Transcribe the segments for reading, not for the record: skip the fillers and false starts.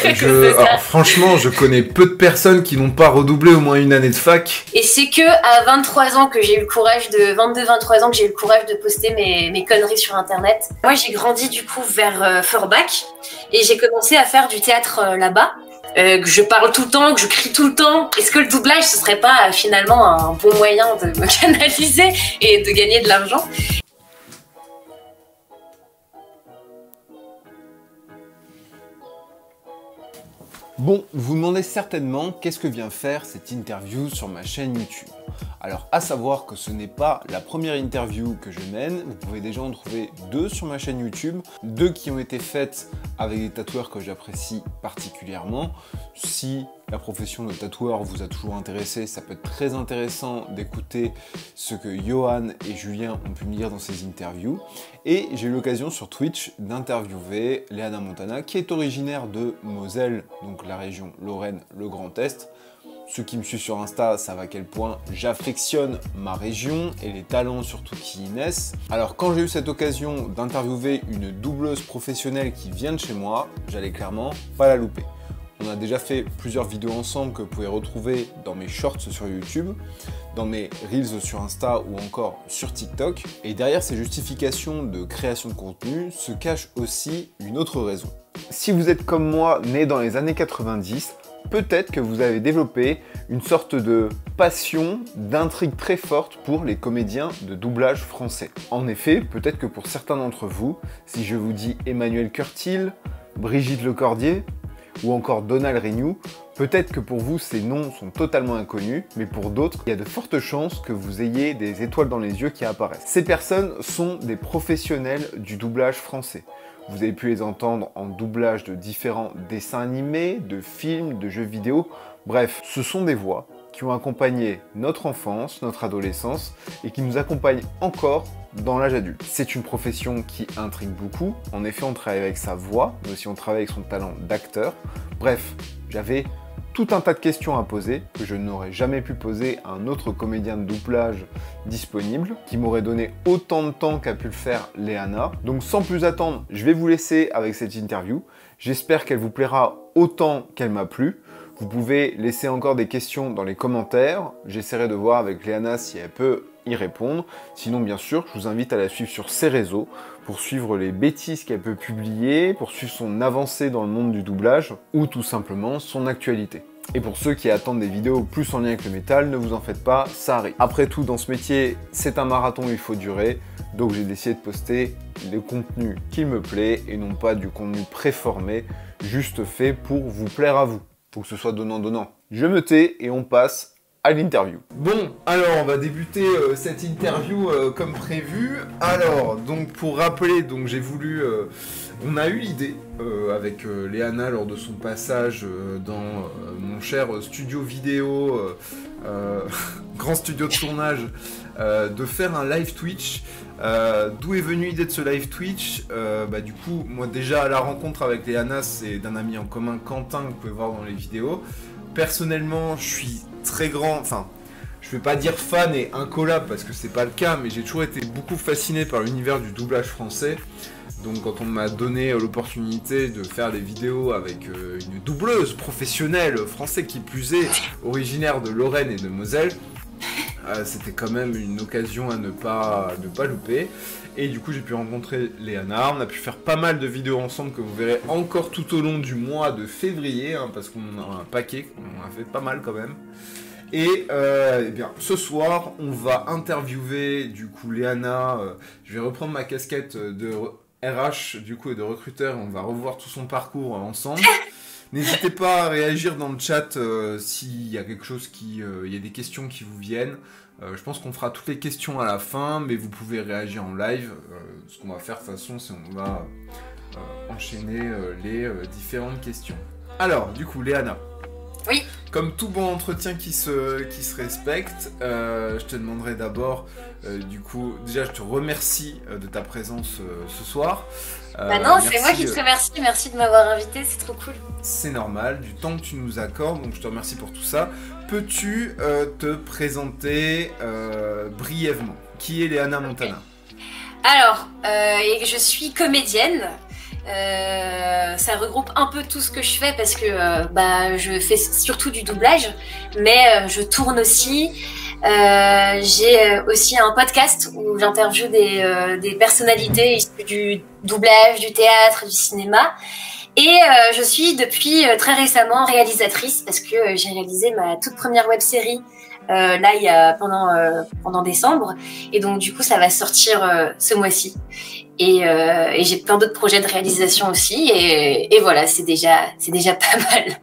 Alors, franchement, je connais peu de personnes qui n'ont pas redoublé au moins une année de fac. Et c'est que à 23 ans que j'ai eu le courage de 22-23 ans que j'ai eu le courage de poster mes conneries sur internet. Moi, j'ai grandi du coup vers Forbach et j'ai commencé à faire du théâtre là-bas. Que je parle tout le temps, que je crie tout le temps. Est-ce que le doublage, ce serait pas finalement un bon moyen de me canaliser et de gagner de l'argent? Bon, vous vous demandez certainement qu'est-ce que vient faire cette interview sur ma chaîne YouTube. Alors, à savoir que ce n'est pas la première interview que je mène, vous pouvez déjà en trouver deux sur ma chaîne YouTube, deux qui ont été faites avec des tatoueurs que j'apprécie particulièrement. Si la profession de tatoueur vous a toujours intéressé, ça peut être très intéressant d'écouter ce que Johan et Julien ont pu me dire dans ces interviews. Et j'ai eu l'occasion sur Twitch d'interviewer Léana Montana, qui est originaire de Moselle, donc la région Lorraine, le Grand Est. Ceux qui me suivent sur Insta savent à quel point j'affectionne ma région et les talents surtout qui y naissent. Alors quand j'ai eu cette occasion d'interviewer une doubleuse professionnelle qui vient de chez moi, j'allais clairement pas la louper. On a déjà fait plusieurs vidéos ensemble que vous pouvez retrouver dans mes shorts sur YouTube, dans mes reels sur Insta ou encore sur TikTok. Et derrière ces justifications de création de contenu se cache aussi une autre raison. Si vous êtes comme moi, né dans les années 90, peut-être que vous avez développé une sorte de passion, d'intrigue très forte pour les comédiens de doublage français. En effet, peut-être que pour certains d'entre vous, si je vous dis Emmanuel Curtil, Brigitte Lecordier ou encore Donald Renew, peut-être que pour vous ces noms sont totalement inconnus, mais pour d'autres, il y a de fortes chances que vous ayez des étoiles dans les yeux qui apparaissent. Ces personnes sont des professionnels du doublage français. Vous avez pu les entendre en doublage de différents dessins animés, de films, de jeux vidéo. Bref, ce sont des voix qui ont accompagné notre enfance, notre adolescence et qui nous accompagnent encore dans l'âge adulte. C'est une profession qui intrigue beaucoup. En effet, on travaille avec sa voix, mais aussi on travaille avec son talent d'acteur. Bref, j'avais tout un tas de questions à poser que je n'aurais jamais pu poser à un autre comédien de doublage disponible, qui m'aurait donné autant de temps qu'a pu le faire Léana. Donc sans plus attendre, je vais vous laisser avec cette interview. J'espère qu'elle vous plaira autant qu'elle m'a plu. Vous pouvez laisser encore des questions dans les commentaires. J'essaierai de voir avec Léana si elle peut y répondre. Sinon, bien sûr, je vous invite à la suivre sur ses réseaux pour suivre les bêtises qu'elle peut publier, pour suivre son avancée dans le monde du doublage ou tout simplement son actualité. Et pour ceux qui attendent des vidéos plus en lien avec le métal, ne vous en faites pas, ça arrive. Après tout, dans ce métier, c'est un marathon où il faut durer, donc j'ai décidé de poster le contenu qui me plaît et non pas du contenu préformé, juste fait pour vous plaire à vous. Faut que ce soit donnant-donnant. Je me tais et on passe à l'interview. Bon, alors on va débuter cette interview comme prévu. Alors, donc pour rappeler, donc j'ai voulu... on a eu l'idée avec Léana lors de son passage dans mon cher studio vidéo, grand studio de tournage, de faire un live Twitch. D'où est venue l'idée de ce live Twitch? Du coup, moi déjà à la rencontre avec Léana, c'est d'un ami en commun, Quentin, que vous pouvez voir dans les vidéos. Personnellement, je suis très grand, enfin, je vais pas dire fan et incollable parce que c'est pas le cas, mais j'ai toujours été beaucoup fasciné par l'univers du doublage français. Donc quand on m'a donné l'opportunité de faire des vidéos avec une doubleuse professionnelle française qui plus est, originaire de Lorraine et de Moselle, c'était quand même une occasion à ne pas louper. Et du coup j'ai pu rencontrer Léana, on a pu faire pas mal de vidéos ensemble que vous verrez encore tout au long du mois de février, hein, parce qu'on en a un paquet, on en a fait pas mal quand même. Et eh bien, ce soir on va interviewer du coup Léana, je vais reprendre ma casquette de RH du coup et de recruteur, on va revoir tout son parcours ensemble. N'hésitez pas à réagir dans le chat s'il y a quelque chose il y a des questions qui vous viennent. Je pense qu'on fera toutes les questions à la fin, mais vous pouvez réagir en live. Ce qu'on va faire de toute façon, c'est on va enchaîner les différentes questions. Alors, du coup, Léana. Oui. Comme tout bon entretien qui se respecte, je te demanderai d'abord, du coup, déjà je te remercie de ta présence ce soir. Non, c'est moi qui te remercie, merci de m'avoir invité, c'est trop cool. C'est normal, du temps que tu nous accordes, donc je te remercie pour tout ça. Peux-tu te présenter brièvement? Qui est Léana Montana? Alors, je suis comédienne. Ça regroupe un peu tout ce que je fais parce que je fais surtout du doublage, mais je tourne aussi. J'ai aussi un podcast où j'interviewe des personnalités issues du doublage, du théâtre, du cinéma. Et je suis depuis très récemment réalisatrice parce que j'ai réalisé ma toute première web-série là il y a pendant décembre, et donc du coup ça va sortir ce mois-ci. Et j'ai plein d'autres projets de réalisation aussi, et voilà, c'est déjà pas mal.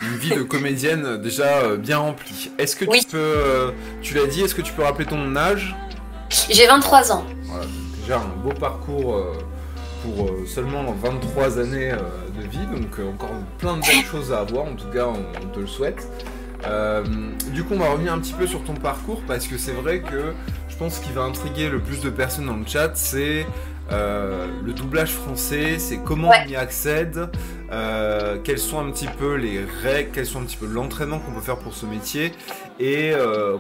Une vie de comédienne déjà bien remplie. Est-ce que tu peux, tu l'as dit, est-ce que tu peux rappeler ton âge? J'ai 23 ans. Voilà, déjà un beau parcours pour seulement 23 années de vie, donc encore plein de belles choses à avoir, en tout cas on te le souhaite. Du coup on va revenir un petit peu sur ton parcours, parce que c'est vrai que je pense ce qui va intriguer le plus de personnes dans le chat, c'est le doublage français, c'est comment on y accède, quelles sont un petit peu les règles, quels sont un petit peu l'entraînement qu'on peut faire pour ce métier, et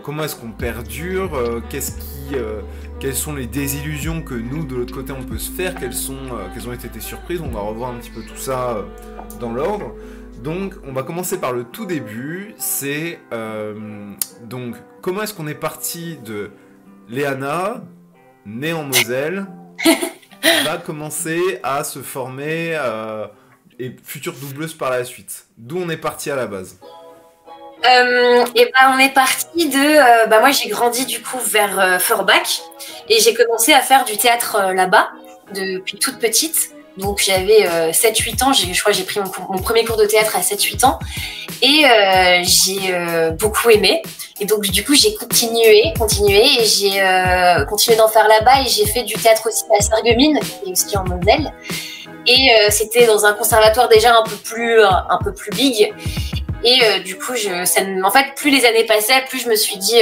comment est-ce qu'on perdure, quelles sont les désillusions que nous de l'autre côté on peut se faire, quelles ont été tes surprises. On va revoir un petit peu tout ça dans l'ordre. Donc on va commencer par le tout début, c'est donc comment est-ce qu'on est parti de Léana, née en Moselle, va commencer à se former et future doubleuse par la suite. D'où on est parti à la base? On est parti de... moi j'ai grandi du coup vers Forbach, et j'ai commencé à faire du théâtre là-bas depuis toute petite. Donc j'avais 7-8 ans, je crois que j'ai pris mon premier cours de théâtre à 7-8 ans, et j'ai beaucoup aimé. Et donc du coup j'ai continué, et j'ai continué d'en faire là-bas, et j'ai fait du théâtre aussi à Sarreguemines, qui est aussi en Moselle. Et c'était dans un conservatoire déjà un peu plus big. Et du coup, en fait, plus les années passaient, plus je me suis dit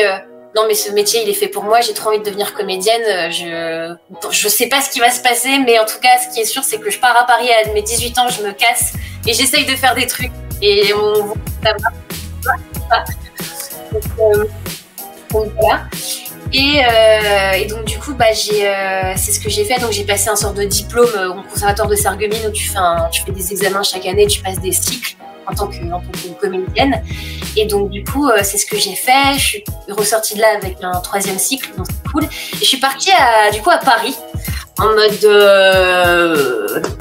non, mais ce métier, il est fait pour moi, j'ai trop envie de devenir comédienne. Je sais pas ce qui va se passer, mais en tout cas, ce qui est sûr, c'est que je pars à Paris à mes 18 ans, je me casse et j'essaye de faire des trucs. Et on voit que ça marche. Donc voilà. Et donc du coup, c'est ce que j'ai fait. Donc j'ai passé un sort de diplôme au conservatoire de Sarreguemines, où tu fais des examens chaque année, tu passes des cycles en tant que comédienne. Et donc du coup, c'est ce que j'ai fait. Je suis ressortie de là avec un 3e cycle, donc c'est cool. Et je suis partie à Paris, en mode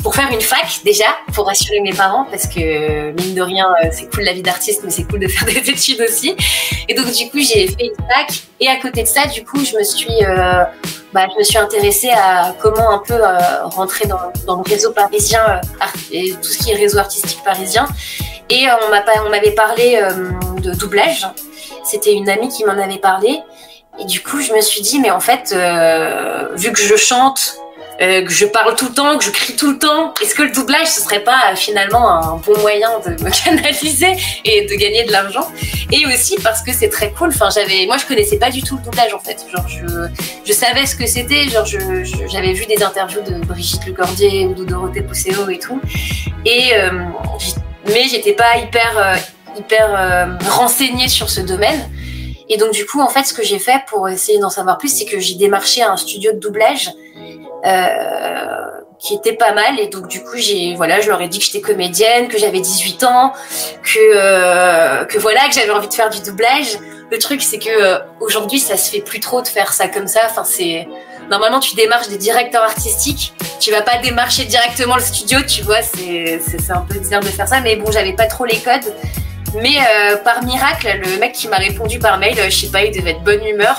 pour faire une fac déjà, pour rassurer mes parents, parce que mine de rien, c'est cool la vie d'artiste, mais c'est cool de faire des études aussi. Et donc du coup, j'ai fait une fac, et à côté de ça, du coup, je me suis intéressée à comment un peu rentrer dans le réseau parisien, et tout ce qui est réseau artistique parisien. Et on m'avait parlé de doublage. C'était une amie qui m'en avait parlé. Et du coup, je me suis dit, mais en fait, vu que je chante, que je parle tout le temps, que je crie tout le temps, est-ce que le doublage, ce serait pas finalement un bon moyen de me canaliser et de gagner de l'argent? Et aussi parce que c'est très cool. Enfin, moi, je connaissais pas du tout le doublage en fait. Genre, je savais ce que c'était. Genre, j'avais vu des interviews de Brigitte Lecordier ou de Dorothée Pousseau et tout. Mais j'étais pas hyper renseignée sur ce domaine. Et donc du coup, en fait, ce que j'ai fait pour essayer d'en savoir plus, c'est que j'ai démarché un studio de doublage qui était pas mal. Et donc du coup, je leur ai dit que j'étais comédienne, que j'avais 18 ans, que j'avais envie de faire du doublage. Le truc, c'est que aujourd'hui, ça se fait plus trop de faire ça comme ça. Enfin, normalement, tu démarches des directeurs artistiques. Tu vas pas démarcher directement le studio, tu vois. C'est un peu bizarre de faire ça, mais bon, j'avais pas trop les codes. Mais par miracle, le mec qui m'a répondu par mail, je sais pas, il devait être de bonne humeur.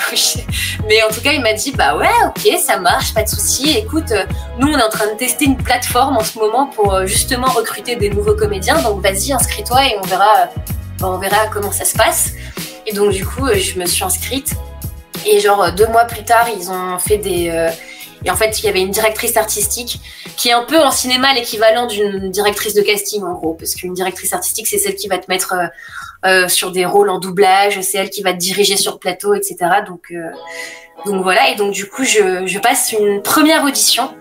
Mais en tout cas, il m'a dit, bah ouais, ok, ça marche, pas de souci. Écoute, nous, on est en train de tester une plateforme en ce moment pour justement recruter des nouveaux comédiens. Donc vas-y, inscris-toi et on verra comment ça se passe. Et donc du coup, je me suis inscrite. Et genre 2 mois plus tard, ils ont fait et en fait, il y avait une directrice artistique qui est un peu en cinéma l'équivalent d'une directrice de casting, en gros. Parce qu'une directrice artistique, c'est celle qui va te mettre sur des rôles en doublage, c'est elle qui va te diriger sur le plateau, etc. Donc voilà. Et donc, du coup, je passe une première audition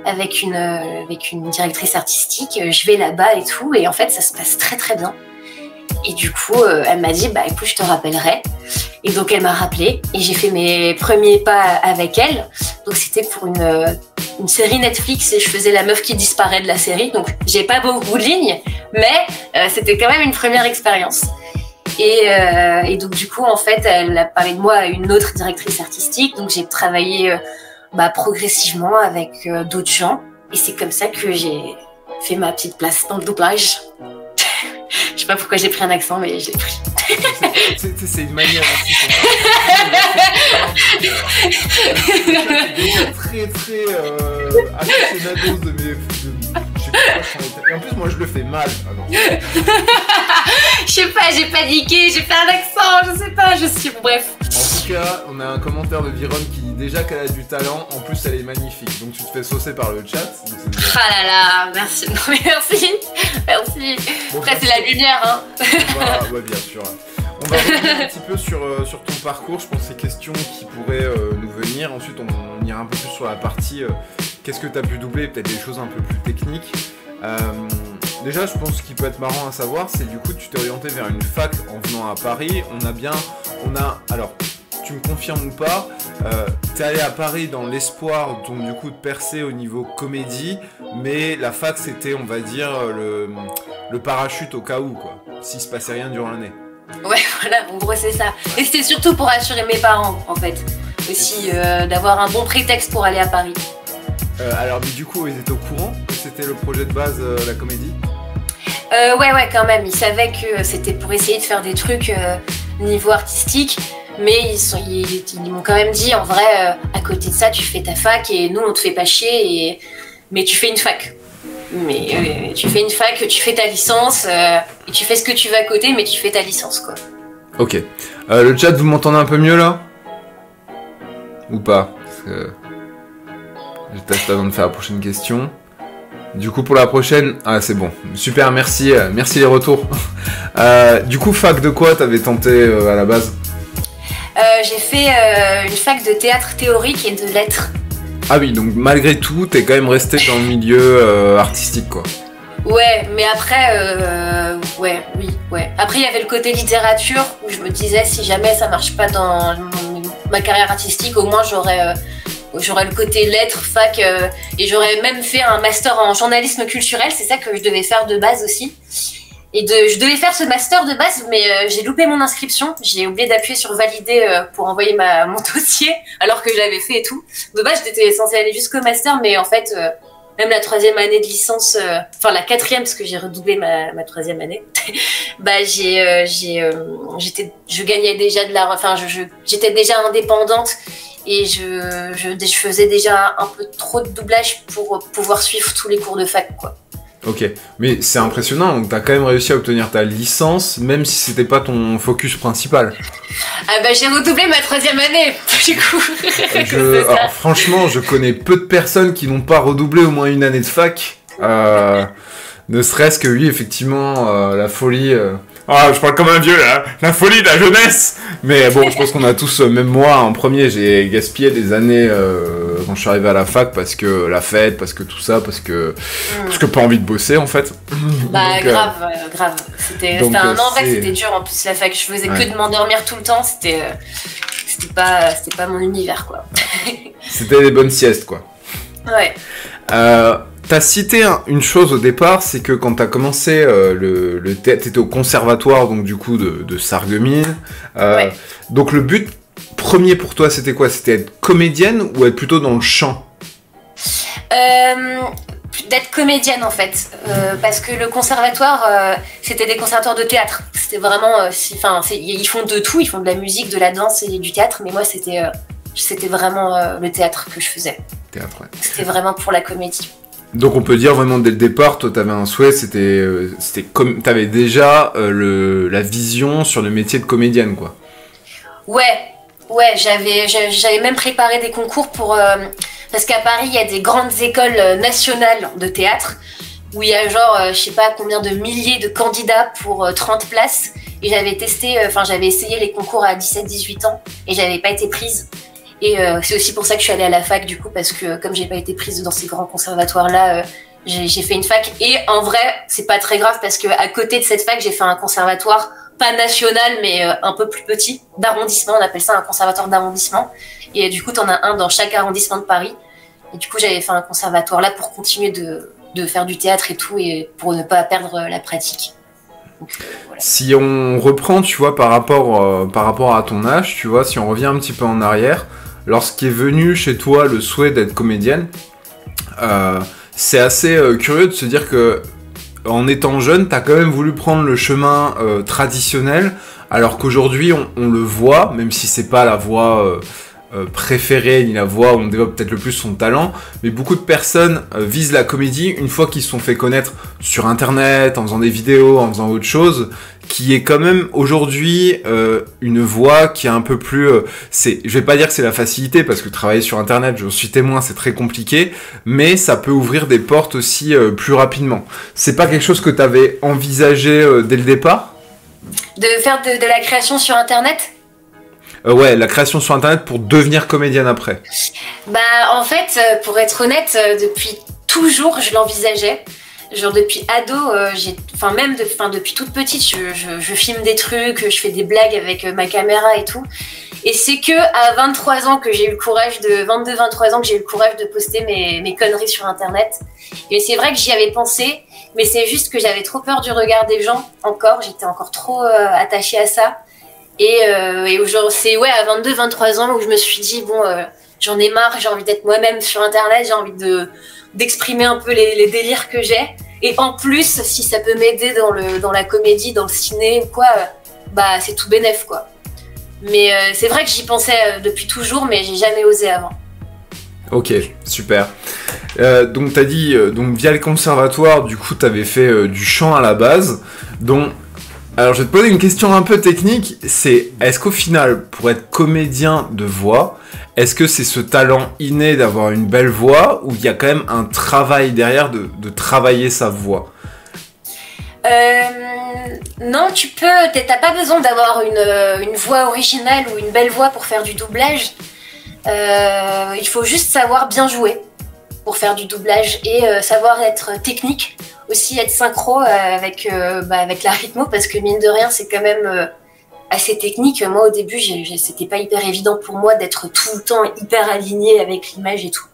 avec une directrice artistique. Je vais là-bas et tout. Et en fait, ça se passe très, très bien. Et du coup, elle m'a dit, bah écoute, je te rappellerai. Et donc, elle m'a rappelé et j'ai fait mes premiers pas avec elle. Donc, c'était pour une une série Netflix et je faisais la meuf qui disparaît de la série. Donc j'ai pas beaucoup de lignes, mais c'était quand même une première expérience. Et donc du coup en fait elle a parlé de moi à une autre directrice artistique, donc j'ai travaillé progressivement avec d'autres gens et c'est comme ça que j'ai fait ma petite place dans le doublage. Je sais pas pourquoi j'ai pris un accent, mais je l'ai pris. C'est une manière aussi. Déjà très aficionados de mes. Je sais pas pourquoi et en plus, moi je le fais mal. Alors. Je sais pas, j'ai paniqué, j'ai fait un accent, je sais pas, je suis. Bref. En tout cas, on a un commentaire de Viron qui dit déjà qu'elle a du talent, en plus elle est magnifique. Donc tu te fais saucer par le chat. Ah là là, merci. Non, mais merci. Merci. Bon, après, c'est la lumière, hein. Ouais, bien sûr. On va revenir un petit peu sur ton parcours, je pense ces questions qui pourraient nous venir. Ensuite, on ira un peu plus sur la partie qu'est-ce que tu as pu doubler, peut-être des choses un peu plus techniques. Déjà, je pense qu'il peut être marrant à savoir, c'est du coup, tu t'es orienté vers une fac en venant à Paris. Alors, tu me confirmes ou pas, t'es allé à Paris dans l'espoir, donc du coup, de percer au niveau comédie, mais la fac, c'était, on va dire, le parachute au cas où, quoi, s'il se passait rien durant l'année. Ouais, voilà, en gros, c'est ça. Et c'était surtout pour assurer mes parents, en fait, aussi, d'avoir un bon prétexte pour aller à Paris. Alors, mais du coup, ils étaient au courant que c'était le projet de base, la comédie? Ouais, quand même. Ils savaient que c'était pour essayer de faire des trucs niveau artistique, mais ils m'ont quand même dit, en vrai, à côté de ça, tu fais ta fac et nous, on te fait pas chier, mais tu fais une fac. Mais tu fais une fac, tu fais ta licence, et tu fais ce que tu veux à côté, mais tu fais ta licence, quoi. Ok. Le chat, vous m'entendez un peu mieux, là? Ou pas? Parce que... je teste avant de faire la prochaine question. Du coup, pour la prochaine... Ah, c'est bon. Super, merci. Merci les retours. Du coup, fac de quoi t'avais tenté à la base? J'ai fait une fac de théâtre théorique et de lettres. Ah oui, donc malgré tout, t'es quand même resté dans le milieu artistique, quoi. Ouais, mais après, ouais. Après, il y avait le côté littérature, où je me disais, si jamais ça marche pas dans ma carrière artistique, au moins j'aurais le côté lettres, fac, et j'aurais même fait un master en journalisme culturel, c'est ça que je devais faire de base aussi. Et je devais faire ce master de base, mais j'ai loupé mon inscription. J'ai oublié d'appuyer sur valider pour envoyer mon dossier, alors que je l'avais fait et tout. De base, j'étais censée aller jusqu'au master, mais en fait, même la 3e année de licence, enfin la 4e, parce que j'ai redoublé ma 3e année, je gagnais déjà de j'étais déjà indépendante et je faisais déjà un peu trop de doublage pour pouvoir suivre tous les cours de fac, quoi. Ok, mais c'est impressionnant, donc t'as quand même réussi à obtenir ta licence, même si c'était pas ton focus principal. Ah j'ai redoublé ma 3e année, du coup. Alors, franchement, je connais peu de personnes qui n'ont pas redoublé au moins une année de fac. Ne serait-ce que oui, effectivement, la folie... Ah, je parle comme un vieux, là. La folie de la jeunesse. Mais bon, je pense qu'on a tous, même moi, en premier, j'ai gaspillé des années quand je suis arrivé à la fac parce que la fête, parce que tout ça, parce que pas envie de bosser, en fait. Bah, donc, grave. C'était un an, en fait, c'était dur. En plus, la fac, je faisais que de m'endormir tout le temps. C'était pas mon univers, quoi. C'était des bonnes siestes, quoi. Ouais. T'as cité une chose au départ, c'est que quand t'as commencé le théâtre, t'étais au conservatoire, donc du coup de Sarreguemines. Ouais. Donc le but premier pour toi, c'était quoi? C'était être comédienne ou être plutôt dans le chant? D'être comédienne en fait, parce que le conservatoire, c'était des conservatoires de théâtre. C'était vraiment, ils font de tout, ils font de la musique, de la danse et du théâtre, mais moi c'était vraiment le théâtre que je faisais. Théâtre, ouais. C'était vraiment pour la comédie. Donc on peut dire vraiment dès le départ, toi t'avais un souhait, t'avais déjà la vision sur le métier de comédienne, quoi. Ouais, j'avais même préparé des concours pour parce qu'à Paris il y a des grandes écoles nationales de théâtre où il y a genre je sais pas combien de milliers de candidats pour 30 places et j'avais essayé les concours à 17-18 ans et j'avais pas été prise. Et c'est aussi pour ça que je suis allée à la fac du coup, parce que comme j'ai pas été prise dans ces grands conservatoires là, j'ai fait une fac. Et en vrai, c'est pas très grave parce que à côté de cette fac, j'ai fait un conservatoire pas national mais un peu plus petit, d'arrondissement. On appelle ça un conservatoire d'arrondissement. Et du coup, t'en as un dans chaque arrondissement de Paris. Et du coup, j'avais fait un conservatoire là pour continuer de faire du théâtre et tout, et pour ne pas perdre la pratique. Donc, voilà. Si on reprend, tu vois, par rapport à ton âge, tu vois, si on revient un petit peu en arrière, lorsqu'est venu chez toi le souhait d'être comédienne, c'est assez curieux de se dire que en étant jeune, t'as quand même voulu prendre le chemin traditionnel, alors qu'aujourd'hui on le voit, même si c'est pas la voie préférée ni la voie où on développe peut-être le plus son talent, mais beaucoup de personnes visent la comédie une fois qu'ils se sont fait connaître sur internet, en faisant des vidéos, en faisant autre chose, qui est quand même aujourd'hui une voie qui est un peu plus... je vais pas dire que c'est la facilité, parce que travailler sur internet, je suis témoin, c'est très compliqué, mais ça peut ouvrir des portes aussi plus rapidement. C'est pas quelque chose que t'avais envisagé dès le départ ? De faire de la création sur internet ? Ouais, la création sur internet pour devenir comédienne après. Bah en fait, pour être honnête, depuis toujours je l'envisageais. Genre depuis ado, depuis toute petite, je filme des trucs, je fais des blagues avec ma caméra et tout. Et c'est que à 23 ans que j'ai eu le courage de 22-23 ans que j'ai eu le courage de poster mes conneries sur internet. Et c'est vrai que j'y avais pensé, mais c'est juste que j'avais trop peur du regard des gens encore. J'étais encore trop attachée à ça. Et c'est à 22-23 ans où je me suis dit j'en ai marre, j'ai envie d'être moi-même sur internet, j'ai envie d'exprimer un peu les délires que j'ai. Et en plus, si ça peut m'aider dans la comédie, dans le ciné ou quoi, c'est tout bénef quoi. Mais c'est vrai que j'y pensais depuis toujours, mais j'ai jamais osé avant. Ok, super. Donc t'as dit, via le conservatoire, du coup t'avais fait du chant à la base. Alors je vais te poser une question un peu technique, est-ce qu'au final, pour être comédien de voix, est-ce que c'est ce talent inné d'avoir une belle voix, ou il y a quand même un travail derrière de travailler sa voix ? Non, t'as pas besoin d'avoir une voix originale ou une belle voix pour faire du doublage. Il faut juste savoir bien jouer pour faire du doublage et savoir être technique, aussi être synchro avec la rythmo, parce que mine de rien c'est quand même assez technique. Moi au début c'était pas hyper évident pour moi d'être tout le temps hyper aligné avec l'image et tout.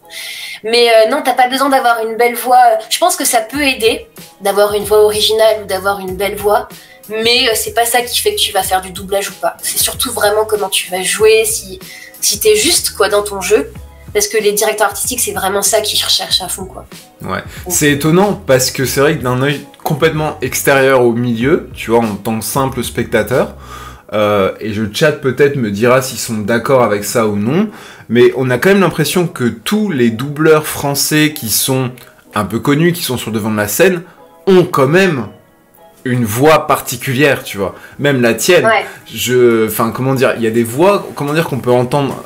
Mais non, t'as pas besoin d'avoir une belle voix. Je pense que ça peut aider d'avoir une voix originale ou d'avoir une belle voix, mais c'est pas ça qui fait que tu vas faire du doublage ou pas. C'est surtout vraiment comment tu vas jouer, si t'es juste quoi dans ton jeu. Parce que les directeurs artistiques, c'est vraiment ça qu'ils recherchent à fond, quoi. Ouais, c'est étonnant parce que c'est vrai que d'un œil complètement extérieur au milieu, tu vois, en tant que simple spectateur, et le chat peut-être me dira s'ils sont d'accord avec ça ou non, mais on a quand même l'impression que tous les doubleurs français qui sont un peu connus, qui sont sur le devant de la scène, ont quand même une voix particulière, tu vois. Même la tienne. Ouais. Il y a des voix, qu'on peut entendre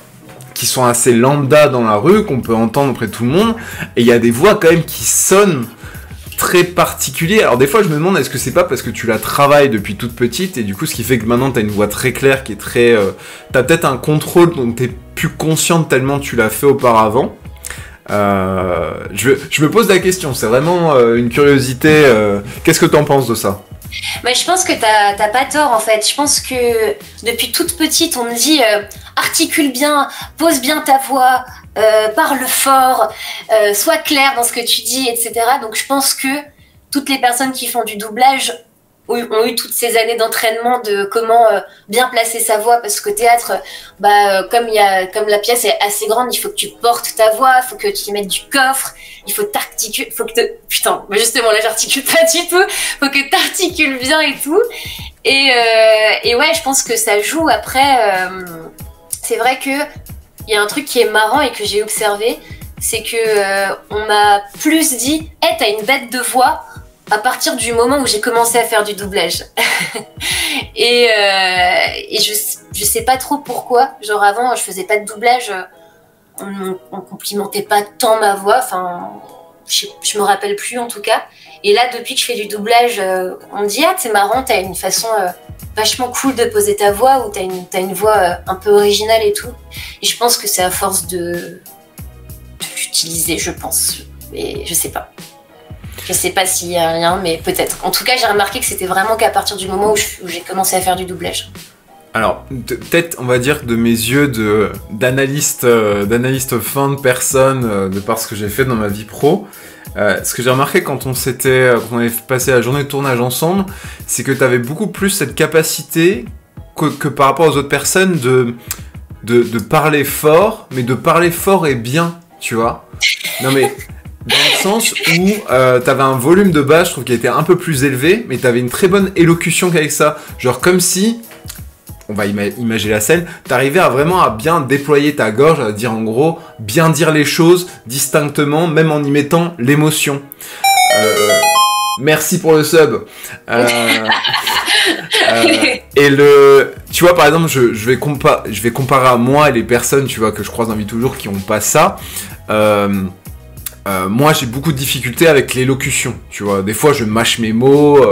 qui sont assez lambda dans la rue, qu'on peut entendre auprès de tout le monde, et il y a des voix quand même qui sonnent très particuliers. Alors des fois je me demande, est-ce que c'est pas parce que tu la travailles depuis toute petite, et du coup ce qui fait que maintenant t'as une voix très claire, qui est très... t'as peut-être un contrôle dont t'es plus consciente tellement tu l'as fait auparavant. Je me pose la question, c'est vraiment une curiosité. Qu'est-ce que t'en penses de ça ? Mais je pense que t'as pas tort en fait. Je pense que depuis toute petite, on me dit articule bien, pose bien ta voix, parle fort, sois clair dans ce que tu dis, etc. Donc je pense que toutes les personnes qui font du doublage ont eu toutes ces années d'entraînement de comment bien placer sa voix, parce qu'au théâtre, comme la pièce est assez grande, il faut que tu portes ta voix, il faut que tu y mettes du coffre, il faut t'articuler, putain, mais justement là j'articule pas du tout, faut que t'articules bien et tout, et ouais, je pense que ça joue. Après, c'est vrai que il y a un truc qui est marrant et que j'ai observé, c'est que on m'a plus dit, hey, t'as une bête de voix, à partir du moment où j'ai commencé à faire du doublage. et je sais pas trop pourquoi. Genre avant, je faisais pas de doublage, on complimentait pas tant ma voix, enfin, je me rappelle plus en tout cas. Et là, depuis que je fais du doublage, on me dit « Ah, c'est marrant, t'as une façon vachement cool de poser ta voix, ou t'as une voix un peu originale et tout. » Et je pense que c'est à force de l'utiliser, je pense. Mais je sais pas. Je sais pas s'il y a un lien, mais peut-être. En tout cas, j'ai remarqué que c'était vraiment qu'à partir du moment où j'ai commencé à faire du doublage. Alors, peut-être, on va dire, de mes yeux d'analyste fin de personne, de par ce que j'ai fait dans ma vie pro, ce que j'ai remarqué quand on avait passé la journée de tournage ensemble, c'est que tu avais beaucoup plus cette capacité que par rapport aux autres personnes de parler fort, mais de parler fort et bien, tu vois. Non mais, dans le sens où t'avais un volume de base, je trouve, qui était un peu plus élevé, mais t'avais une très bonne élocution qu'avec ça. Genre comme si... On va imaginer la scène, t'arrivais à bien déployer ta gorge, à dire en gros, bien dire les choses distinctement, même en y mettant l'émotion. Merci pour le sub. Tu vois, par exemple, je vais comparer à moi et les personnes, tu vois, que je croise dans la vie toujours qui ont pas ça. Moi, j'ai beaucoup de difficultés avec l'élocution, tu vois. Des fois, je mâche mes mots.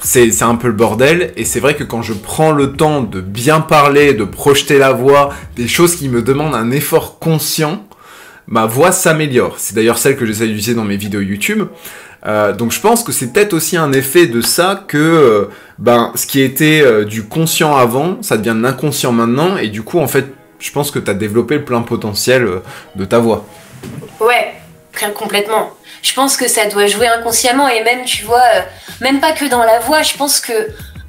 C'est un peu le bordel, et c'est vrai que quand je prends le temps de bien parler, de projeter la voix, des choses qui me demandent un effort conscient, ma voix s'améliore. C'est d'ailleurs celle que j'essaie d'utiliser dans mes vidéos YouTube. Donc je pense que c'est peut-être aussi un effet de ça que ce qui était du conscient avant, ça devient de l'inconscient maintenant, et du coup en fait je pense que tu as développé le plein potentiel de ta voix. Ouais, complètement. Je pense que ça doit jouer inconsciemment, et même, tu vois, même pas que dans la voix, je pense que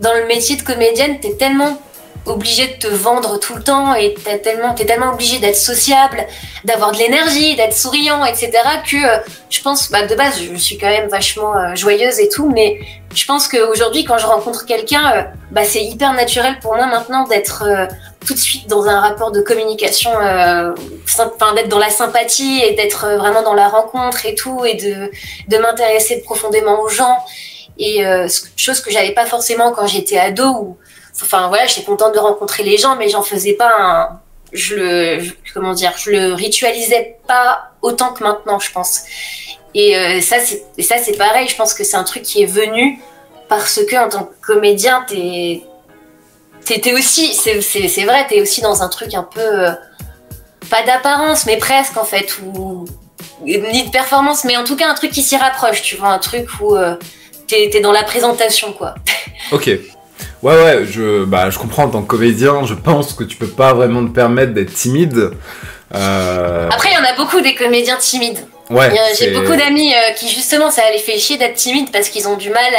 dans le métier de comédienne, t'es tellement obligé de te vendre tout le temps, et t'es tellement obligé d'être sociable, d'avoir de l'énergie, d'être souriant, etc. que je pense, de base, je suis quand même vachement joyeuse et tout, mais je pense qu'aujourd'hui, quand je rencontre quelqu'un, c'est hyper naturel pour moi maintenant d'être tout de suite dans un rapport de communication, d'être dans la sympathie et d'être vraiment dans la rencontre et tout, et de m'intéresser profondément aux gens, et chose que j'avais pas forcément quand j'étais ado, où j'étais contente de rencontrer les gens, mais j'en faisais pas je le ritualisais pas autant que maintenant, je pense. Et ça c'est pareil, je pense que c'est un truc qui est venu parce que en tant que comédien, t'es aussi, c'est vrai, t'es aussi dans un truc un peu, pas d'apparence, mais presque en fait, ni de performance, mais en tout cas un truc qui s'y rapproche, tu vois, un truc où t'es dans la présentation, quoi. Ok. Ouais, je comprends, en tant que comédien, je pense que tu peux pas vraiment te permettre d'être timide. Après, il y en a beaucoup des comédiens timides. Ouais, j'ai beaucoup d'amis qui justement ça les fait chier d'être timides parce qu'ils ont du mal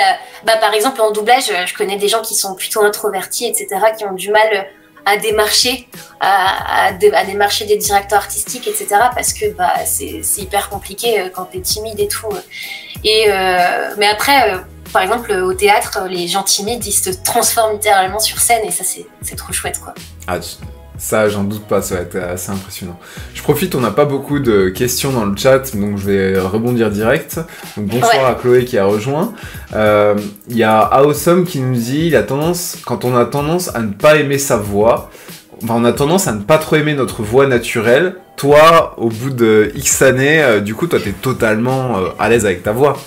par exemple en doublage, je connais des gens qui sont plutôt introvertis, etc., qui ont du mal à démarcher à démarcher des directeurs artistiques, etc., parce que c'est hyper compliqué quand t'es timide et tout, mais après par exemple au théâtre, les gens timides ils se transforment littéralement sur scène, et ça c'est trop chouette, quoi. Ça, j'en doute pas, ça va être assez impressionnant. Je profite, on n'a pas beaucoup de questions dans le chat, donc je vais rebondir direct. Donc bonsoir à Chloé qui a rejoint. Il y a Awesome qui nous dit, quand on a tendance à ne pas aimer sa voix, on a tendance à ne pas trop aimer notre voix naturelle. Toi, au bout de X années, du coup, toi, t'es totalement à l'aise avec ta voix.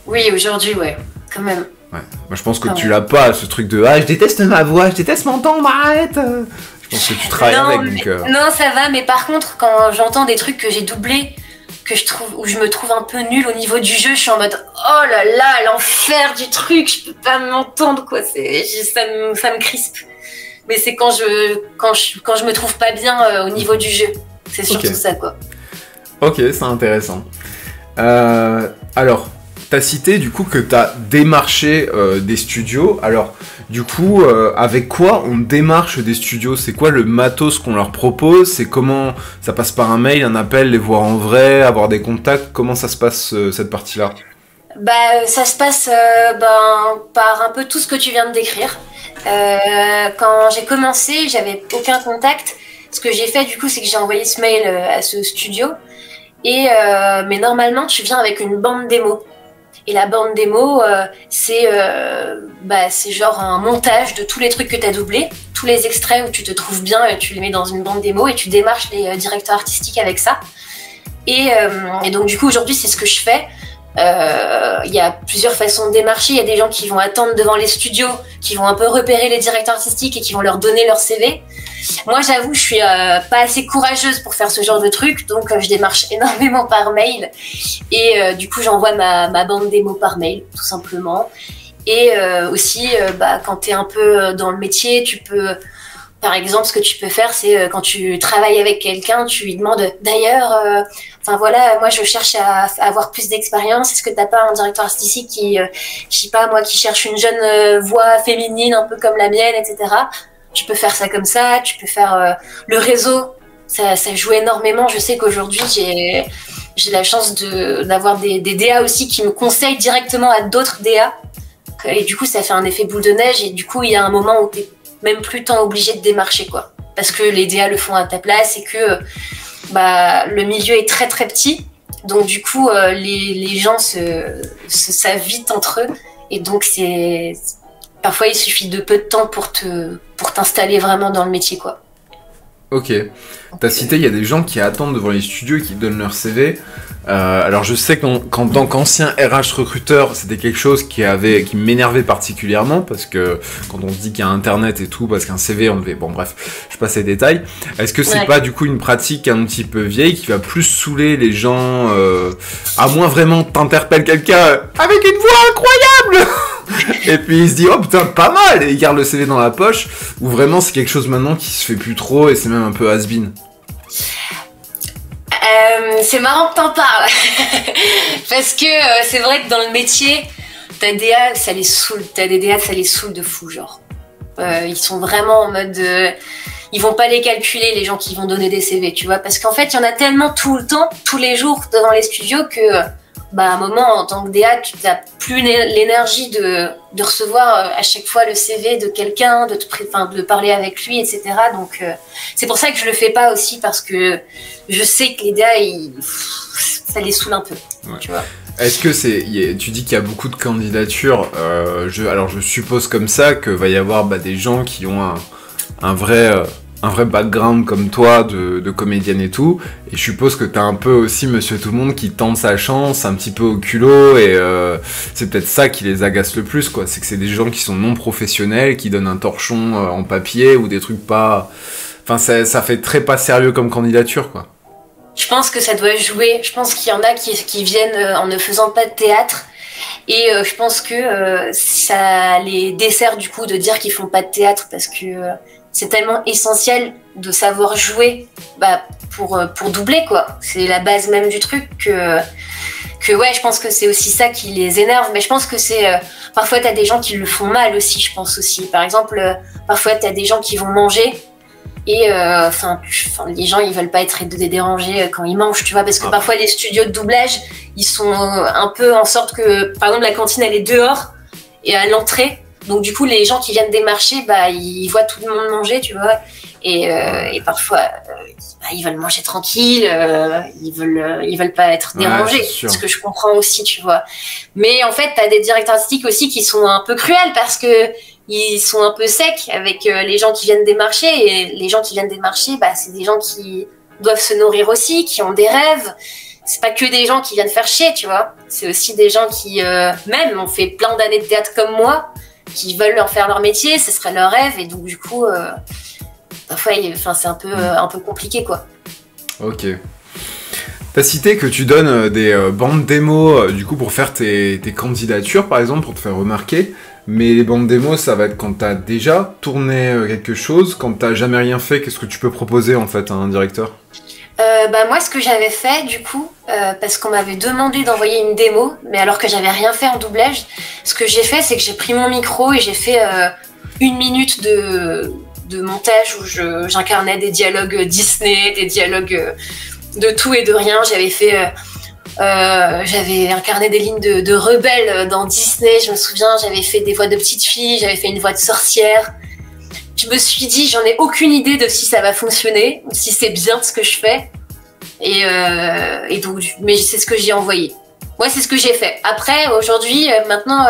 Oui, aujourd'hui, ouais, quand même. Ouais. Moi, je pense que tu l'as pas, ce truc de « Ah, je déteste ma voix, je déteste m'entendre, arrête !» Je pense que tu travailles avec, donc... Non, ça va, mais par contre, quand j'entends des trucs que j'ai doublés, où je me trouve un peu nulle au niveau du jeu, je suis en mode « Oh là là, l'enfer du truc, je peux pas m'entendre, quoi, ça me crispe. » Mais c'est quand je me trouve pas bien au niveau du jeu. C'est surtout ça, quoi. Ok, c'est intéressant. Alors... T'as cité du coup que t'as démarché des studios. Alors du coup, avec quoi on démarche des studios? C'est quoi le matos qu'on leur propose? C'est comment ça passe? Par un mail, un appel, les voir en vrai, avoir des contacts? Comment ça se passe cette partie-là? Ça se passe par un peu tout ce que tu viens de décrire. Quand j'ai commencé, j'avais aucun contact. Ce que j'ai fait du coup, c'est que j'ai envoyé ce mail à ce studio. Mais normalement, tu viens avec une bande démo. Et la bande démo, c'est genre un montage de tous les trucs que tu as doublés, tous les extraits où tu te trouves bien, tu les mets dans une bande démo et tu démarches les directeurs artistiques avec ça. Et donc du coup aujourd'hui c'est ce que je fais. Il y a plusieurs façons de démarcher. Il y a des gens qui vont attendre devant les studios, qui vont un peu repérer les directeurs artistiques et qui vont leur donner leur CV. Moi, j'avoue, je suis pas assez courageuse pour faire ce genre de truc, donc je démarche énormément par mail. Et du coup, j'envoie ma bande démo par mail, tout simplement. Et aussi, quand tu es un peu dans le métier, tu peux, par exemple, ce que tu peux faire, c'est quand tu travailles avec quelqu'un, tu lui demandes d'ailleurs, enfin voilà, moi je cherche à avoir plus d'expérience. Est-ce que t'as pas un directeur artistique qui, je sais pas moi, qui cherche une jeune voix féminine un peu comme la mienne, etc. Tu peux faire ça comme ça. Tu peux faire le réseau. Ça joue énormément. Je sais qu'aujourd'hui j'ai la chance d'avoir des DA aussi qui me conseillent directement à d'autres DA. Et du coup, ça fait un effet boule de neige. Et du coup, il y a un moment où t'es même plus tant obligé de démarcher, quoi. Parce que les DA le font à ta place et que le milieu est très très petit. Donc du coup, les gens savent vite entre eux. Et donc parfois, il suffit de peu de temps pour t'installer vraiment dans le métier, quoi. Ok. T'as cité, il y a des gens qui attendent devant les studios et qui donnent leur CV. Alors je sais qu'en tant qu'ancien RH recruteur, c'était quelque chose qui m'énervait particulièrement, parce que quand on se dit qu'il y a internet et tout, parce qu'un CV on devait... Bon bref, je passe les détails. Est-ce que c'est pas du coup une pratique un petit peu vieille qui va plus saouler les gens, à moins vraiment t'interpelles quelqu'un avec une voix incroyable et puis il se dit oh putain pas mal et il garde le CV dans la poche, ou vraiment c'est quelque chose maintenant qui se fait plus trop et c'est même un peu has-been? C'est marrant que t'en parles parce que c'est vrai que dans le métier, t'as des DA, ça les saoule, de fou, genre. Ils sont vraiment en mode, ils vont pas les calculer, les gens qui vont donner des CV, tu vois, parce qu'en fait, il y en a tellement tout le temps, tous les jours devant les studios que, à un moment, en tant que DA, tu n'as plus l'énergie de recevoir à chaque fois le CV de quelqu'un, de parler avec lui, etc. Donc, c'est pour ça que je le fais pas aussi, parce que je sais que les DA, ça les saoule un peu, tu vois. Est-ce que tu dis qu'il y a beaucoup de candidatures, alors je suppose comme ça que va y avoir des gens qui ont un vrai background comme toi de comédienne et tout, et je suppose que t'as un peu aussi monsieur tout le monde qui tente sa chance un petit peu au culot, et c'est peut-être ça qui les agace le plus, quoi. C'est que c'est des gens qui sont non professionnels, qui donnent un torchon en papier ou des trucs pas... Enfin ça fait très pas sérieux comme candidature, quoi. Je pense que ça doit jouer. Je pense qu'il y en a qui viennent en ne faisant pas de théâtre. Et je pense que ça les dessert du coup de dire qu'ils font pas de théâtre, parce que c'est tellement essentiel de savoir jouer pour doubler, quoi. C'est la base même du truc que ouais, je pense que c'est aussi ça qui les énerve. Mais je pense que c'est... parfois, t'as des gens qui le font mal aussi, je pense aussi. Par exemple, parfois, t'as des gens qui vont manger et les gens ils veulent pas être dérangés quand ils mangent, tu vois, parce que parfois les studios de doublage ils sont un peu en sorte que par exemple la cantine elle est dehors et à l'entrée, donc du coup les gens qui viennent démarcher ils voient tout le monde manger, tu vois, et parfois ils veulent manger tranquille, ils veulent pas être dérangés, ce que je comprends aussi, tu vois. Mais en fait t'as des directeurs artistiques aussi qui sont un peu cruels, parce que ils sont un peu secs avec les gens qui viennent démarcher, et les gens qui viennent démarcher, c'est des gens qui doivent se nourrir aussi, qui ont des rêves. C'est pas que des gens qui viennent faire chier, tu vois. C'est aussi des gens qui même ont fait plein d'années de théâtre comme moi, qui veulent leur faire leur métier, ce serait leur rêve, et donc du coup, parfois, c'est un peu compliqué, quoi. Ok. T'as cité que tu donnes des bandes démos du coup pour faire tes candidatures, par exemple, pour te faire remarquer. Mais les bandes démos, ça va être quand t'as déjà tourné quelque chose, quand t'as jamais rien fait. Qu'est-ce que tu peux proposer en fait à un directeur? Moi, ce que j'avais fait du coup, parce qu'on m'avait demandé d'envoyer une démo, mais alors que j'avais rien fait en doublage, ce que j'ai fait, c'est que j'ai pris mon micro et j'ai fait 1 minute de montage où j'incarnais des dialogues Disney, des dialogues de tout et de rien. J'avais incarné des lignes de rebelles dans Disney, je me souviens, j'avais fait des voix de petites filles, j'avais fait une voix de sorcière. Je me suis dit, j'en ai aucune idée de si ça va fonctionner, si c'est bien ce que je fais. Et donc, mais c'est ce que j'ai envoyé. Ouais, c'est ce que j'ai fait. Après, aujourd'hui, maintenant,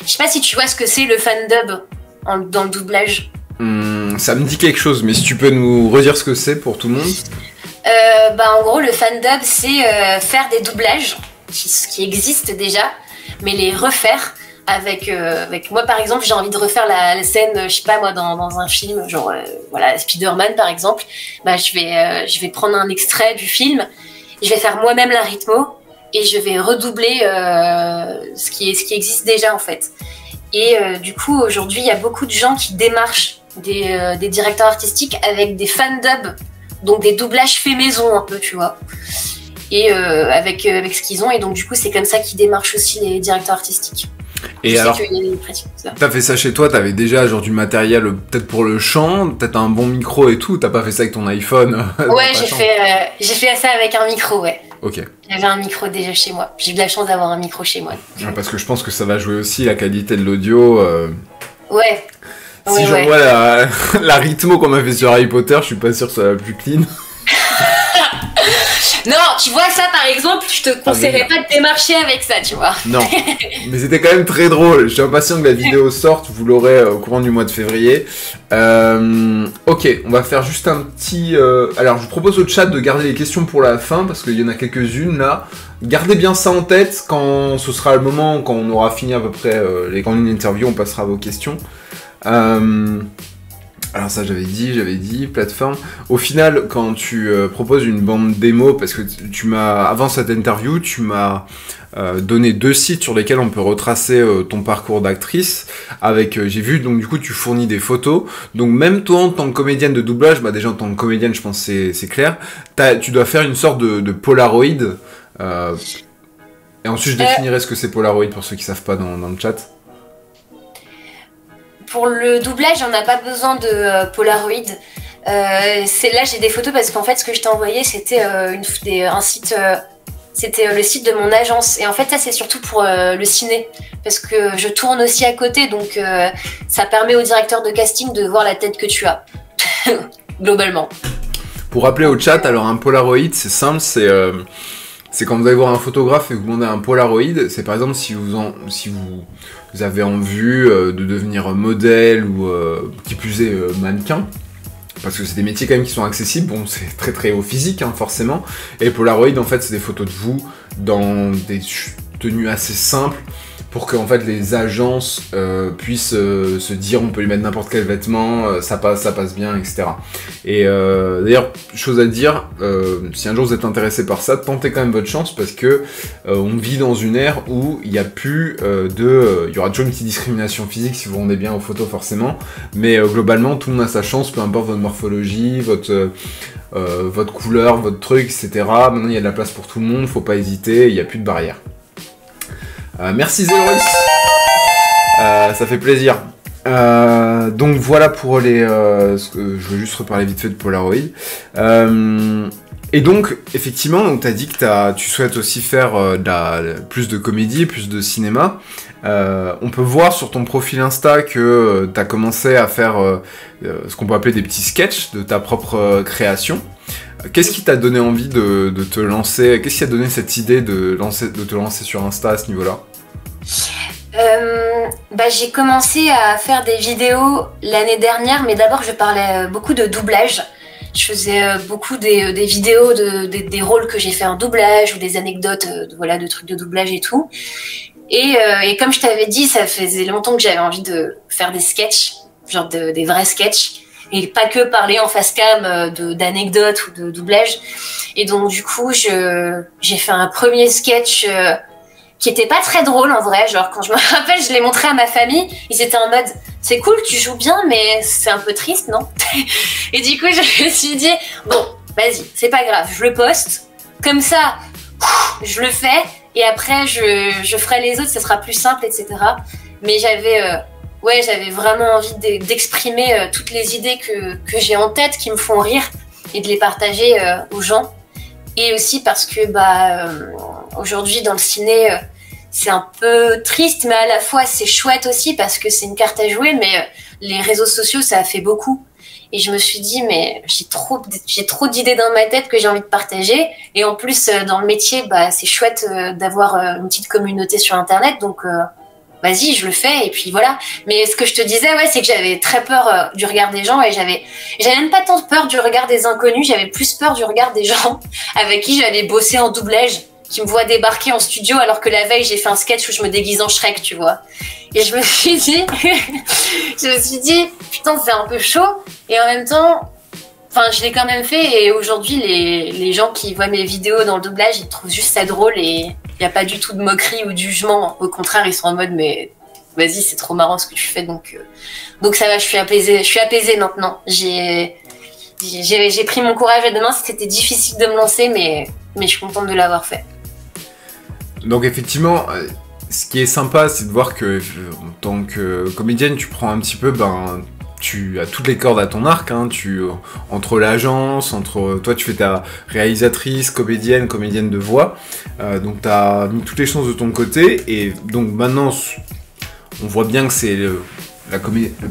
je sais pas si tu vois ce que c'est le fandub dans le doublage. Ça me dit quelque chose, mais si tu peux nous redire ce que c'est pour tout le monde. En gros, le fandub, c'est faire des doublages qui existent déjà, mais les refaire avec moi, par exemple, j'ai envie de refaire la scène, je sais pas moi, dans un film, genre Spider-Man par exemple. Je vais prendre un extrait du film, je vais faire moi-même la rythmo et je vais redoubler ce qui existe déjà en fait. Et du coup, aujourd'hui, il y a beaucoup de gens qui démarchent des directeurs artistiques avec des fan-dubs, donc des doublages faits maison un peu, tu vois. Et avec ce qu'ils ont, et donc du coup, c'est comme ça qu'ils démarchent aussi les directeurs artistiques. Et alors, t'as fait ça chez toi, t'avais déjà genre du matériel peut-être pour le chant, peut-être un bon micro et tout, t'as pas fait ça avec ton iPhone? Ouais, j'ai fait ça avec un micro, ouais. Ok. J'avais un micro déjà chez moi, j'ai eu de la chance d'avoir un micro chez moi. Ouais, parce que je pense que ça va jouer aussi la qualité de l'audio. Ouais. Si j'en vois la rythmo qu'on m'a fait sur Harry Potter, je suis pas sûr que ça va plus clean. Non, tu vois, ça par exemple, je te conseillerais pas de démarcher avec ça, tu vois. Non, mais c'était quand même très drôle. Je suis impatient que la vidéo sorte, vous l'aurez au courant du mois de février. Ok, on va faire juste un petit... Alors, je vous propose au chat de garder les questions pour la fin, parce qu'il y en a quelques-unes là. Gardez bien ça en tête, quand ce sera le moment, quand on aura fini à peu près les grandes interviews, on passera à vos questions. Alors ça j'avais dit, plateforme. Au final, quand tu proposes une bande démo, parce que avant cette interview, tu m'as donné 2 sites sur lesquels on peut retracer ton parcours d'actrice. J'ai vu, donc du coup tu fournis des photos. Donc même toi en tant que comédienne de doublage, déjà en tant que comédienne je pense que c'est clair, tu dois faire une sorte de Polaroid. Et ensuite je définirai ce que c'est Polaroid pour ceux qui savent pas dans le chat. Pour le doublage, on n'a pas besoin de Polaroid. Là, j'ai des photos parce qu'en fait, ce que je t'ai envoyé, c'était un site. C'était le site de mon agence. Et en fait, ça, c'est surtout pour le ciné. Parce que je tourne aussi à côté. Donc, ça permet au directeur de casting de voir la tête que tu as. Globalement. Pour rappeler au chat, alors un Polaroid, c'est simple. C'est quand vous allez voir un photographe et vous demandez un Polaroid. C'est par exemple si vous avez en vue de devenir modèle ou qui plus est mannequin, parce que c'est des métiers quand même qui sont accessibles. Bon, c'est très très haut physique forcément, et Polaroid en fait c'est des photos de vous dans des tenues assez simples pour que en fait les agences puissent se dire on peut lui mettre n'importe quel vêtement, ça passe bien, etc. Et d'ailleurs, chose à dire, si un jour vous êtes intéressé par ça, tentez quand même votre chance, parce que on vit dans une ère où il n'y a plus il y aura toujours une petite discrimination physique si vous rendez bien aux photos forcément, mais globalement tout le monde a sa chance, peu importe votre morphologie, votre couleur, votre truc, etc. Maintenant il y a de la place pour tout le monde, faut pas hésiter, il n'y a plus de barrière. Merci Zéorus, ça fait plaisir. Donc voilà pour je veux juste reparler vite fait de Polaroid. Et donc effectivement, tu as dit que tu souhaites aussi faire plus de comédie, plus de cinéma. On peut voir sur ton profil Insta que tu as commencé à faire ce qu'on peut appeler des petits sketchs de ta propre création. Qu'est-ce qui t'a donné envie de te lancer? Qu'est-ce qui t'a donné cette idée de te lancer sur Insta à ce niveau-là? J'ai commencé à faire des vidéos l'année dernière, mais d'abord je parlais beaucoup de doublage. Je faisais beaucoup des vidéos des rôles que j'ai fait en doublage ou des anecdotes de trucs de doublage et tout. Et comme je t'avais dit, ça faisait longtemps que j'avais envie de faire des sketchs, genre des vrais sketchs. Et pas que parler en face cam d'anecdotes ou de doublage. Et donc du coup, j'ai fait un premier sketch qui était pas très drôle en vrai. Genre quand je me rappelle, je l'ai montré à ma famille, ils étaient en mode c'est cool, tu joues bien, mais c'est un peu triste, non? Et du coup, je me suis dit bon, vas-y, c'est pas grave, je le poste. Comme ça, je le fais et après je ferai les autres, ça sera plus simple, etc. Mais j'avais vraiment envie d'exprimer toutes les idées que j'ai en tête, qui me font rire, et de les partager aux gens. Et aussi parce que aujourd'hui dans le ciné, c'est un peu triste, mais à la fois c'est chouette aussi parce que c'est une carte à jouer, mais les réseaux sociaux, ça a fait beaucoup. Et je me suis dit, mais j'ai trop d'idées dans ma tête que j'ai envie de partager. Et en plus, dans le métier, c'est chouette d'avoir une petite communauté sur Internet, donc... vas-y, je le fais, et puis voilà. Mais ce que je te disais, c'est que j'avais très peur du regard des gens, et j'avais même pas tant peur du regard des inconnus, j'avais plus peur du regard des gens avec qui j'allais bosser en doublage, qui me voient débarquer en studio alors que la veille j'ai fait un sketch où je me déguise en Shrek, tu vois. Et je me suis dit, putain, c'est un peu chaud, et en même temps, je l'ai quand même fait, et aujourd'hui, les gens qui voient mes vidéos dans le doublage, ils trouvent juste ça drôle, et il n'y a pas du tout de moquerie ou de jugement. Au contraire, ils sont en mode, mais vas-y, c'est trop marrant ce que tu fais, donc ça va, je suis apaisée maintenant. J'ai pris mon courage à deux mains, c'était difficile de me lancer, mais je suis contente de l'avoir fait. Donc effectivement, ce qui est sympa, c'est de voir que en tant que comédienne, tu prends un petit peu, tu as toutes les cordes à ton arc, hein, entre l'agence, toi tu fais ta réalisatrice, comédienne de voix, donc tu as mis toutes les chances de ton côté, et donc maintenant on voit bien que c'est le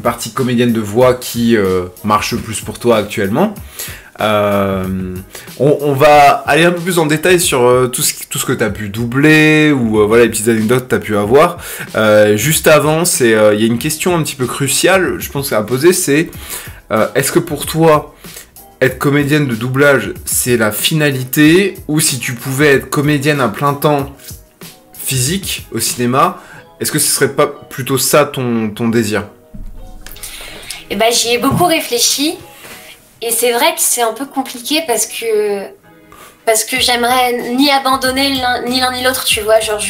parti comédienne de voix qui marche le plus pour toi actuellement. On va aller un peu plus en détail sur tout ce que tu as pu doubler ou voilà les petites anecdotes que tu as pu avoir. Juste avant, il y a une question un petit peu cruciale, je pense à poser, c'est est-ce que pour toi être comédienne de doublage c'est la finalité, ou si tu pouvais être comédienne à plein temps physique au cinéma, est-ce que ce serait pas plutôt ça ton désir? Eh ben, j'y ai beaucoup réfléchi. Et c'est vrai que c'est un peu compliqué parce que j'aimerais ni abandonner ni l'un ni l'autre, tu vois. Genre,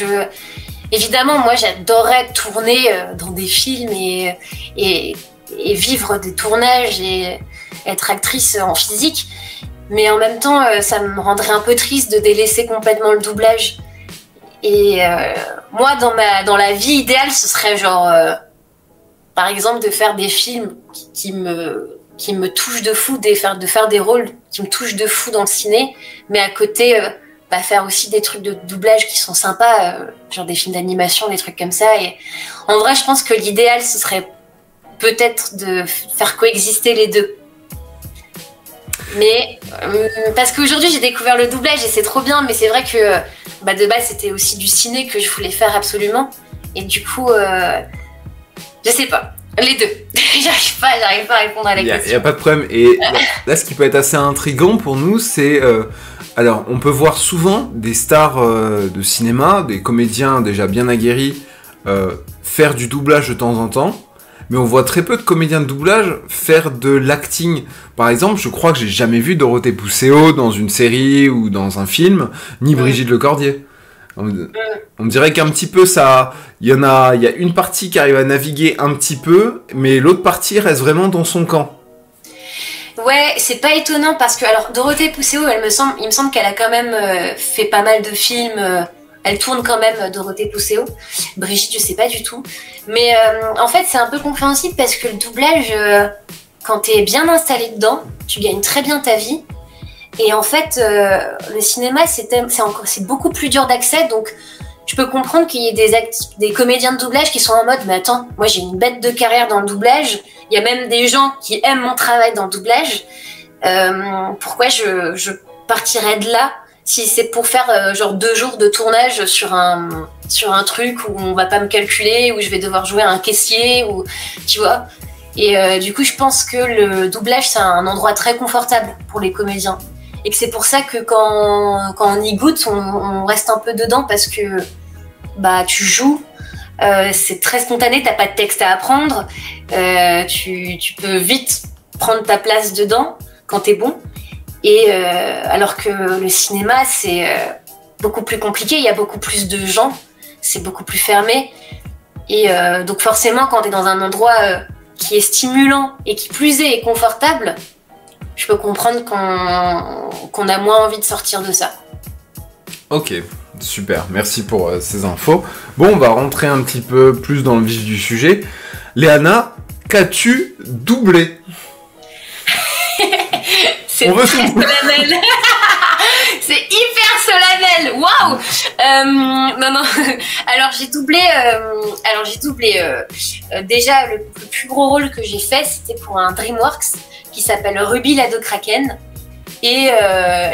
évidemment, moi, j'adorerais tourner dans des films et vivre des tournages et être actrice en physique. Mais en même temps, ça me rendrait un peu triste de délaisser complètement le doublage. Et moi, dans la vie idéale, ce serait genre, par exemple, de faire des films qui me touchent de fou, de faire des rôles qui me touchent de fou dans le ciné, mais à côté, faire aussi des trucs de doublage qui sont sympas, genre des films d'animation, des trucs comme ça. Et en vrai, je pense que l'idéal, ce serait peut-être de faire coexister les deux. Mais parce qu'aujourd'hui, j'ai découvert le doublage et c'est trop bien, mais c'est vrai que de base, c'était aussi du ciné que je voulais faire absolument. Et du coup, je sais pas. Les deux. J'arrive pas à répondre à la question. Il n'y a pas de problème. Et là, ce qui peut être assez intriguant pour nous, c'est... alors, on peut voir souvent des stars de cinéma, des comédiens déjà bien aguerris, faire du doublage de temps en temps. Mais on voit très peu de comédiens de doublage faire de l'acting. Par exemple, je crois que j'ai jamais vu Dorothée Pousseau dans une série ou dans un film, ni Brigitte Lecordier. On dirait qu'un petit peu ça, il y a une partie qui arrive à naviguer un petit peu, mais l'autre partie reste vraiment dans son camp. Ouais, c'est pas étonnant parce que alors Dorothée Pousseau, il me semble qu'elle a quand même fait pas mal de films. Elle tourne quand même, Dorothée Pousseau. Brigitte, je sais pas du tout. Mais en fait, c'est un peu compréhensible parce que le doublage, quand t'es bien installé dedans, tu gagnes très bien ta vie. Et en fait, le cinéma, c'est beaucoup plus dur d'accès. Donc, je peux comprendre qu'il y ait des comédiens de doublage qui sont en mode « Mais attends, moi j'ai une bête de carrière dans le doublage. Il y a même des gens qui aiment mon travail dans le doublage. Pourquoi je partirais de là si c'est pour faire genre 2 jours de tournage sur un truc où on va pas me calculer, où je vais devoir jouer un caissier, ou tu vois. Et du coup, je pense que le doublage, c'est un endroit très confortable pour les comédiens. Et que c'est pour ça que quand on y goûte, on reste un peu dedans parce que tu joues, c'est très spontané, t'as pas de texte à apprendre, tu peux vite prendre ta place dedans quand t'es bon. Et alors que le cinéma, c'est beaucoup plus compliqué, il y a beaucoup plus de gens, c'est beaucoup plus fermé. Et donc forcément, quand t'es dans un endroit qui est stimulant et qui plus est confortable, je peux comprendre qu'on a moins envie de sortir de ça. Ok, super, merci pour ces infos. Bon, on va rentrer un petit peu plus dans le vif du sujet. Léana, qu'as-tu doublé? C'est très solennel. C'est hyper solennel. Waouh. Non. Alors j'ai doublé. Déjà le plus gros rôle que j'ai fait, c'était pour un DreamWorks qui s'appelle Ruby l'ado Kraken. Et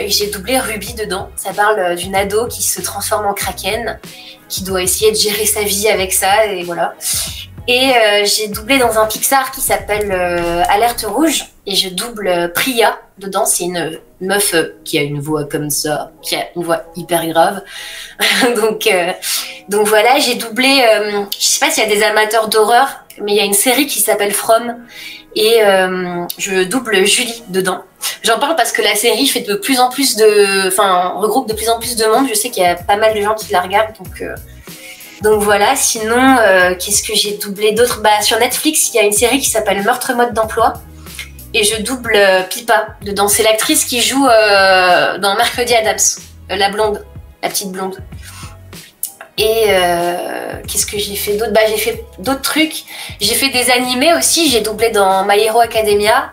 j'ai doublé Ruby dedans. Ça parle d'une ado qui se transforme en Kraken, qui doit essayer de gérer sa vie avec ça, et voilà. Et j'ai doublé dans un Pixar qui s'appelle Alerte Rouge, et je double Priya dedans. C'est une meuf qui a une voix comme ça, qui a une voix hyper grave. donc voilà, j'ai doublé, je sais pas s'il y a des amateurs d'horreur, mais il y a une série qui s'appelle From, et je double Julie dedans. J'en parle parce que la série fait de plus en plus regroupe de plus en plus de monde. Je sais qu'il y a pas mal de gens qui la regardent, Donc voilà, sinon, qu'est-ce que j'ai doublé d'autre? Bah, sur Netflix, il y a une série qui s'appelle Meurtre mode d'emploi. Et je double Pipa dedans. C'est l'actrice qui joue dans Mercredi Adams, la blonde, la petite blonde. Et qu'est-ce que j'ai fait d'autre? Bah, j'ai fait d'autres trucs. J'ai fait des animés aussi. J'ai doublé dans My Hero Academia.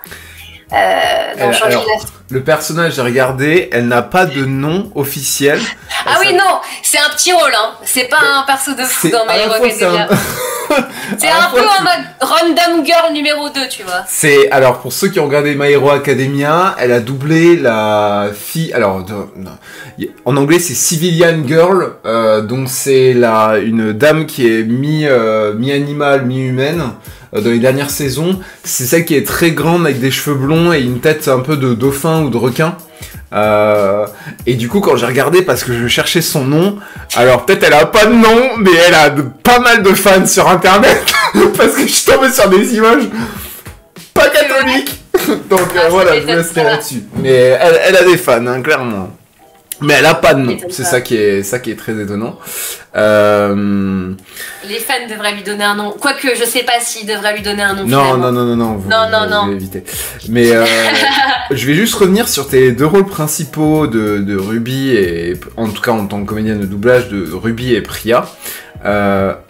Le personnage, j'ai regardé, elle n'a pas de nom officiel. Ah oui, non, c'est un petit rôle, hein. C'est pas un perso de fou dans My Hero Academia. C'est un peu en mode random girl numéro 2, tu vois. Alors, pour ceux qui ont regardé My Hero Academia, elle a doublé la fille... Alors, en anglais, c'est Civilian Girl. Donc, c'est une dame qui est mi-animale, mi-humaine. Dans les dernières saisons, c'est celle qui est très grande avec des cheveux blonds et une tête un peu de dauphin ou de requin. Et du coup, quand j'ai regardé, parce que je cherchais son nom, alors peut-être elle a pas de nom, mais elle a pas mal de fans sur internet parce que je suis tombé sur des images pas catholiques. Donc voilà, je vous laisserai là-dessus. Mais elle a des fans, hein, clairement. Mais elle a pas de nom, c'est ça qui est très étonnant. Les fans devraient lui donner un nom. Quoique, je sais pas s'ils devraient lui donner un nom. Non. Vous éviter. Mais je vais juste revenir sur tes deux rôles principaux de Ruby et, en tout cas en tant que comédienne de doublage, de Ruby et Priya.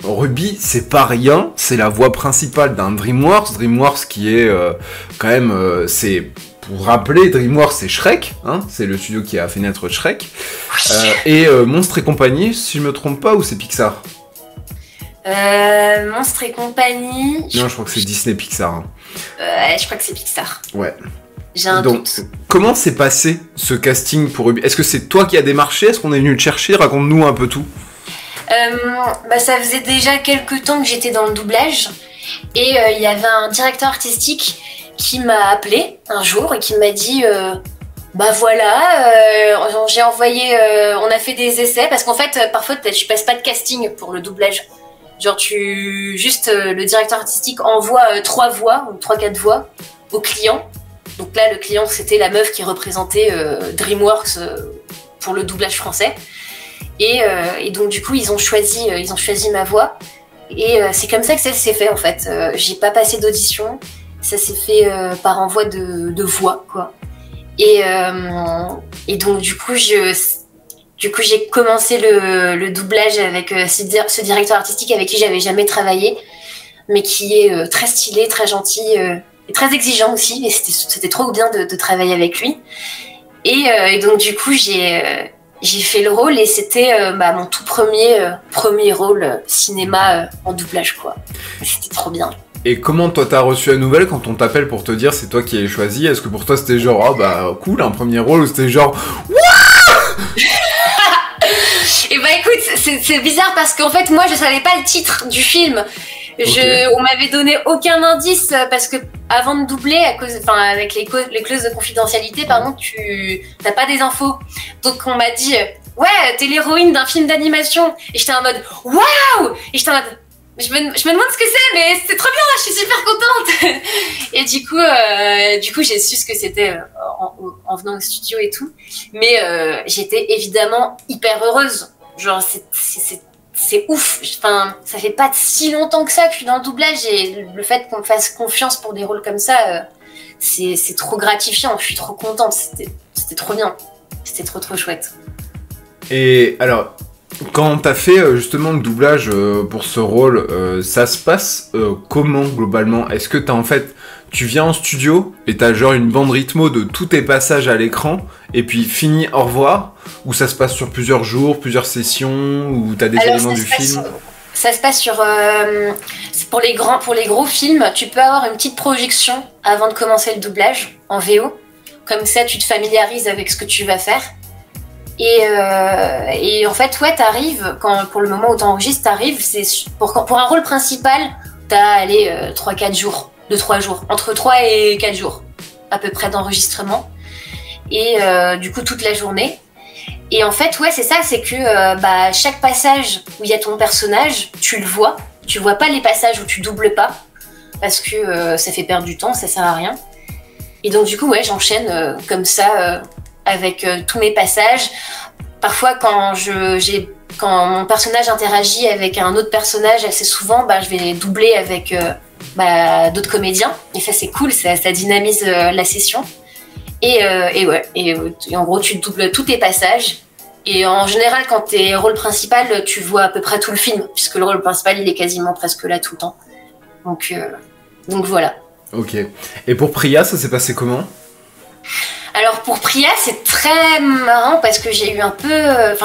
Ruby, c'est pas rien, c'est la voix principale d'un DreamWorks. DreamWorks qui est quand même, c'est... Pour rappeler, DreamWorks, c'est Shrek, hein, c'est le studio qui a fait naître Shrek. Et Monstres et compagnie, si je me trompe pas, ou c'est Pixar? Monstres et compagnie... Non, je crois que c'est Disney Pixar. Hein. Je crois que c'est Pixar. Ouais. J'ai un doute. Comment s'est passé ce casting pour Ruby? Est-ce que c'est toi qui as démarché? Est-ce qu'on est venu te chercher? Raconte-nous un peu tout. Bah, ça faisait déjà quelques temps que j'étais dans le doublage. Et il y avait un directeur artistique qui m'a appelé un jour et qui m'a dit bah voilà, j'ai envoyé, on a fait des essais parce qu'en fait parfois tu passes pas de casting pour le doublage. Genre le directeur artistique envoie 3 voix ou 3-4 voix au client. Donc là le client c'était la meuf qui représentait DreamWorks pour le doublage français. Et donc du coup ils ont choisi ma voix et c'est comme ça que ça s'est fait en fait. J'ai pas passé d'audition. Ça s'est fait par envoi de voix, quoi. Et donc, du coup, j'ai commencé le doublage avec ce directeur artistique avec qui j'avais jamais travaillé, mais qui est très stylé, très gentil et très exigeant aussi. Et c'était trop bien de travailler avec lui. Et donc, du coup, j'ai fait le rôle et c'était mon tout premier rôle cinéma en doublage, quoi. C'était trop bien. Et comment toi t'as reçu la nouvelle quand on t'appelle pour te dire c'est toi qui es choisi? Est-ce que pour toi c'était genre ah bah cool un premier rôle ou c'était genre wouah? Et bah écoute c'est bizarre parce qu'en fait moi je savais pas le titre du film. On m'avait donné aucun indice parce que avant de doubler avec les clauses de confidentialité pardon tu t'as pas des infos. Donc on m'a dit ouais t'es l'héroïne d'un film d'animation et j'étais en mode waouh et j'étais en mode je me demande ce que c'est, mais c'est trop bien, je suis super contente. Et du coup, j'ai su ce que c'était en venant au studio et tout. Mais j'étais évidemment hyper heureuse. Genre, c'est ouf. Enfin, ça fait pas si longtemps que ça que je suis dans le doublage et le fait qu'on me fasse confiance pour des rôles comme ça, c'est trop gratifiant. Je suis trop contente. C'était trop bien. C'était trop chouette. Et alors... Quand t'as fait justement le doublage pour ce rôle, ça se passe comment globalement? Est-ce que tu viens en studio et t'as genre une bande rythmo de tous tes passages à l'écran et puis fini au revoir? Ou ça se passe sur plusieurs jours, plusieurs sessions, ou t'as des éléments du film? Ça se passe sur... pour les gros films, tu peux avoir une petite projection avant de commencer le doublage en VO. Comme ça, tu te familiarises avec ce que tu vas faire. Et en fait, ouais, t'arrives, pour le moment où t'enregistres, t'arrives, pour un rôle principal, t'as 3-4 jours, 2-3 jours, entre 3 et 4 jours, à peu près d'enregistrement. Et du coup, toute la journée. Et en fait, ouais, c'est ça, c'est que chaque passage où il y a ton personnage, tu le vois. Tu vois pas les passages où tu doubles pas, parce que ça fait perdre du temps, ça sert à rien. Et donc, du coup, ouais, j'enchaîne comme ça... avec tous mes passages. Parfois, quand j'ai quand mon personnage interagit avec un autre personnage assez souvent, je vais doubler avec d'autres comédiens. Et ça, c'est cool, ça dynamise la session. Et en gros, tu doubles tous tes passages. Et en général, quand t'es rôle principal, tu vois à peu près tout le film, puisque le rôle principal, il est quasiment presque là tout le temps. Donc voilà. Ok. Et pour Priya, ça s'est passé comment? Alors pour Priya, c'est très marrant parce que j'ai eu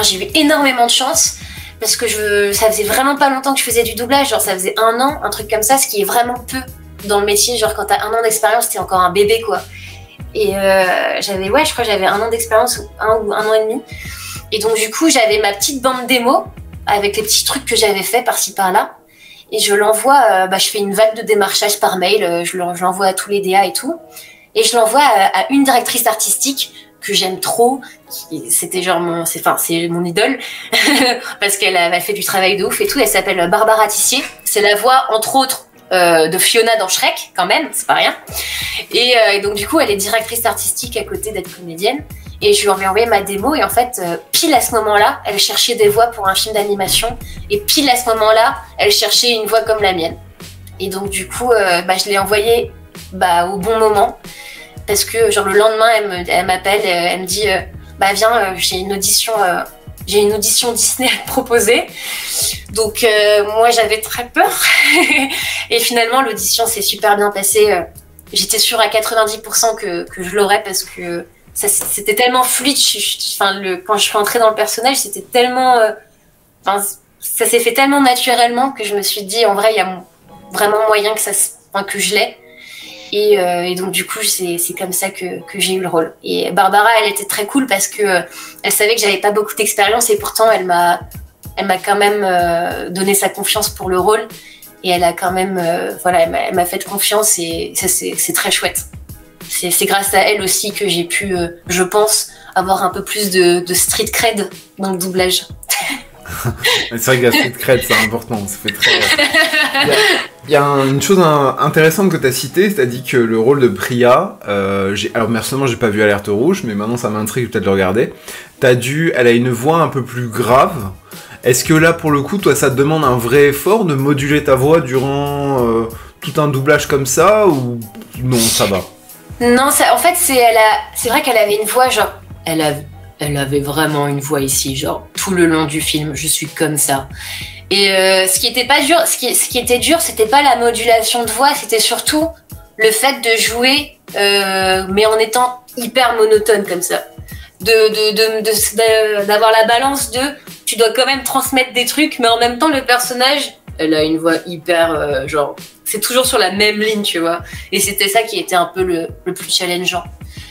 j'ai eu énormément de chance. Parce que ça faisait vraiment pas longtemps que je faisais du doublage, genre ça faisait 1 an, un truc comme ça, ce qui est vraiment peu dans le métier. Genre quand t'as 1 an d'expérience, t'es encore un bébé quoi. Et je crois que j'avais 1 an d'expérience, ou 1 an et demi. Et donc du coup, j'avais ma petite bande démo avec les petits trucs que j'avais fait par-ci par-là. Et je l'envoie, je fais une vague de démarchage par mail, je l'envoie à tous les DA et tout. Et je l'envoie à une directrice artistique que j'aime trop. C'était genre c'est mon idole. Parce qu'elle a fait du travail de ouf et tout. Elle s'appelle Barbara Tissier. C'est la voix, entre autres, de Fiona dans Shrek, quand même, c'est pas rien. Et donc du coup, elle est directrice artistique à côté d'être comédienne. Et je lui ai envoyé ma démo et en fait, pile à ce moment-là, elle cherchait des voix pour un film d'animation. Et pile à ce moment-là, elle cherchait une voix comme la mienne. Et donc du coup, je l'ai envoyée au bon moment. Parce que genre le lendemain, elle m'appelle, elle me dit viens, j'ai une audition Disney à te proposer. Donc moi j'avais très peur. Et finalement l'audition s'est super bien passée. J'étais sûre à 90% que je l'aurais parce que c'était tellement fluide. Quand je suis entrée dans le personnage, c'était tellement... ça s'est fait tellement naturellement que je me suis dit en vrai il y a vraiment moyen que je l'ai. Et donc du coup c'est comme ça que j'ai eu le rôle. Et Barbara, elle était très cool parce que elle savait que j'avais pas beaucoup d'expérience et pourtant elle m'a quand même donné sa confiance pour le rôle. Et elle a quand même elle m'a fait confiance et ça c'est très chouette. C'est grâce à elle aussi que j'ai pu, je pense, avoir un peu plus de street cred dans le doublage. C'est vrai que la street cred, c'est important. Ça fait très... Il y a une chose intéressante que tu as citée, c'est-à-dire que le rôle de Priya, alors personnellement j'ai pas vu Alerte Rouge, mais maintenant ça m'intrigue, je vais peut-être le regarder. Elle a une voix un peu plus grave. Est-ce que là, pour le coup, toi, ça te demande un vrai effort de moduler ta voix durant tout un doublage comme ça, ou non, ça va? Non, en fait, c'est vrai qu'elle avait une voix, genre... Elle avait vraiment une voix ici, genre, tout le long du film, je suis comme ça. Et ce qui était pas dur, ce qui était dur, c'était pas la modulation de voix, c'était surtout le fait de jouer, mais en étant hyper monotone comme ça. D'avoir la balance de... Tu dois quand même transmettre des trucs, mais en même temps, le personnage, elle a une voix hyper, genre... C'est toujours sur la même ligne, tu vois. Et c'était ça qui était un peu le plus challengeant.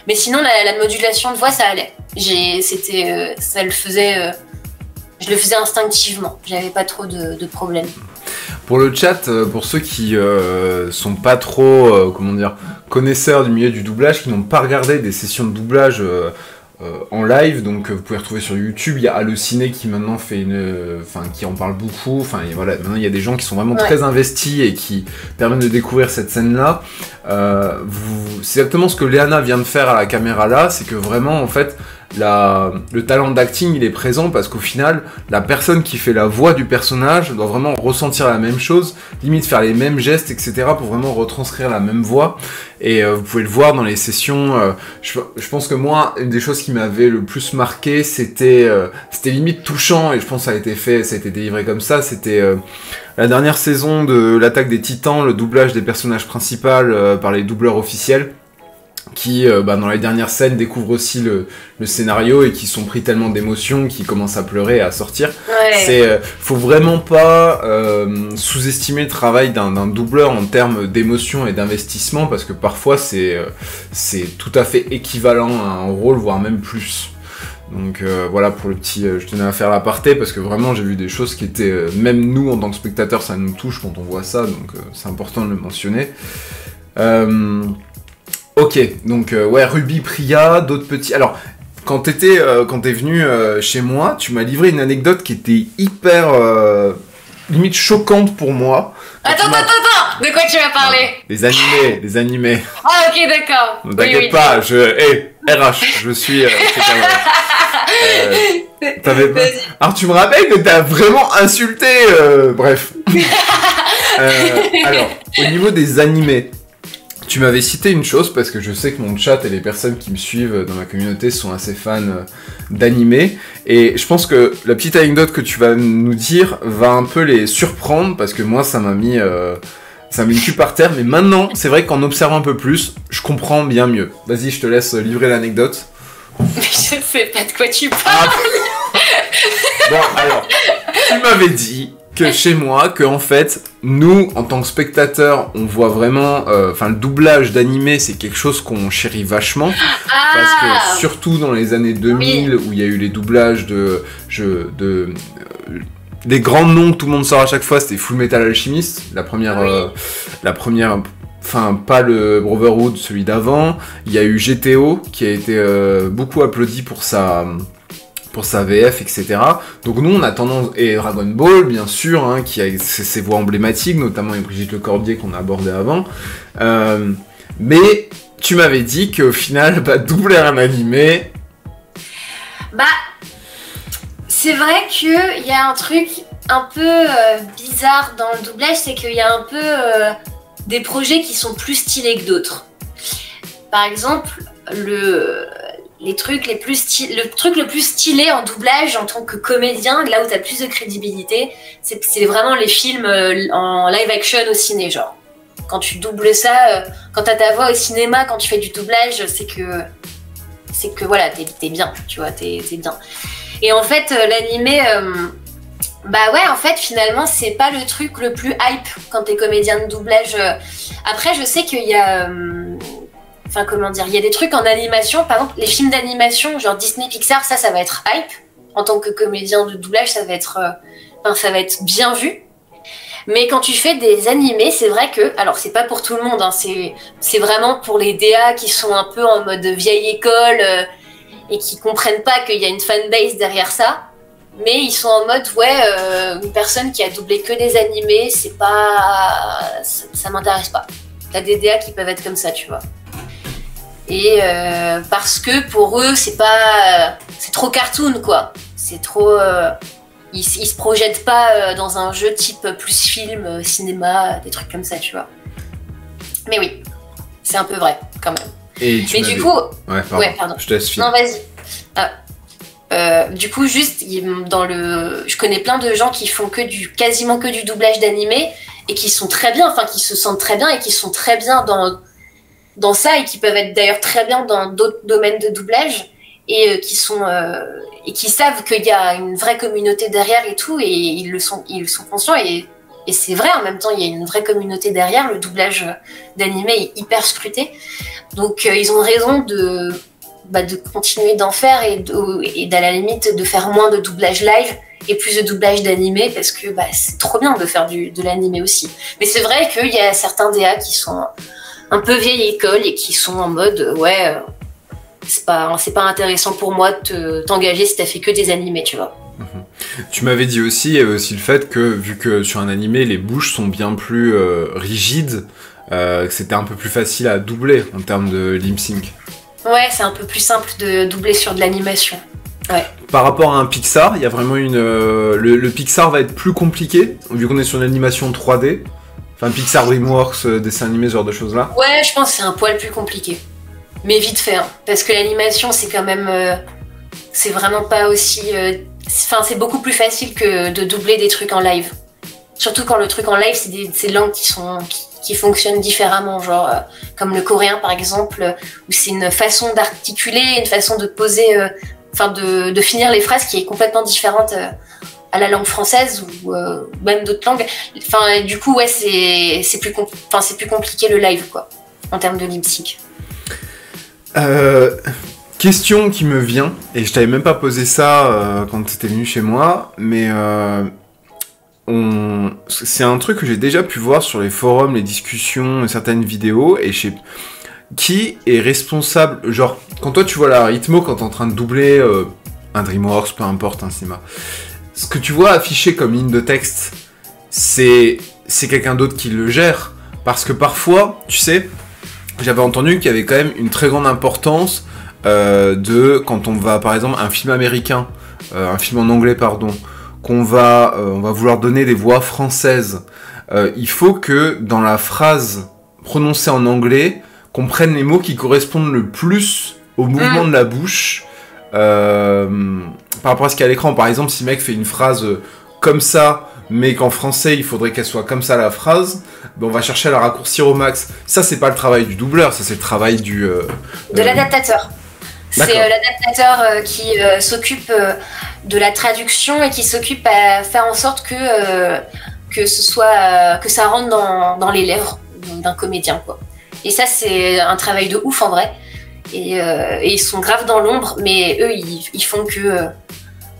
Mais sinon, la modulation de voix, ça allait. Ça le faisait... je le faisais instinctivement. J'avais pas trop de problèmes. Pour le chat, pour ceux qui sont pas trop, connaisseurs du milieu du doublage, qui n'ont pas regardé des sessions de doublage en live, donc vous pouvez retrouver sur YouTube. Il y a Allociné qui maintenant fait qui en parle beaucoup. Voilà, maintenant il y a des gens qui sont vraiment très investis et qui permettent de découvrir cette scène-là. C'est exactement ce que Léana vient de faire à la caméra là, c'est que vraiment en fait le talent d'acting il est présent parce qu'au final la personne qui fait la voix du personnage doit vraiment ressentir la même chose, limite faire les mêmes gestes, etc. pour vraiment retranscrire la même voix. Et vous pouvez le voir dans les sessions. Je pense que moi, une des choses qui m'avait le plus marqué, c'était limite touchant, et je pense que ça a été délivré comme ça. C'était la dernière saison de l'Attaque des Titans, le doublage des personnages principaux par les doubleurs officiels, qui dans les dernières scènes découvrent aussi le scénario et qui sont pris tellement d'émotions qu'ils commencent à pleurer et à sortir. Faut vraiment pas sous-estimer le travail d'un doubleur en termes d'émotion et d'investissement, parce que parfois c'est tout à fait équivalent à un rôle, voire même plus. Donc voilà pour le petit, je tenais à faire l'aparté parce que vraiment j'ai vu des choses qui étaient, même nous en tant que spectateurs ça nous touche quand on voit ça, donc c'est important de le mentionner. Ok, donc Ruby, Priya, d'autres petits... Alors, quand t'es venu chez moi, tu m'as livré une anecdote qui était hyper... limite choquante pour moi. Attends, de quoi tu vas parler? Les animés. Ah ok, d'accord. Ne t'inquiète pas, RH, je suis... Alors tu me rappelles que t'as vraiment insulté, bref. Alors, au niveau des animés, tu m'avais cité une chose, parce que je sais que mon chat et les personnes qui me suivent dans ma communauté sont assez fans d'animés, et je pense que la petite anecdote que tu vas nous dire va un peu les surprendre, parce que moi ça m'a mis le cul par terre, mais maintenant, c'est vrai qu'en observant un peu plus, je comprends bien mieux. Vas-y, je te laisse livrer l'anecdote. Mais je sais pas de quoi tu parles. Bon, alors, tu m'avais dit que chez moi, que en fait, nous, en tant que spectateurs, on voit vraiment... le doublage d'animé, c'est quelque chose qu'on chérit vachement. Parce que, surtout dans les années 2000, où il y a eu les doublages des grands noms que tout le monde sort à chaque fois, c'était Full Metal Alchemist, la première, enfin pas le Brotherhood, celui d'avant. Il y a eu GTO qui a été beaucoup applaudi pour sa VF, etc. Donc nous on a tendance, et Dragon Ball bien sûr, hein, qui a ses voix emblématiques, notamment avec Brigitte Lecordier qu'on a abordé avant. Mais tu m'avais dit qu'au final, doubler un animé... C'est vrai qu'il y a un truc un peu bizarre dans le doublage, c'est qu'il y a un peu des projets qui sont plus stylés que d'autres. Par exemple, le truc le plus stylé en doublage en tant que comédien, là où tu as plus de crédibilité, c'est vraiment les films en live action au ciné, genre. Quand tu doubles ça, quand tu as ta voix au cinéma, quand tu fais du doublage, c'est que voilà, t'es bien, tu vois, t'es bien. Et en fait, l'animé, en fait, finalement, c'est pas le truc le plus hype quand t'es comédien de doublage. Après, je sais qu'il y a... il y a des trucs en animation, par exemple, les films d'animation, genre Disney, Pixar, ça va être hype. En tant que comédien de doublage, ça va être bien vu. Mais quand tu fais des animés, c'est vrai que... Alors, c'est pas pour tout le monde, hein, c'est vraiment pour les DA qui sont un peu en mode vieille école... et qui comprennent pas qu'il y a une fanbase derrière ça, mais ils sont en mode une personne qui a doublé que des animés, c'est pas... ça m'intéresse pas. T'as des DA qui peuvent être comme ça, tu vois. Et parce que pour eux, c'est trop cartoon, quoi. C'est trop... Ils se projettent pas dans un jeu type plus film, cinéma, des trucs comme ça, tu vois. Mais oui, c'est un peu vrai, quand même. Mais du coup... pardon. Je te laisse finir. Non, vas-y. Du coup, juste, je connais plein de gens qui font quasiment que du doublage d'animé et qui sont très bien, qui se sentent très bien et qui sont très bien dans ça et qui peuvent être d'ailleurs très bien dans d'autres domaines de doublage et qui savent qu'il y a une vraie communauté derrière et tout, et ils sont conscients et c'est vrai, en même temps, il y a une vraie communauté derrière. Le doublage d'animé est hyper scruté. Donc, ils ont raison de continuer d'en faire et à la limite de faire moins de doublage live et plus de doublage d'animé, parce que c'est trop bien de faire de l'animé aussi. Mais c'est vrai qu'il y a certains DA qui sont un peu vieille école et qui sont en mode c'est pas intéressant pour moi de t'engager si t'as fait que des animés, tu vois. Tu m'avais dit aussi, il y avait aussi le fait que, vu que sur un animé, les bouches sont bien plus rigides, que c'était un peu plus facile à doubler en termes de lip sync. Ouais, c'est un peu plus simple de doubler sur de l'animation. Ouais. Par rapport à un Pixar, il y a vraiment le Pixar va être plus compliqué, vu qu'on est sur une animation 3D. Enfin, Pixar, DreamWorks, dessin animé, ce genre de choses-là. Ouais, je pense que c'est un poil plus compliqué. Mais vite fait, hein, parce que l'animation, c'est quand même... c'est vraiment pas aussi... c'est beaucoup plus facile que de doubler des trucs en live. Surtout quand le truc en live, c'est des langues qui fonctionnent différemment, genre comme le coréen par exemple, où c'est une façon d'articuler, une façon de poser, de finir les phrases qui est complètement différente à la langue française ou même d'autres langues. Du coup, ouais, c'est plus compliqué le live, quoi, en termes de lip sync. Question qui me vient, et je t'avais même pas posé ça quand t'étais venu chez moi, mais c'est un truc que j'ai déjà pu voir sur les forums, les discussions, certaines vidéos, et je sais qui est responsable, genre, quand toi tu vois la rythmo, quand t'es en train de doubler un DreamWorks, peu importe, un cinéma, ce que tu vois affiché comme ligne de texte, c'est quelqu'un d'autre qui le gère, parce que parfois, tu sais, j'avais entendu qu'il y avait quand même une très grande importance de quand on va, par exemple, un film américain un film en anglais, pardon, on va vouloir donner des voix françaises, il faut que dans la phrase prononcée en anglais, qu'on prenne les mots qui correspondent le plus au mouvement de la bouche par rapport à ce qu'il y a à l'écran. Par exemple, si le mec fait une phrase comme ça, mais qu'en français il faudrait qu'elle soit comme ça la phrase, ben on va chercher à la raccourcir au max. Ça, c'est pas le travail du doubleur, ça c'est le travail de l'adaptateur. C'est l'adaptateur qui s'occupe de la traduction et qui s'occupe à faire en sorte que ça rentre dans les lèvres d'un comédien, quoi. Et ça, c'est un travail de ouf en vrai. Et ils sont grave dans l'ombre, mais eux, ils font que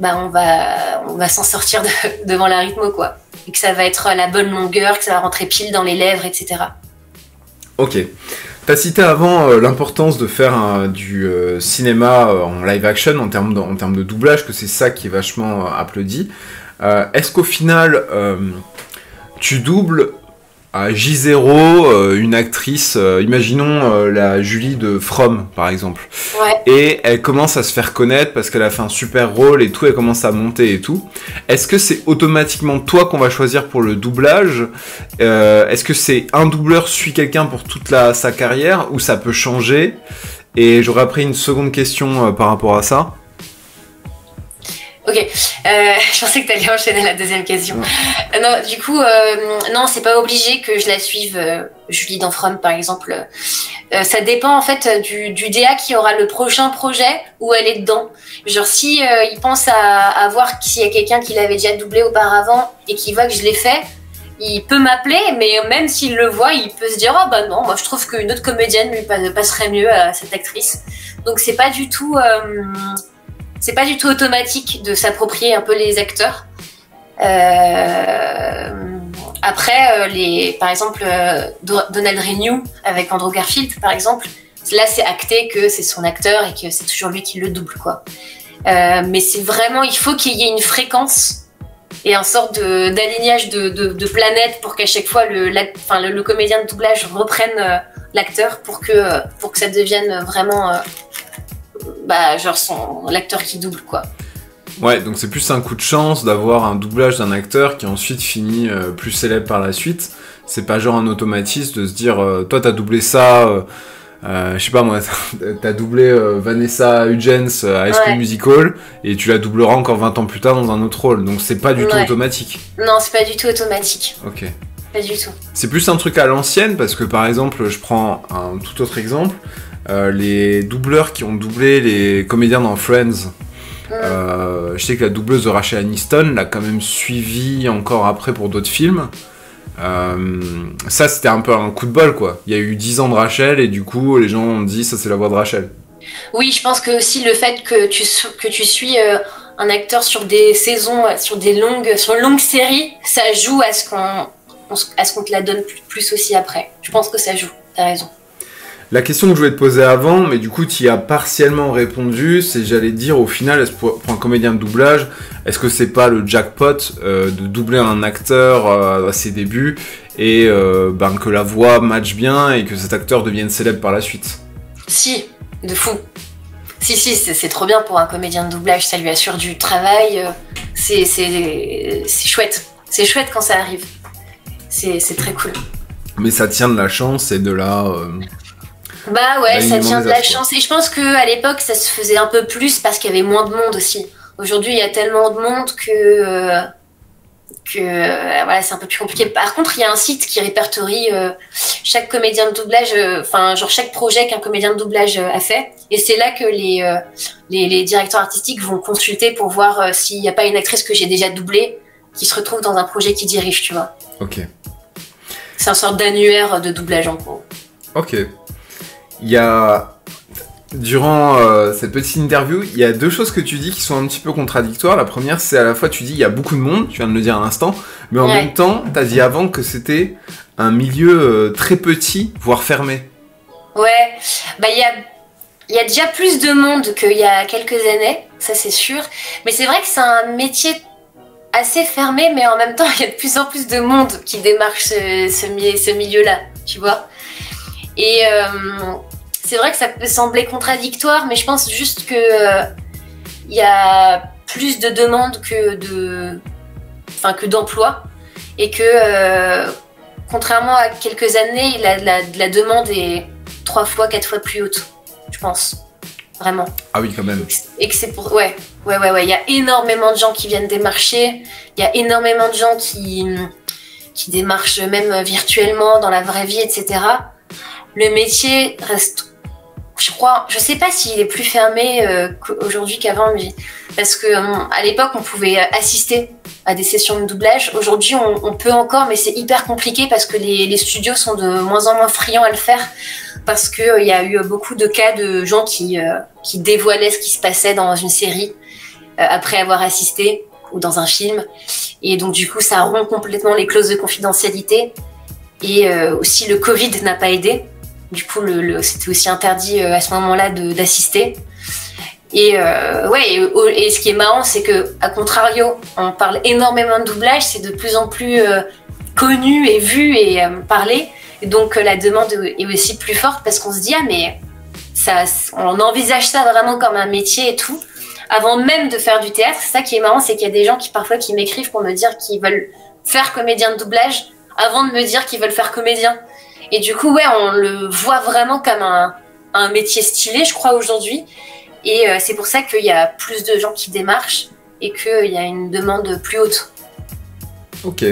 on va s'en sortir devant la rythmo, quoi. Et que ça va être à la bonne longueur, que ça va rentrer pile dans les lèvres, etc. Ok. T'as cité avant l'importance de faire du cinéma en live action en termes de doublage, que c'est ça qui est vachement applaudi. Est-ce qu'au final, tu doubles à J0 une actrice, imaginons la Julie de From par exemple, ouais. Et elle commence à se faire connaître parce qu'elle a fait un super rôle et tout, elle commence à monter et tout. Est-ce que c'est automatiquement toi qu'on va choisir pour le doublage? Est-ce que c'est un doubleur suit quelqu'un pour toute sa carrière, ou ça peut changer? Et j'aurais après une seconde question par rapport à ça. Ok, je pensais que tu allais enchaîner la deuxième question. Non, du coup, non, c'est pas obligé que je la suive, Julie dans From par exemple. Ça dépend en fait du DA qui aura le prochain projet où elle est dedans. Genre si il pense à voir s'il y a quelqu'un qui l'avait déjà doublé auparavant et qui voit que je l'ai fait, il peut m'appeler, mais même s'il le voit, il peut se dire « Ah bah non, moi je trouve qu'une autre comédienne lui passerait mieux à cette actrice. » Donc c'est pas du tout automatique de s'approprier un peu les acteurs. Après, par exemple, Donald Renew avec Andrew Garfield, par exemple, là c'est acté que c'est son acteur et que c'est toujours lui qui le double, quoi. Mais c'est vraiment, il faut qu'il y ait une fréquence et un sorte d'alignage de planètes pour qu'à chaque fois le comédien de doublage reprenne l'acteur pour que ça devienne vraiment l'acteur qui double, quoi. Ouais, donc c'est plus un coup de chance d'avoir un doublage d'un acteur qui ensuite finit plus célèbre par la suite. C'est pas genre un automatisme de se dire toi t'as doublé ça, je sais pas moi, t'as doublé Vanessa Hudgens à High School Musical et tu la doubleras encore 20 ans plus tard dans un autre rôle. Donc c'est pas du tout automatique. Non, c'est pas du tout automatique. Ok. Pas du tout. C'est plus un truc à l'ancienne parce que par exemple, je prends un tout autre exemple. Les doubleurs qui ont doublé les comédiens dans Friends, je sais que la doubleuse de Rachel Aniston l'a quand même suivi encore après pour d'autres films. Ça c'était un peu un coup de bol, quoi. Il y a eu 10 ans de Rachel et du coup les gens ont dit ça c'est la voix de Rachel. Oui, je pense que aussi le fait que tu suis un acteur sur des saisons, sur une longue série, ça joue à ce qu'on te la donne plus aussi après. Je pense que ça joue, t'as raison. La question que je voulais te poser avant, mais du coup tu y as partiellement répondu, c'est j'allais te dire au final, pour un comédien de doublage, est-ce que c'est pas le jackpot de doubler un acteur à ses débuts et que la voix matche bien et que cet acteur devienne célèbre par la suite? Si, de fou. Si, c'est trop bien pour un comédien de doublage, ça lui assure du travail, c'est chouette. C'est chouette quand ça arrive. C'est très cool. Mais ça tient de la chance et de la... Bah ouais, ça tient de la chance. Et je pense qu'à l'époque, ça se faisait un peu plus parce qu'il y avait moins de monde aussi. Aujourd'hui, il y a tellement de monde que voilà, c'est un peu plus compliqué. Par contre, il y a un site qui répertorie chaque comédien de doublage, chaque projet qu'un comédien de doublage a fait. Et c'est là que les directeurs artistiques vont consulter pour voir s'il n'y a pas une actrice que j'ai déjà doublée qui se retrouve dans un projet qui dirige, tu vois. Ok. C'est un sorte d'annuaire de doublage en gros. Ok. Il y a, durant cette petite interview, il y a deux choses que tu dis qui sont un petit peu contradictoires. La première, c'est à la fois, tu dis, il y a beaucoup de monde, tu viens de le dire à l'instant, mais en même temps, tu as dit avant que c'était un milieu très petit, voire fermé. Ouais, bah il y a déjà plus de monde qu'il y a quelques années, ça c'est sûr. Mais c'est vrai que c'est un métier assez fermé, mais en même temps, il y a de plus en plus de monde qui démarche ce milieu-là, tu vois. Et c'est vrai que ça peut sembler contradictoire, mais je pense juste que il y a plus de demandes que d'emplois, et que contrairement à quelques années, la demande est 3 fois, 4 fois plus haute, je pense. Vraiment. Ah oui, quand même. Et que c'est pour... Ouais. Il y a énormément de gens qui viennent démarcher. Il y a énormément de gens qui démarchent même virtuellement dans la vraie vie, etc. Le métier reste... Je sais pas s'il est plus fermé aujourd'hui qu'avant, mais parce que à l'époque, on pouvait assister à des sessions de doublage. Aujourd'hui, on peut encore, mais c'est hyper compliqué parce que les studios sont de moins en moins friands à le faire, parce qu'il y a eu beaucoup de cas de gens qui dévoilaient ce qui se passait dans une série après avoir assisté, ou dans un film. Et donc, du coup, ça rompt complètement les clauses de confidentialité. Et aussi, le Covid n'a pas aidé. Du coup, c'était aussi interdit à ce moment-là d'assister. Et ce qui est marrant, c'est que, à contrario, on parle énormément de doublage, c'est de plus en plus connu et vu et parlé. Et donc la demande est aussi plus forte parce qu'on se dit mais on envisage ça vraiment comme un métier et tout. Avant même de faire du théâtre, c'est ça qui est marrant, c'est qu'il y a des gens qui m'écrivent pour me dire qu'ils veulent faire comédien de doublage avant de me dire qu'ils veulent faire comédien. Et du coup, on le voit vraiment comme un métier stylé, je crois, aujourd'hui. Et c'est pour ça qu'il y a plus de gens qui démarchent et qu'il y a une demande plus haute. Ok.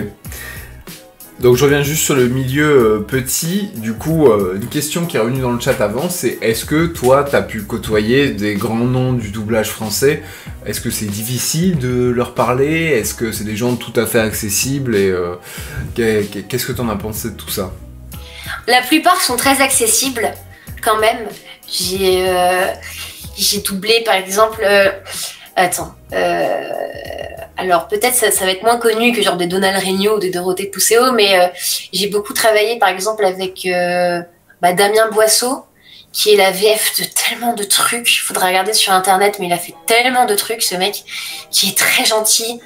Donc je reviens juste sur le milieu petit. Du coup, une question qui est revenue dans le chat avant, c'est est-ce que toi, tu as pu côtoyer des grands noms du doublage français? Est-ce que c'est difficile de leur parler? Est-ce que c'est des gens tout à fait accessibles? Et qu'est-ce que tu en as pensé de tout ça? La plupart sont très accessibles, quand même. J'ai doublé, par exemple... alors peut-être ça va être moins connu que genre des Donald Regnault ou des Dorothée Pousseau, mais j'ai beaucoup travaillé, par exemple, avec Damien Boisseau, qui est la VF de tellement de trucs. Il faudra regarder sur internet, mais il a fait tellement de trucs, ce mec, qui est très gentil.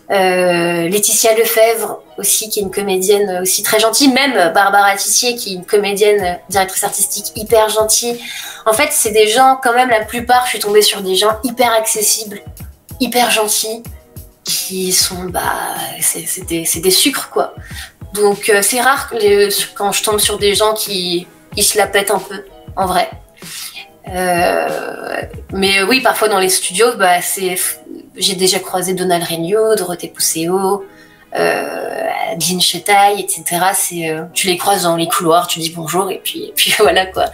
Laetitia Lefebvre aussi, qui est une comédienne aussi très gentille. Même Barbara Tissier, qui est une comédienne, directrice artistique hyper gentille. En fait, c'est des gens, quand même, la plupart, je suis tombée sur des gens hyper accessibles, hyper gentils, qui sont, c'est des sucres, quoi. Donc c'est rare quand je tombe sur des gens qui se la pètent un peu, en vrai. Mais oui, parfois dans les studios, j'ai déjà croisé Donald Regnault, Dorothée Pousseau, Adeline Chetaille, etc. Tu les croises dans les couloirs, tu dis bonjour et puis voilà, quoi.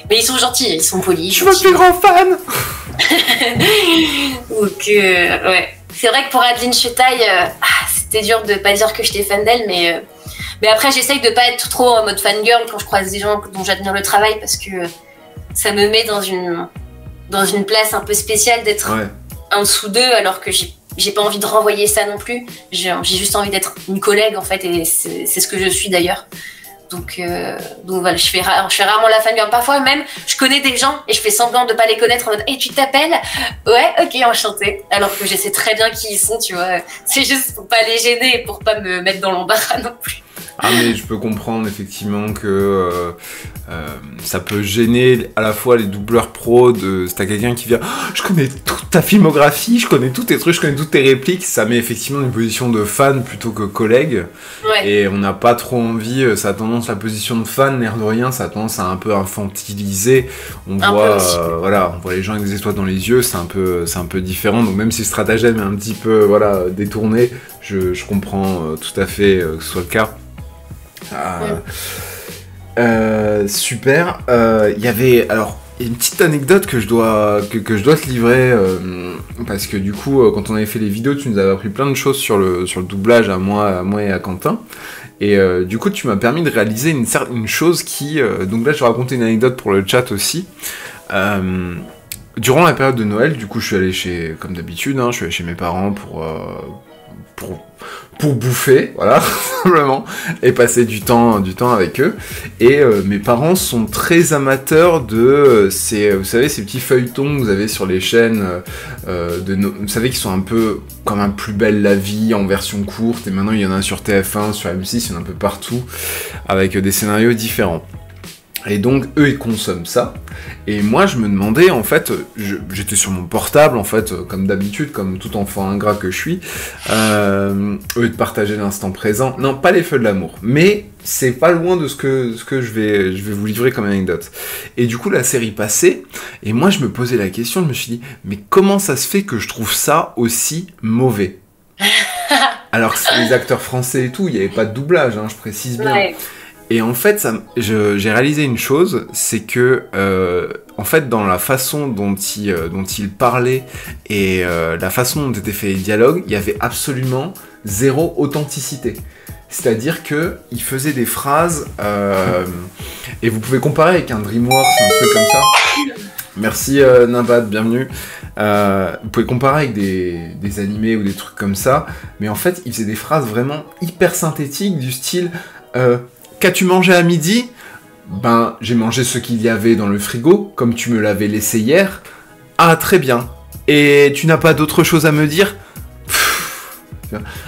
Mais ils sont gentils, ils sont polis. Je suis grand fan. Donc ouais, c'est vrai que pour Adeline Chetaille, c'était dur de pas dire que j'étais fan d'elle, mais après j'essaye de pas être trop en mode fangirl quand je croise des gens dont j'admire le travail, parce que ça me met dans une place un peu spéciale d'être en dessous d'eux, alors que j'ai pas envie de renvoyer ça non plus. J'ai juste envie d'être une collègue, en fait, et c'est ce que je suis d'ailleurs. Donc voilà, je fais rarement la fangirl. Parfois même, je connais des gens et je fais semblant de pas les connaître en mode « Hey, tu t'appelles ?» Ouais, ok, enchantée. Alors que je sais très bien qui ils sont, tu vois. C'est juste pour pas les gêner et pour pas me mettre dans l'embarras non plus. Ah, mais je peux comprendre effectivement que ça peut gêner à la fois les doubleurs pros. Si t'as quelqu'un qui vient « Je connais toute ta filmographie, je connais tous tes trucs, je connais toutes tes répliques », ça met effectivement une position de fan plutôt que collègue. Ouais. Et on n'a pas trop envie, ça a tendance, la position de fan, l'air de rien, ça a tendance à un peu infantiliser. On voit les gens avec des étoiles dans les yeux, c'est un peu différent. Donc même si le stratagème est un petit peu détourné, je comprends tout à fait que ce soit le cas. Super. Il y avait une petite anecdote que je dois te livrer, parce que du coup, quand on avait fait les vidéos, tu nous avais appris plein de choses sur le doublage à moi et à Quentin. Et du coup, tu m'as permis de réaliser une chose qui... donc là, je vais raconter une anecdote pour le chat aussi. Durant la période de Noël, du coup, je suis allé comme d'habitude, je suis allé chez mes parents pour bouffer, voilà, simplement, et passer du temps avec eux. Et mes parents sont très amateurs de vous savez, ces petits feuilletons que vous avez sur les chaînes, vous savez, qui sont un peu comme un Plus belle la vie en version courte, et maintenant il y en a sur TF1, sur M6, il y en a un peu partout, avec des scénarios différents. Et donc, eux, ils consomment ça. Et moi, je me demandais, en fait, j'étais sur mon portable, en fait, comme d'habitude, comme tout enfant ingrat que je suis, au lieu de partager l'instant présent. Non, pas les feux de l'amour. Mais c'est pas loin de ce que je vais vous livrer comme anecdote. Et du coup, la série passait, et moi, je me posais la question, je me suis dit, mais comment ça se fait que je trouve ça aussi mauvais? Alors que c'est les acteurs français et tout, il n'y avait pas de doublage, hein, je précise bien. Ouais. Et en fait, j'ai réalisé une chose, c'est que, en fait, dans la façon dont il parlait et la façon dont étaient faits les dialogues, il y avait absolument zéro authenticité. C'est-à-dire que il faisait des phrases, et vous pouvez comparer avec un DreamWorks, un truc comme ça. Merci Nimbat, bienvenue. Vous pouvez comparer avec des animés ou des trucs comme ça, mais en fait, il faisait des phrases vraiment hyper synthétiques du style qu'as-tu mangé à midi? Ben, j'ai mangé ce qu'il y avait dans le frigo, comme tu me l'avais laissé hier. Ah, très bien. Et tu n'as pas d'autre chose à me dire?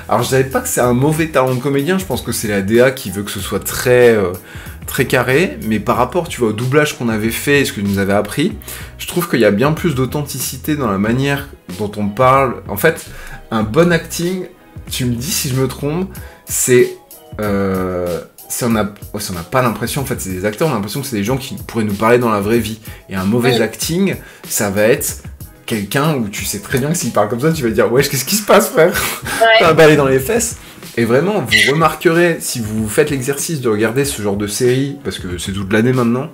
Alors, je savais pas que c'est un mauvais talent de comédien, je pense que c'est la DA qui veut que ce soit très carré, mais par rapport, tu vois, au doublage qu'on avait fait et ce que nous avait appris, je trouve qu'il y a bien plus d'authenticité dans la manière dont on parle. En fait, un bon acting, tu me dis si je me trompe, c'est... Si on n'a pas l'impression, en fait, c'est des acteurs, on a l'impression que c'est des gens qui pourraient nous parler dans la vraie vie. Et un mauvais acting, ça va être quelqu'un où tu sais très bien que s'il parle comme ça, tu vas dire « Wesh, qu'est-ce qui se passe, frère ?» T'as balé dans les fesses. Et vraiment, vous remarquerez, si vous faites l'exercice de regarder ce genre de série, parce que c'est toute l'année maintenant,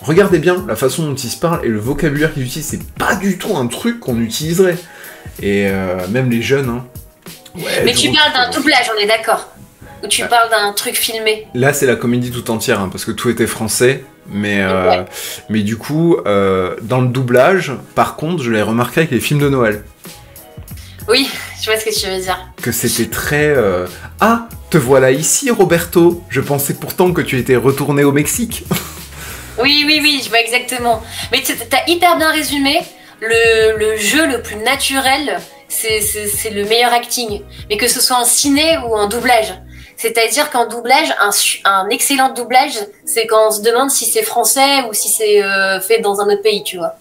regardez bien la façon dont ils se parlent et le vocabulaire qu'ils utilisent, c'est pas du tout un truc qu'on utiliserait. Et même les jeunes, hein. Ouais, mais tu parles d'un doublage, on est d'accord? Ou tu parles d'un truc filmé? Là, c'est la comédie tout entière, hein, parce que tout était français. Mais du coup, dans le doublage, par contre, je l'ai remarqué avec les films de Noël. Oui, je vois ce que tu veux dire. Que c'était très... Ah, te voilà ici, Roberto. Je pensais pourtant que tu étais retourné au Mexique. Oui, je vois exactement. Mais t'as hyper bien résumé. Le jeu le plus naturel, c'est le meilleur acting. Mais que ce soit en ciné ou en doublage. C'est-à-dire qu'en doublage, un excellent doublage, c'est quand on se demande si c'est français ou si c'est fait dans un autre pays, tu vois.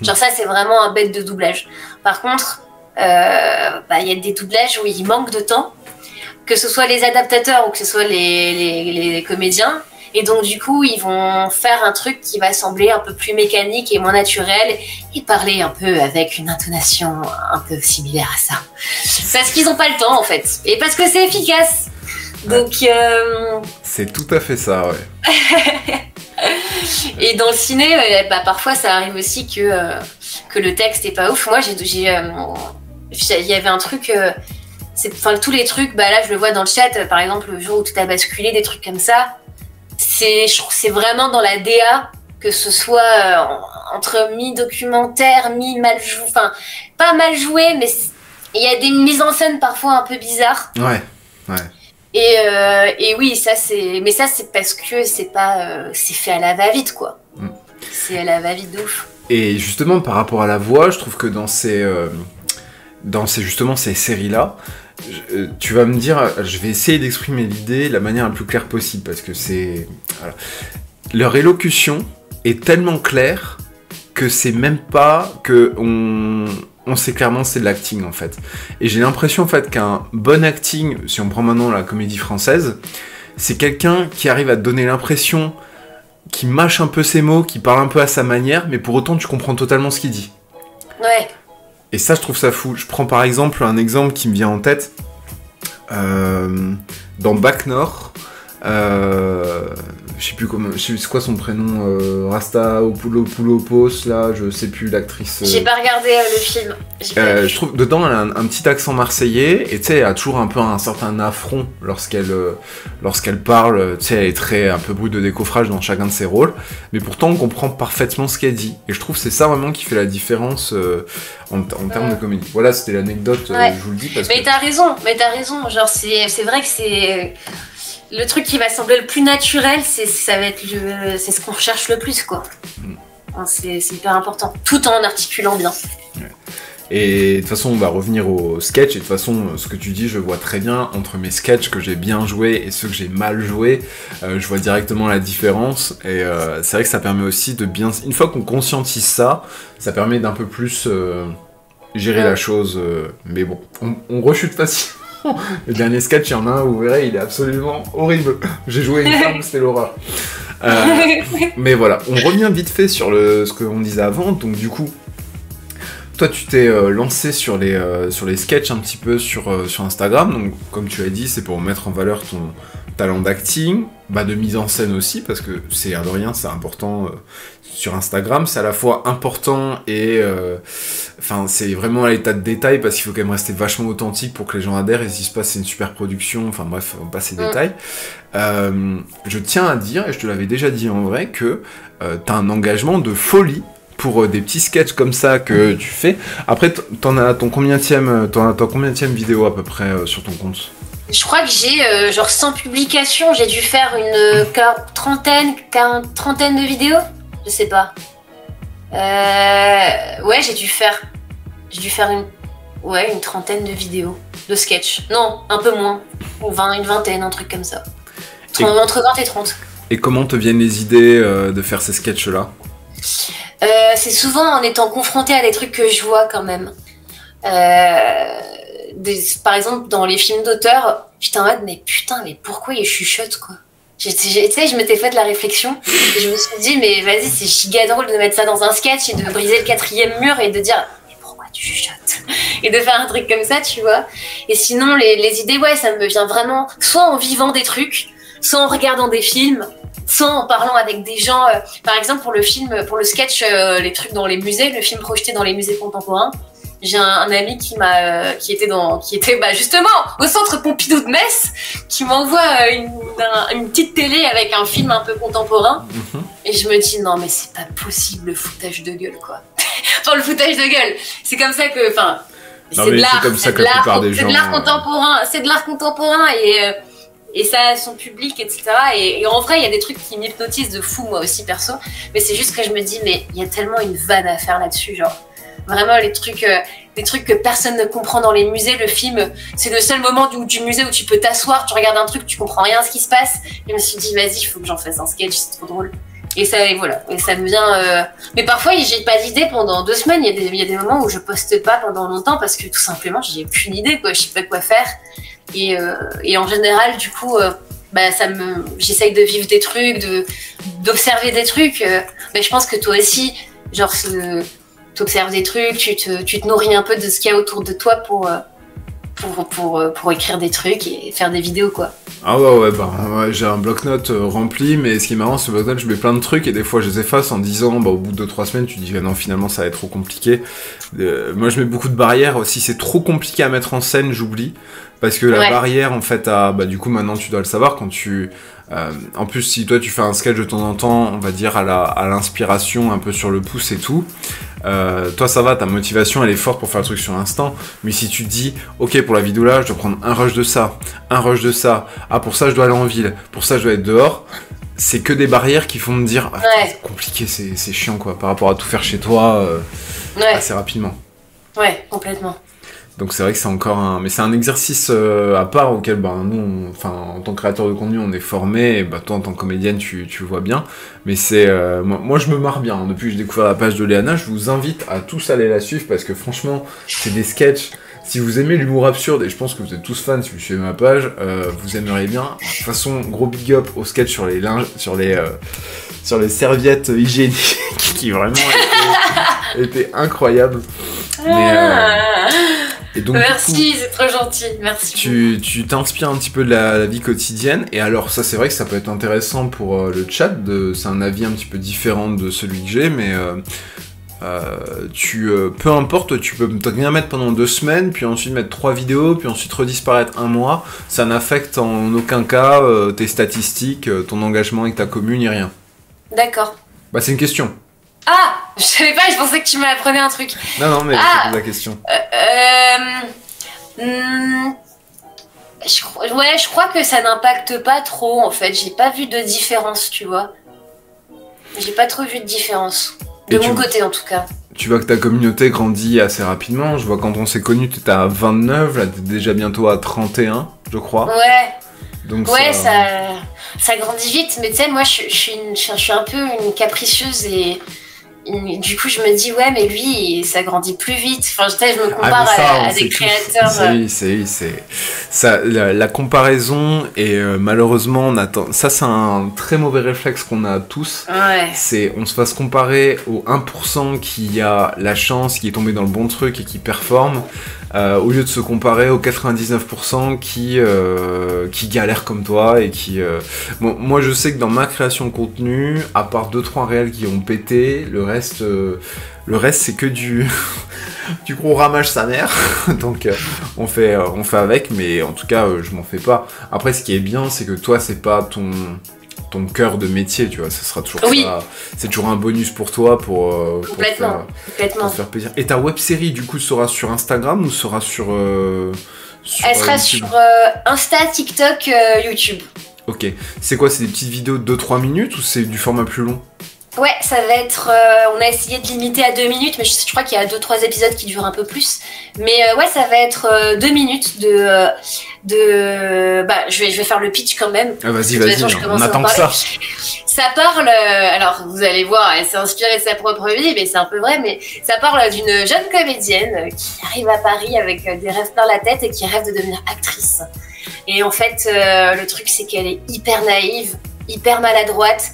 Genre ça, c'est vraiment un bête de doublage. Par contre, y a des doublages où il manque de temps, que ce soit les adaptateurs ou que ce soit les comédiens. Et donc, du coup, ils vont faire un truc qui va sembler un peu plus mécanique et moins naturel et parler un peu avec une intonation un peu similaire à ça. Parce qu'ils n'ont pas le temps, en fait. Et parce que c'est efficace. Donc, c'est tout à fait ça, ouais. Et dans le ciné, parfois ça arrive aussi que le texte est pas ouf. Moi, il y avait un truc, tous les trucs, là je le vois dans le chat, par exemple le jour où tout a basculé, des trucs comme ça. Je trouve que c'est vraiment dans la DA, que ce soit entre mi-documentaire, mi-mal joué, enfin pas mal joué, mais il y a des mises en scène parfois un peu bizarres. Ouais. Et oui, mais ça c'est parce que c'est fait à la va-vite, quoi. C'est à la va-vite de ouf. Et justement par rapport à la voix, je trouve que dans ces séries-là, tu vas me dire, je vais essayer d'exprimer l'idée de la manière la plus claire possible, parce que voilà. Leur élocution est tellement claire que c'est même pas que on sait clairement c'est de l'acting en fait. Et j'ai l'impression en fait qu'un bon acting, si on prend maintenant la comédie française, c'est quelqu'un qui arrive à te donner l'impression qui mâche un peu ses mots, qui parle un peu à sa manière, mais pour autant tu comprends totalement ce qu'il dit. Ouais. Et ça je trouve ça fou. Je prends par exemple un exemple qui me vient en tête. Dans Bac Nord, je sais plus comment, c'est quoi son prénom, Rasta Opoulopoulos, là, je sais plus l'actrice. J'ai pas regardé le film. Je trouve dedans elle a un petit accent marseillais et tu sais elle a toujours un peu un certain affront lorsqu'elle parle, tu sais elle est très un peu brute de décoffrage dans chacun de ses rôles, mais pourtant on comprend parfaitement ce qu'elle dit et je trouve que c'est ça vraiment qui fait la différence en termes de comédie. Voilà, c'était l'anecdote, je vous le dis parce que... Mais t'as raison, genre c'est vrai que c'est... Le truc qui va sembler le plus naturel, c'est ce qu'on recherche le plus, quoi. C'est hyper important, tout en articulant bien. Et de toute façon, on va revenir au sketch. Et de toute façon, ce que tu dis, je vois très bien entre mes sketchs que j'ai bien joués et ceux que j'ai mal joués. Je vois directement la différence. Et c'est vrai que ça permet aussi de bien... Une fois qu'on conscientise ça, ça permet d'un peu plus gérer la chose. Mais bon, on rechute facilement. Le dernier sketch, il y en a un, vous verrez, il est absolument horrible. J'ai joué une femme, c'était l'horreur. Mais voilà, on revient vite fait sur ce qu'on disait avant. Donc du coup... Toi, tu t'es lancé sur les sketchs un petit peu sur Instagram, donc comme tu as dit, c'est pour mettre en valeur ton talent d'acting, de mise en scène aussi, parce que c'est à de rien, c'est important sur Instagram, c'est à la fois important et c'est vraiment à l'état de détail, parce qu'il faut quand même rester vachement authentique pour que les gens adhèrent et se disent pas c'est une super production, enfin bref, on passe les détails. Je tiens à dire, et je te l'avais déjà dit en vrai, que t'as un engagement de folie pour des petits sketchs comme ça que tu fais. Après, t'en as ton combienième vidéo à peu près sur ton compte? Je crois que j'ai genre 100 publications, j'ai dû faire une trentaine de vidéos, je sais pas. Ouais, j'ai dû faire une trentaine de vidéos, de sketchs. Non, un peu moins, une vingtaine, un truc comme ça. Entre 20 et 30. Et comment te viennent les idées de faire ces sketchs-là? C'est souvent en étant confrontée à des trucs que je vois quand même. Par exemple, dans les films d'auteur, j'étais en mode, mais putain, mais pourquoi il chuchote, quoi? Tu sais, je m'étais fait de la réflexion, et je me suis dit, mais vas-y, c'est giga drôle de mettre ça dans un sketch et de briser le 4e mur et de dire, mais pourquoi tu chuchotes? Et de faire un truc comme ça, tu vois. Et sinon, les idées, ouais, ça me vient vraiment, soit en vivant des trucs, soit en regardant des films, soit en parlant avec des gens. Par exemple, pour le sketch, les trucs dans les musées, le film projeté dans les musées contemporains, j'ai un ami qui était justement au centre Pompidou de Metz, qui m'envoie une petite télé avec un film un peu contemporain. Et je me dis, non mais c'est pas possible le foutage de gueule, quoi. Enfin, le foutage de gueule, c'est comme ça que, c'est de l'art, c'est de l'art contemporain, c'est de l'art contemporain, et ça a son public, etc. Et en vrai, il y a des trucs qui m'hypnotisent de fou, moi aussi, perso. Mais c'est juste que je me dis, mais il y a tellement une vanne à faire là-dessus, genre. Vraiment, les trucs que personne ne comprend dans les musées, le film, c'est le seul moment du musée où tu peux t'asseoir, tu regardes un truc, tu comprends rien à ce qui se passe. Et je me suis dit, vas-y, il faut que j'en fasse un sketch, c'est trop drôle. Et voilà, et ça me vient... Mais parfois, j'ai pas d'idée pendant 2 semaines. Il y a des moments où je poste pas pendant longtemps parce que tout simplement, j'ai aucune idée, quoi. Je sais pas quoi faire. Et en général, du coup, j'essaye de vivre des trucs, d'observer des trucs. Mais je pense que toi aussi, genre, t'observes des trucs, tu te nourris un peu de ce qu'il y a autour de toi pour écrire des trucs et faire des vidéos, quoi. Ah ouais, j'ai un bloc-notes rempli, mais ce qui est marrant, ce bloc-notes, je mets plein de trucs et des fois je les efface en disant, au bout de 2-3 semaines, tu dis, non, finalement, ça va être trop compliqué. Moi, je mets beaucoup de barrières. Si c'est trop compliqué à mettre en scène, j'oublie. Parce que la barrière, en fait, du coup, maintenant, tu dois le savoir, quand tu... en plus, si toi, tu fais un sketch de temps en temps, on va dire à l'inspiration, un peu sur le pouce et tout, toi, ça va, ta motivation, elle est forte pour faire le truc sur l'instant. Mais si tu te dis, ok, pour la vidéo là, je dois prendre un rush de ça, pour ça, je dois aller en ville, pour ça, je dois être dehors, c'est que des barrières qui font me dire, c'est compliqué, c'est chiant, quoi, par rapport à tout faire chez toi assez rapidement. Ouais, complètement. Donc c'est vrai que c'est encore mais c'est un exercice à part auquel nous, en tant que créateur de contenu, on est formé, et toi en tant que comédienne, tu le vois bien. Mais c'est moi je me marre bien. Depuis que j'ai découvert la page de Léana, je vous invite à tous aller la suivre parce que franchement, c'est des sketchs. Si vous aimez l'humour absurde, et je pense que vous êtes tous fans si vous suivez ma page, vous aimeriez bien. De toute façon, gros big up au sketch sur les serviettes hygiéniques qui vraiment étaient incroyables. Et donc, merci, c'est trop gentil, merci. Tu t'inspires un petit peu de la vie quotidienne, et alors ça c'est vrai que ça peut être intéressant pour le chat, c'est un avis un petit peu différent de celui que j'ai, mais peu importe, tu peux rien mettre pendant 2 semaines, puis ensuite mettre 3 vidéos, puis ensuite redisparaître 1 mois, ça n'affecte en aucun cas tes statistiques, ton engagement avec ta commune, ni rien. D'accord. C'est une question. Ah, je savais pas, je pensais que tu m'apprenais un truc. Non, mais c'est la question. Je crois que ça n'impacte pas trop, en fait. J'ai pas vu de différence, tu vois. J'ai pas trop vu de différence. De mon côté, en tout cas. tu vois que ta communauté grandit assez rapidement. Je vois quand on s'est connus, t'étais à 29, là t'es déjà bientôt à 31, je crois. Ouais. Donc ouais, ça grandit vite, mais tu sais, moi je suis un peu une capricieuse et du coup je me dis ouais mais lui ça grandit plus vite. Enfin je me compare à des créateurs. C'est ça, la comparaison et malheureusement on attend. Ça c'est un très mauvais réflexe qu'on a tous. Ouais. C'est on se fasse comparer au 1% qui a la chance, qui est tombé dans le bon truc et qui performe. Au lieu de se comparer aux 99% qui galèrent comme toi et qui... Bon, moi je sais que dans ma création de contenu, à part 2-3 réels qui ont pété, le reste c'est que du gros ramage sa mère. Donc on fait avec, mais en tout cas je m'en fais pas. Après ce qui est bien c'est que toi c'est pas ton cœur de métier, tu vois, ça sera toujours ça. C'est toujours un bonus pour toi pour complètement. Faire plaisir. Et ta web série du coup sera sur Instagram ou sera sur elle sera YouTube. Sur Insta, TikTok, YouTube. Ok. C'est quoi, c'est des petites vidéos de 2-3 minutes ou c'est du format plus long? Ouais, ça va être... on a essayé de limiter à 2 minutes, mais je crois qu'il y a 2-3 épisodes qui durent un peu plus. Mais ouais, ça va être 2 minutes bah, je vais faire le pitch quand même. Ah, vas-y, on attend que ça. Ça parle... alors, vous allez voir, elle s'est inspirée de sa propre vie, mais c'est un peu vrai, mais ça parle d'une jeune comédienne qui arrive à Paris avec des rêves plein la tête et qui rêve de devenir actrice. Et en fait, le truc, c'est qu'elle est hyper naïve, hyper maladroite,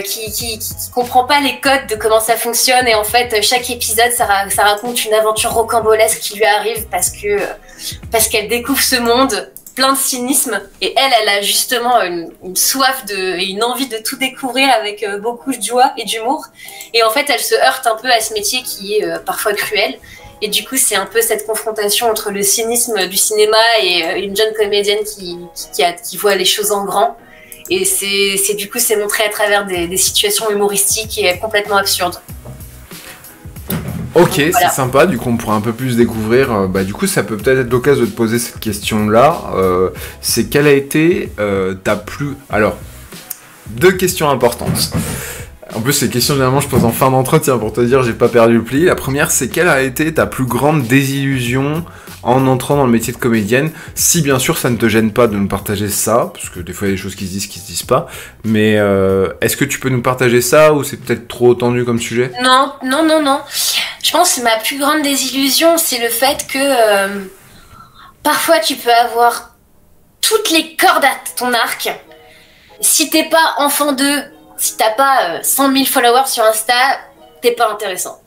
qui comprend pas les codes de comment ça fonctionne, et en fait chaque épisode ça raconte une aventure rocambolesque qui lui arrive parce qu'elle découvre ce monde plein de cynisme, et elle a justement une soif et une envie de tout découvrir avec beaucoup de joie et d'humour, et en fait elle se heurte un peu à ce métier qui est parfois cruel, et du coup c'est un peu cette confrontation entre le cynisme du cinéma et une jeune comédienne qui voit les choses en grand. Et c'est montré à travers des situations humoristiques et complètement absurdes. Ok, voilà. C'est sympa, du coup on pourra un peu plus découvrir. Du coup ça peut peut-être être l'occasion de te poser cette question-là. C'est quelle a été ta plus... Alors, 2 questions importantes. En plus, ces questions, généralement, je pose en fin d'entretien pour te dire j'ai pas perdu le pli. La première, c'est quelle a été ta plus grande désillusion en entrant dans le métier de comédienne? Si bien sûr, ça ne te gêne pas de nous partager ça, parce que des fois, il y a des choses qui se disent pas. Mais est-ce que tu peux nous partager ça ou c'est peut-être trop tendu comme sujet? Non. Je pense que ma plus grande désillusion, c'est le fait que parfois, tu peux avoir toutes les cordes à ton arc. Si t'es pas enfant d'eux, si t'as pas 100 000 followers sur Insta, t'es pas intéressant.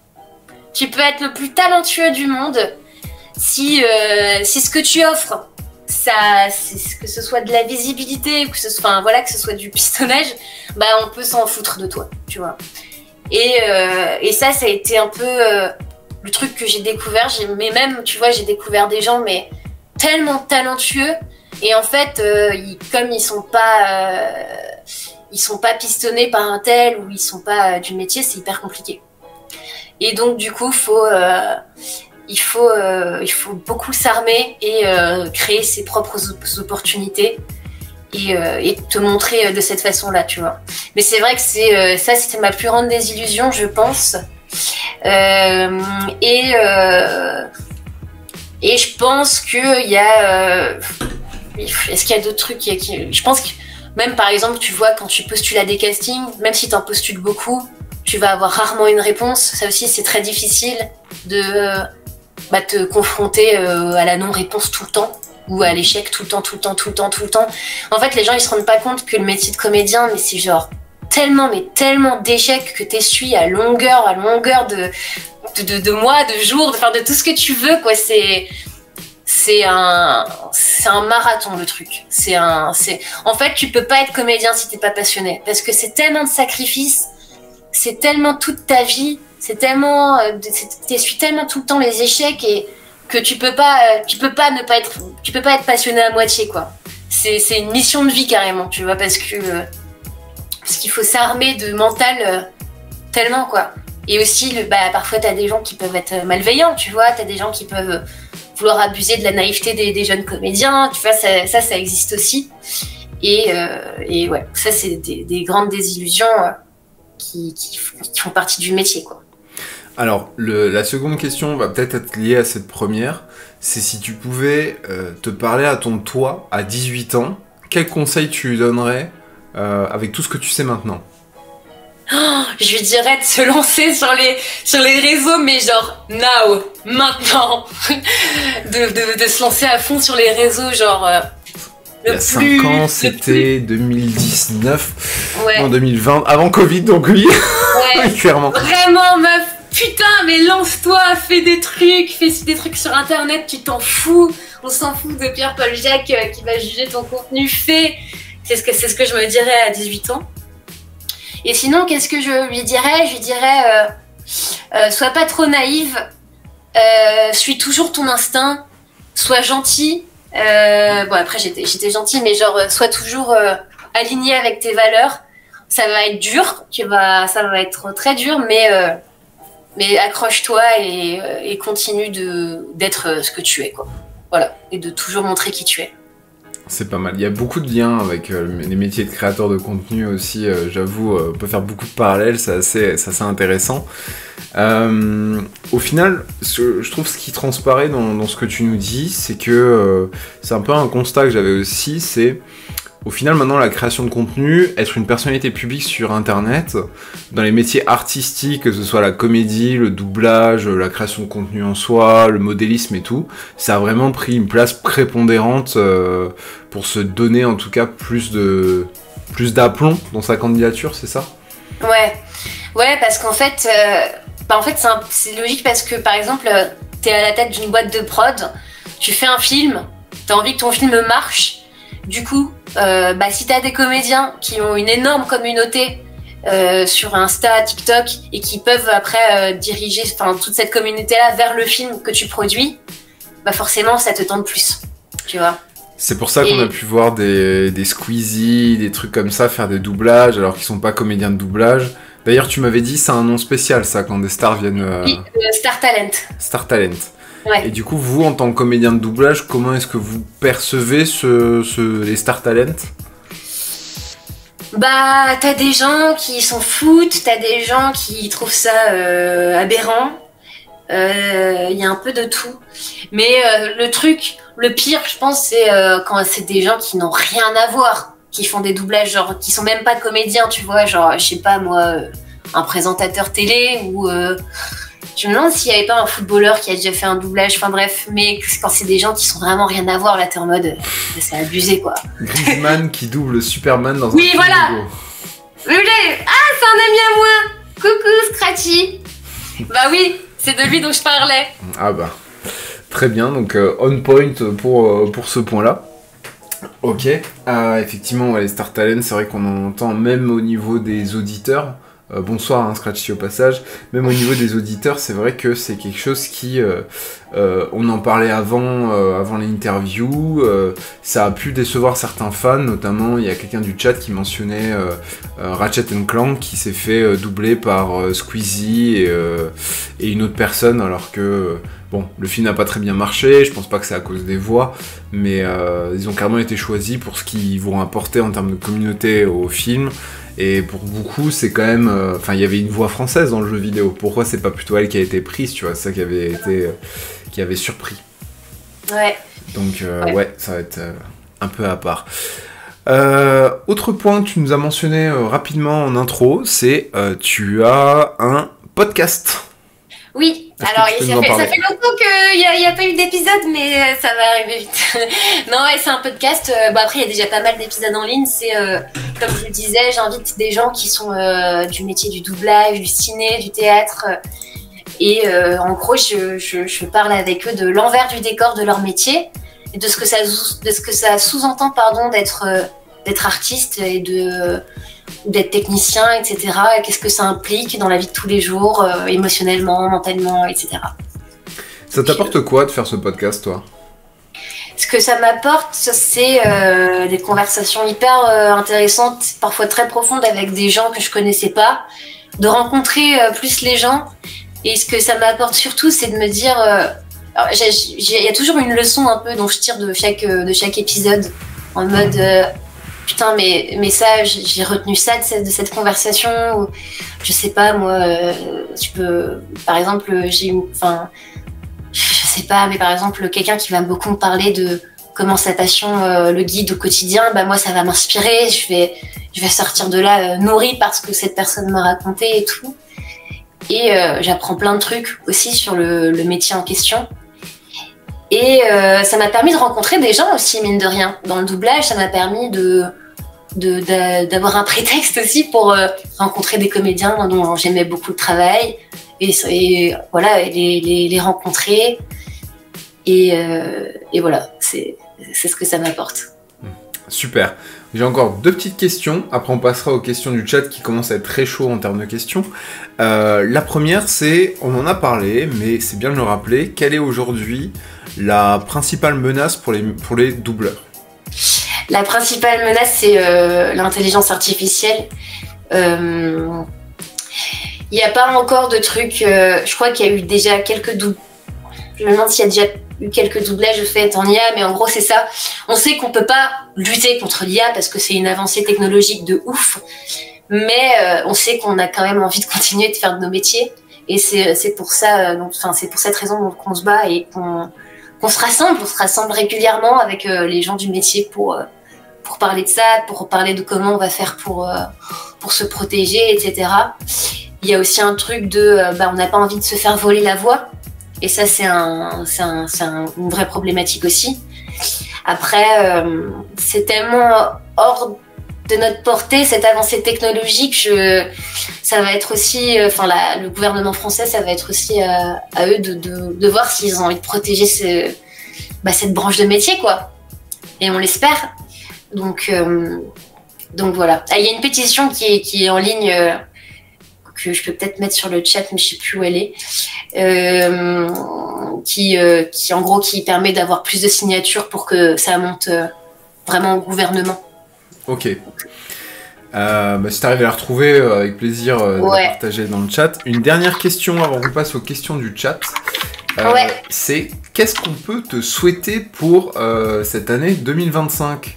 Tu peux être le plus talentueux du monde, si ce que tu offres, que ce soit de la visibilité, que ce soit du pistonnage, bah on peut s'en foutre de toi, tu vois. Et ça a été un peu le truc que j'ai découvert. Mais même, tu vois, j'ai découvert des gens mais tellement talentueux, et en fait, comme ils sont pas pistonnés par un tel, ou ils sont pas du métier, c'est hyper compliqué. Et donc du coup, il faut beaucoup s'armer et créer ses propres opportunités et te montrer de cette façon-là, tu vois. Mais c'est vrai que c'était ma plus grande désillusion, je pense. Et je pense qu'il y a... est-ce qu'il y a d'autres trucs je pense que même par exemple, tu vois, quand tu postules à des castings, même si t'en postules beaucoup, tu vas avoir rarement une réponse. Ça aussi, c'est très difficile de te confronter à la non-réponse tout le temps, ou à l'échec tout le temps. En fait, les gens, ils se rendent pas compte que le métier de comédien, mais c'est genre tellement d'échecs que t'essuies à longueur de mois, de jours, de tout ce que tu veux, quoi. C'est un marathon, le truc. En fait, tu peux pas être comédien si t'es pas passionné, parce que c'est tellement de sacrifices, c'est tellement toute ta vie, t'essuies tellement tout le temps les échecs, et que tu peux pas être passionné à moitié, quoi. C'est une mission de vie carrément, tu vois, parce qu'il faut s'armer de mental tellement, quoi. Et aussi, parfois t'as des gens qui peuvent être malveillants, tu vois, t'as des gens qui peuvent vouloir abuser de la naïveté des jeunes comédiens, tu vois, ça existe aussi. Et ouais, ça c'est des grandes désillusions qui font partie du métier, quoi. Alors, la seconde question va peut-être être liée à cette première. C'est si tu pouvais te parler à ton toi à 18 ans, quel conseil tu lui donnerais avec tout ce que tu sais maintenant? Oh, je lui dirais de se lancer sur les réseaux, mais genre now, maintenant. de se lancer à fond sur les réseaux, genre Il y a 5 ans, c'était 2019, ouais. En 2020, avant Covid, donc oui, Ouais. oui, clairement. Vraiment, meuf, putain, mais lance-toi, fais des trucs sur internet, tu t'en fous. On s'en fout de Pierre-Paul Jacques qui va juger ton contenu, fais. C'est ce que je me dirais à 18 ans. Et sinon, qu'est-ce que je lui dirais? Je lui dirais, sois pas trop naïve, suis toujours ton instinct, sois gentil. Bon, après, j'étais gentille, mais genre, sois toujours aligné avec tes valeurs. Ça va être dur, ça va être très dur, mais accroche-toi et continue d'être ce que tu es, quoi. Voilà, et de toujours montrer qui tu es. C'est pas mal. Il y a beaucoup de liens avec les métiers de créateur de contenu aussi. J'avoue, on peut faire beaucoup de parallèles. C'est assez intéressant. Au final, je trouve ce qui transparaît dans ce que tu nous dis, c'est que c'est un peu un constat que j'avais aussi. C'est au final, maintenant, la création de contenu, être une personnalité publique sur Internet, dans les métiers artistiques, que ce soit la comédie, le doublage, la création de contenu en soi, le modélisme et tout, ça a vraiment pris une place prépondérante pour se donner en tout cas plus d'aplomb dans sa candidature, c'est ça? Ouais, parce qu'en fait, c'est logique parce que par exemple, t'es à la tête d'une boîte de prod, tu fais un film, t'as envie que ton film marche. Du coup, si t'as des comédiens qui ont une énorme communauté sur Insta, TikTok et qui peuvent après diriger toute cette communauté-là vers le film que tu produis, forcément ça te tente plus, tu vois. C'est pour ça qu'on a pu voir des Squeezie, des trucs comme ça faire des doublages alors qu'ils sont pas comédiens de doublage. D'ailleurs, tu m'avais dit c'est un nom spécial ça quand des stars viennent. Oui, Star Talent. Star Talent. Ouais. Et du coup, vous, en tant que comédien de doublage, comment est-ce que vous percevez les Star Talent? T'as des gens qui s'en foutent, t'as des gens qui trouvent ça aberrant. Il y a un peu de tout. Mais le pire, je pense, c'est quand c'est des gens qui n'ont rien à voir, qui font des doublages, genre, qui sont même pas comédiens, tu vois, genre, je sais pas moi, un présentateur télé ou... Je me demande s'il n'y avait pas un footballeur qui a déjà fait un doublage, enfin bref, mais quand c'est des gens qui sont vraiment rien à voir, là t'es en mode, c'est abusé quoi. Griezmann qui double Superman dans un oui, film voilà. Lego. Ah, c'est un ami à moi. Coucou Scratchy. Bah oui, c'est de lui dont je parlais. Ah bah, très bien, donc on point pour ce point-là. Ok, effectivement, les Star Talent, c'est vrai qu'on en entend même au niveau des auditeurs. Bonsoir, hein, Scratchy au passage. Même au niveau des auditeurs, c'est vrai que c'est quelque chose qui... on en parlait avant l'interview. Ça a pu décevoir certains fans, notamment il y a quelqu'un du chat qui mentionnait Ratchet & Clank qui s'est fait doubler par Squeezie et une autre personne, alors que... Bon, le film n'a pas très bien marché, je pense pas que c'est à cause des voix, mais ils ont carrément été choisis pour ce qu'ils vont apporter en termes de communauté au film. Et pour beaucoup, c'est quand même... Enfin, il y avait une voix française dans le jeu vidéo. Pourquoi c'est pas plutôt elle qui a été prise, tu vois? C'est ça qui avait surpris. Ouais. Donc, ouais, ça va être un peu à part. Autre point que tu nous as mentionné rapidement en intro, c'est tu as un podcast. Oui. Alors, ça fait longtemps qu'il n'y a pas eu d'épisode, mais ça va arriver vite. Non, ouais, c'est un podcast. Après, il y a déjà pas mal d'épisodes en ligne. C'est, comme je le disais, j'invite des gens qui sont du métier du doublage, du ciné, du théâtre. Et en gros, je parle avec eux de l'envers du décor de leur métier et de ce que ça sous-entend, d'être artiste et d'être technicien, etc. Et qu'est-ce que ça implique dans la vie de tous les jours, émotionnellement, mentalement, etc. Ça t'apporte quoi de faire ce podcast, toi? Ce que ça m'apporte, c'est des conversations hyper intéressantes, parfois très profondes avec des gens que je connaissais pas, de rencontrer plus les gens. Et ce que ça m'apporte surtout, c'est de me dire... il y a toujours une leçon un peu dont je tire de chaque épisode, en mode... putain, mais ça, j'ai retenu ça de cette conversation. Ou, je sais pas, moi, tu peux, par exemple, enfin, je sais pas, mais par exemple, quelqu'un qui va beaucoup me parler de comment sa passion le guide au quotidien, bah moi, ça va m'inspirer. Je vais sortir de là nourrie parce que cette personne m'a raconté et tout. Et j'apprends plein de trucs aussi sur le métier en question. Et ça m'a permis de rencontrer des gens aussi, mine de rien. Dans le doublage, ça m'a permis d'avoir un prétexte aussi pour rencontrer des comédiens dont j'aimais beaucoup le travail. Et voilà, les rencontrer. Et voilà, c'est ce que ça m'apporte. Super. J'ai encore 2 petites questions. Après, on passera aux questions du chat qui commencent à être très chaud en termes de questions. La première, c'est, on en a parlé, mais c'est bien de le rappeler, quelle est aujourd'hui la principale menace pour les doubleurs? La principale menace, c'est l'intelligence artificielle. Il n'y a pas encore de trucs... je crois qu'il y a eu déjà quelques doublages. Je me demande s'il y a déjà eu quelques doublages faits en IA, mais en gros, c'est ça. On sait qu'on peut pas lutter contre l'IA parce que c'est une avancée technologique de ouf, mais on sait qu'on a quand même envie de continuer de faire de nos métiers. Et c'est pour ça, c'est pour cette raison qu'on se bat et qu'on se rassemble régulièrement avec les gens du métier pour parler de ça, pour parler de comment on va faire pour se protéger, etc. Il y a aussi un truc de, on n'a pas envie de se faire voler la voix. Et ça, c'est une vraie problématique aussi. Après, c'est tellement hors de notre portée, cette avancée technologique, ça va être aussi, le gouvernement français, ça va être aussi à eux de voir s'ils ont envie de protéger cette branche de métier, quoi. Et on l'espère. Donc voilà. Ah, il y a une pétition qui est en ligne, que je peux peut-être mettre sur le chat, mais je sais plus où elle est, qui en gros qui permet d'avoir plus de signatures pour que ça monte vraiment au gouvernement. Ok. Si t'arrives à la retrouver, avec plaisir de la partager dans le chat. Une dernière question avant qu'on passe aux questions du chat. C'est qu'est-ce qu'on peut te souhaiter pour cette année 2025?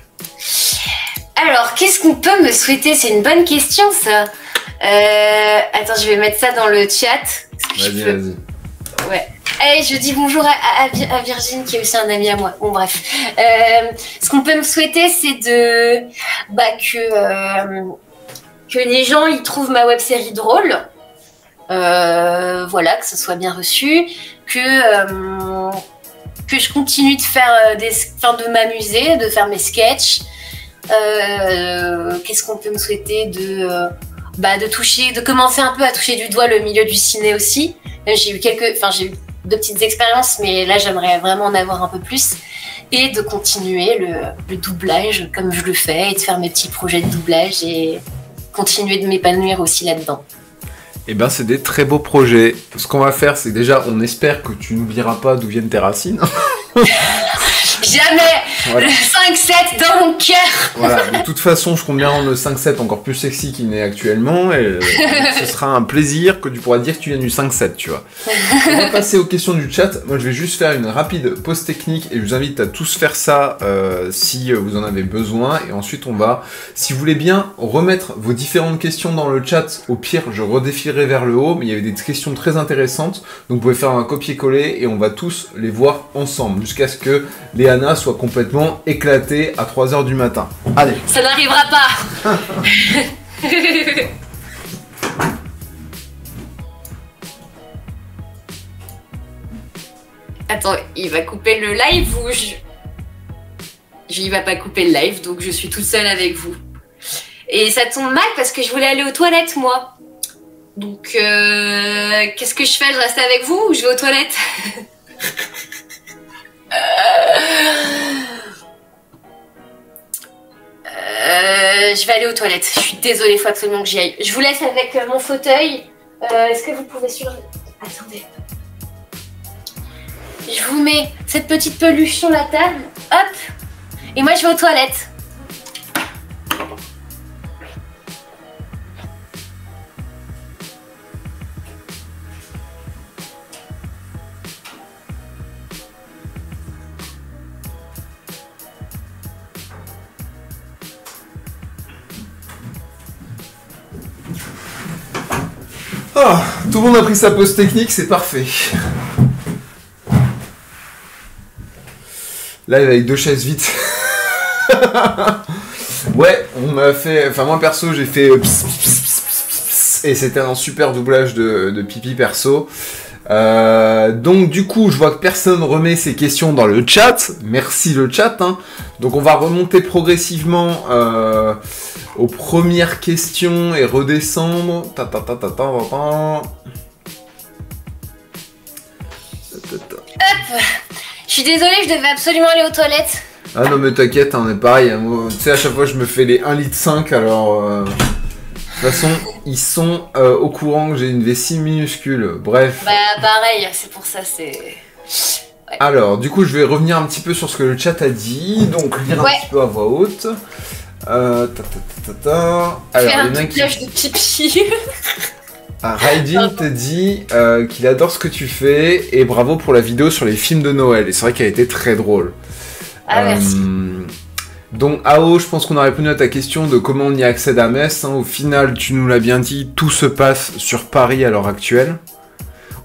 Alors, qu'est-ce qu'on peut me souhaiter? C'est une bonne question, ça. Attends, je vais mettre ça dans le chat. Vas-y. Ouais. Allez, je dis bonjour à Virginie, qui est aussi un ami à moi. Bon, bref. Ce qu'on peut me souhaiter, c'est que les gens ils trouvent ma web-série drôle. Voilà, que ce soit bien reçu. Que je continue de faire de m'amuser, de faire mes sketchs. Qu'est-ce qu'on peut me souhaiter de commencer un peu à toucher du doigt le milieu du ciné aussi. J'ai eu 2 petites expériences, mais là j'aimerais vraiment en avoir un peu plus. Et de continuer le doublage comme je le fais et de faire mes petits projets de doublage et continuer de m'épanouir aussi là-dedans. Eh ben, c'est des très beaux projets. Ce qu'on va faire, c'est déjà, on espère que tu n'oublieras pas d'où viennent tes racines. Jamais. Voilà. Le 5-7 dans mon cœur. Voilà, de toute façon, je compte bien rendre le 5-7 encore plus sexy qu'il n'est actuellement, et ce sera un plaisir que tu pourras dire que tu viens du 5-7, tu vois. On va passer aux questions du chat. Moi, je vais juste faire une rapide pause technique, et je vous invite à tous faire ça si vous en avez besoin, et ensuite on va, si vous voulez bien, remettre vos différentes questions dans le chat. Au pire, je redéfilerai vers le haut, mais il y avait des questions très intéressantes, donc vous pouvez faire un copier-coller, et on va tous les voir ensemble, jusqu'à ce que Léana soit complètement éclatée à 3h du matin. Allez. Ça n'arrivera pas. Attends, il va couper le live ou il va pas couper le live, donc je suis toute seule avec vous. Et ça tombe mal parce que je voulais aller aux toilettes, moi. Donc, qu'est-ce que je fais? Je reste avec vous ou je vais aux toilettes? Je vais aller aux toilettes. Je suis désolée, il faut absolument que j'y aille. Je vous laisse avec mon fauteuil. Est-ce que vous pouvez suivre? Attendez. Je vous mets cette petite peluche sur la table. Hop. Et moi, je vais aux toilettes. Ah, tout le monde a pris sa pause technique, c'est parfait. Live avec 2 chaises vides. Ouais, on m'a fait... Enfin, moi, perso, j'ai fait... Et c'était un super doublage de pipi perso. Donc, du coup, je vois que personne remet ses questions dans le chat. Merci le chat. Hein. Donc, on va remonter progressivement aux premières questions et redescendre. Hop. Je suis désolée, je devais absolument aller aux toilettes. Ah non, mais t'inquiète, on est pareil. Hein. Tu sais, à chaque fois, je me fais les 1,5 litre, alors... De toute façon, ils sont au courant que j'ai une vessie minuscule. Bref. Bah, pareil, c'est pour ça, c'est... Ouais. Alors, du coup, je vais revenir un petit peu sur ce que le chat a dit. Donc, lire un petit peu à voix haute. Alors, il y a un doublage de pipi. Raidin te dit qu'il adore ce que tu fais et bravo pour la vidéo sur les films de Noël. Et c'est vrai qu'elle a été très drôle. Ah, merci. Donc, Ao, je pense qu'on a répondu à ta question de comment on y accède à Metz. Hein. Au final, tu nous l'as bien dit, tout se passe sur Paris à l'heure actuelle.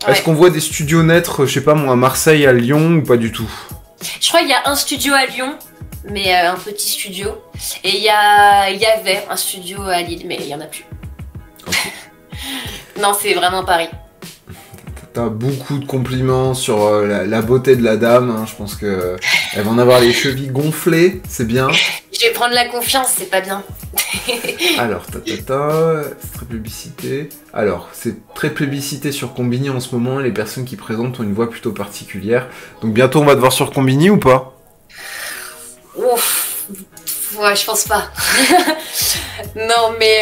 Ouais. Est-ce qu'on voit des studios naître, je sais pas moi, à Marseille, à Lyon ou pas du tout? Je crois qu'il y a un studio à Lyon, mais un petit studio. Et il y avait un studio à Lille, mais il n'y en a plus. Okay. Non, c'est vraiment Paris. T'as beaucoup de compliments sur la beauté de la dame. Hein. Je pense que elle va en avoir les chevilles gonflées, c'est bien. Je vais prendre la confiance, c'est pas bien. Alors, c'est très plébiscité. Alors, c'est très plébiscité sur Combini en ce moment. Les personnes qui présentent ont une voix plutôt particulière. Donc bientôt, on va te voir sur Combini ou pas? Ouf. Ouais, je pense pas. Non, mais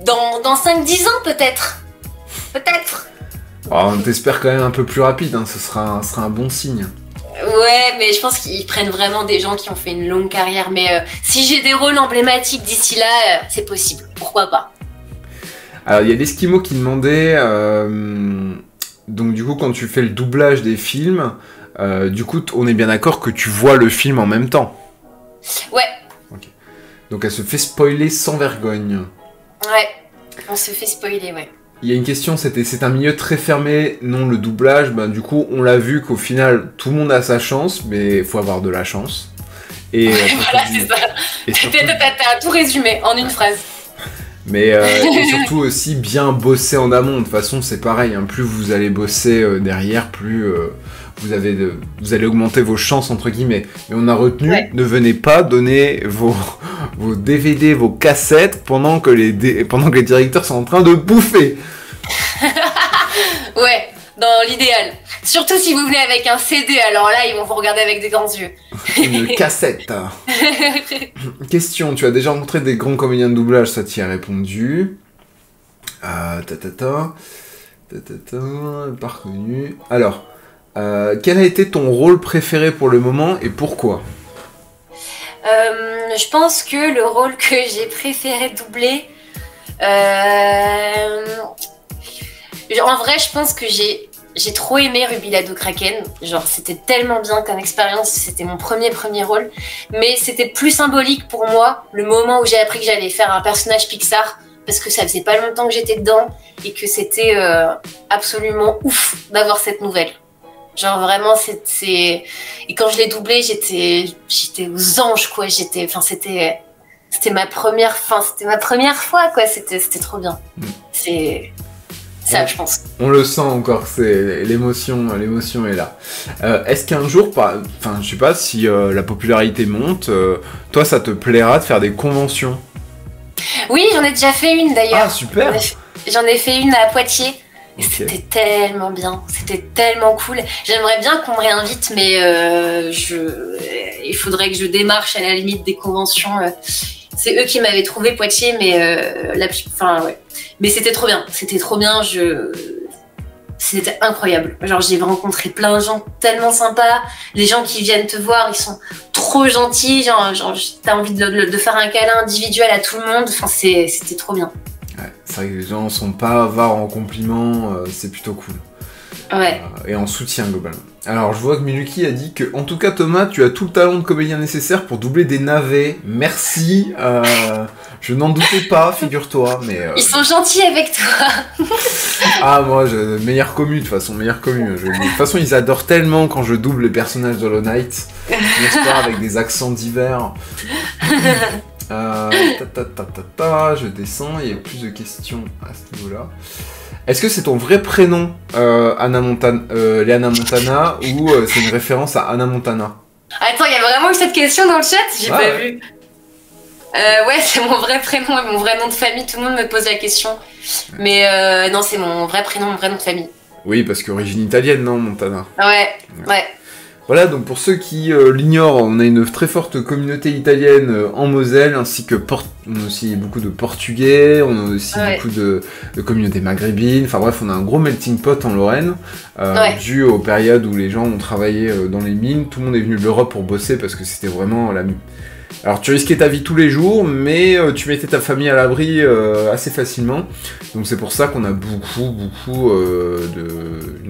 dans 5-10 ans, peut-être. Peut-être. Oh, on t'espère quand même un peu plus rapide, hein. Ce sera un bon signe. Ouais, mais je pense qu'ils prennent vraiment des gens qui ont fait une longue carrière. Mais si j'ai des rôles emblématiques d'ici là, c'est possible. Pourquoi pas? Alors, il y a l'Eskimo qui demandait... donc, du coup, quand tu fais le doublage des films, du coup, on est bien d'accord que tu vois le film en même temps? Ouais. Okay. Donc, elle se fait spoiler sans vergogne. Ouais, on se fait spoiler, ouais. Il y a une question, c'est un milieu très fermé, non le doublage, ben du coup on l'a vu qu'au final tout le monde a sa chance, mais il faut avoir de la chance. Et voilà, c'est ça. T'as tout résumé en une phrase. Mais et surtout aussi bien bosser en amont. De toute façon c'est pareil, hein, plus vous allez bosser derrière, plus vous allez augmenter vos chances entre guillemets. Mais on a retenu, ne venez pas donner vos DVD, vos cassettes pendant que les directeurs sont en train de bouffer. Ouais, dans l'idéal. Surtout si vous venez avec un CD, alors là ils vont vous regarder avec des grands yeux. Une cassette. Question, tu as déjà rencontré des grands comédiens de doublage, ça t'y a répondu. Pas reconnu. Alors, quel a été ton rôle préféré pour le moment et pourquoi? Je pense que le rôle que j'ai préféré doubler... En vrai, je pense que j'ai trop aimé Ruby Lado Kraken. Genre, c'était tellement bien comme expérience. C'était mon premier rôle. Mais c'était plus symbolique pour moi le moment où j'ai appris que j'allais faire un personnage Pixar. Parce que ça faisait pas longtemps que j'étais dedans. Et que c'était absolument ouf d'avoir cette nouvelle. Genre vraiment, et quand je l'ai doublé, j'étais aux anges, quoi. C'était ma première fois, quoi. C'était trop bien. C'est ça, je pense. On le sent encore, c'est l'émotion est là. Est-ce qu'un jour, je sais pas si la popularité monte, toi, ça te plaira de faire des conventions? Oui, j'en ai déjà fait une d'ailleurs. Ah super. J'en ai fait une à Poitiers. Okay. C'était tellement bien, c'était tellement cool. J'aimerais bien qu'on me réinvite, mais il faudrait que je démarche à la limite des conventions. C'est eux qui m'avaient trouvé Poitiers, mais ouais. Mais c'était trop bien, c'était incroyable. Genre j'ai rencontré plein de gens tellement sympas. Les gens qui viennent te voir, ils sont trop gentils. Genre t'as envie de faire un câlin individuel à tout le monde. Enfin c'était trop bien. Ouais, c'est vrai que les gens sont pas avares en compliments, c'est plutôt cool. Ouais. Et en soutien globalement. Alors je vois que Miluki a dit que, en tout cas Thomas, tu as tout le talent de comédien nécessaire pour doubler des navets. Merci. Je n'en doutais pas, figure-toi. Mais ils sont gentils avec toi. ah moi, meilleure commu de toute façon, meilleure commu. De toute façon, ils adorent tellement quand je double les personnages d'Hollow Knight, n'est-ce pas, avec des accents divers. Je descends, il y a plus de questions à ce niveau-là. Est-ce que c'est ton vrai prénom, Leanna Montana, ou c'est une référence à Anna Montana? Attends, il y a vraiment eu cette question dans le chat? J'ai pas vu. Ouais, c'est mon vrai prénom et mon vrai nom de famille. Tout le monde me pose la question. Mais non, c'est mon vrai prénom, mon vrai nom de famille. Oui, parce qu'origine italienne, non, Montana? Ouais. Voilà, donc pour ceux qui l'ignorent, on a une très forte communauté italienne en Moselle, ainsi que on a aussi beaucoup de Portugais, on a aussi beaucoup de communautés maghrébines, enfin bref, on a un gros melting pot en Lorraine, dû aux périodes où les gens ont travaillé dans les mines, tout le monde est venu de l'Europe pour bosser parce que c'était vraiment la mine. Alors tu risquais ta vie tous les jours, mais tu mettais ta famille à l'abri assez facilement, donc c'est pour ça qu'on a une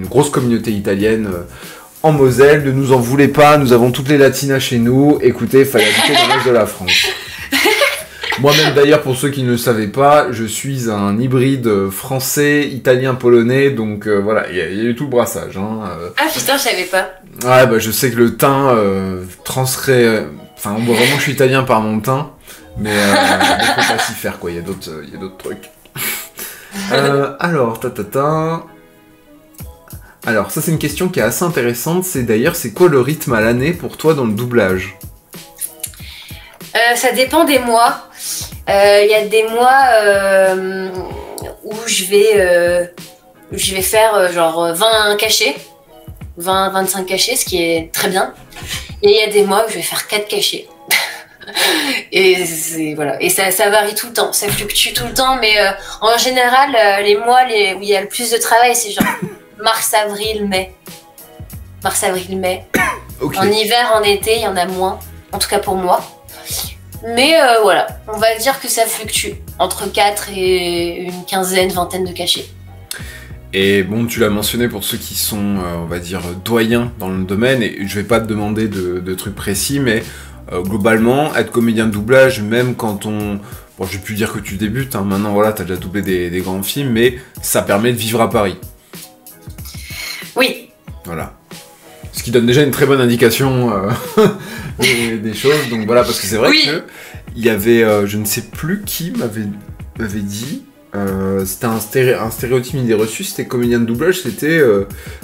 grosse communauté italienne en Moselle. Ne nous en voulez pas, nous avons toutes les latinas chez nous. Écoutez, fallait habiter dans l'est de la France. Moi-même d'ailleurs, pour ceux qui ne le savaient pas, je suis un hybride français, italien, polonais, donc voilà, il y a eu tout le brassage. Hein, Ah putain, je savais pas. Ouais, bah je sais que le teint transcrit... Enfin, on voit vraiment que je suis italien par mon teint, mais on peut pas s'y faire, quoi, il y a d'autres trucs. Alors, Alors, ça c'est une question qui est assez intéressante, c'est d'ailleurs, c'est quoi le rythme à l'année pour toi dans le doublage? Ça dépend des mois. Il y a des mois où je vais faire genre 20 cachets, 20-25 cachets, ce qui est très bien. Et il y a des mois où je vais faire 4 cachets. Et voilà. Et ça varie tout le temps, ça fluctue tout le temps, mais en général, les mois où il y a le plus de travail, c'est genre mars, avril, mai. Okay. En hiver, en été, il y en a moins. En tout cas pour moi. Mais voilà, on va dire que ça fluctue. Entre 4 et une quinzaine, vingtaine de cachets. Et bon, tu l'as mentionné pour ceux qui sont, on va dire, doyens dans le domaine. Et je vais pas te demander de trucs précis, mais globalement, être comédien de doublage, même quand on... Bon, je vais plus dire que tu débutes, hein, maintenant, voilà, t'as déjà doublé des grands films, mais ça permet de vivre à Paris. Oui. Voilà. Ce qui donne déjà une très bonne indication des choses. Donc voilà, parce que c'est vrai que il y avait, je ne sais plus qui m'avait dit, c'était un stéréotype, une idée reçue, c'était comédien de doublage, c'était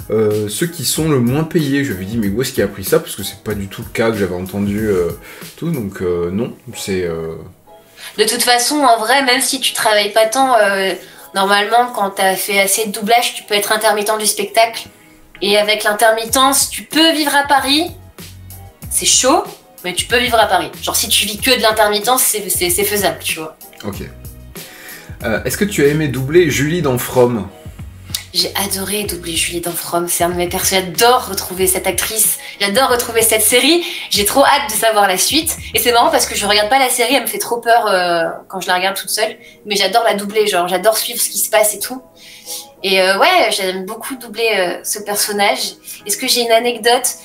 ceux qui sont le moins payés. Je lui avais dit, mais où est-ce qu'il a appris ça? Parce que c'est pas du tout le cas que j'avais entendu tout, donc non, c'est... De toute façon, en vrai, même si tu travailles pas tant, normalement, quand t'as fait assez de doublage, tu peux être intermittent du spectacle. Et avec l'intermittence, tu peux vivre à Paris. C'est chaud, mais tu peux vivre à Paris. Genre, si tu vis que de l'intermittence, c'est faisable, tu vois. Ok. Est-ce que tu as aimé doubler Julie dans From? J'ai adoré doubler Julie dans From. C'est un de mes persos. J'adore retrouver cette actrice. J'adore retrouver cette série. J'ai trop hâte de savoir la suite. Et c'est marrant parce que je regarde pas la série. Elle me fait trop peur quand je la regarde toute seule. Mais j'adore la doubler. Genre, j'adore suivre ce qui se passe et tout. Et ouais, j'aime beaucoup doubler ce personnage. Est-ce que j'ai une anecdote?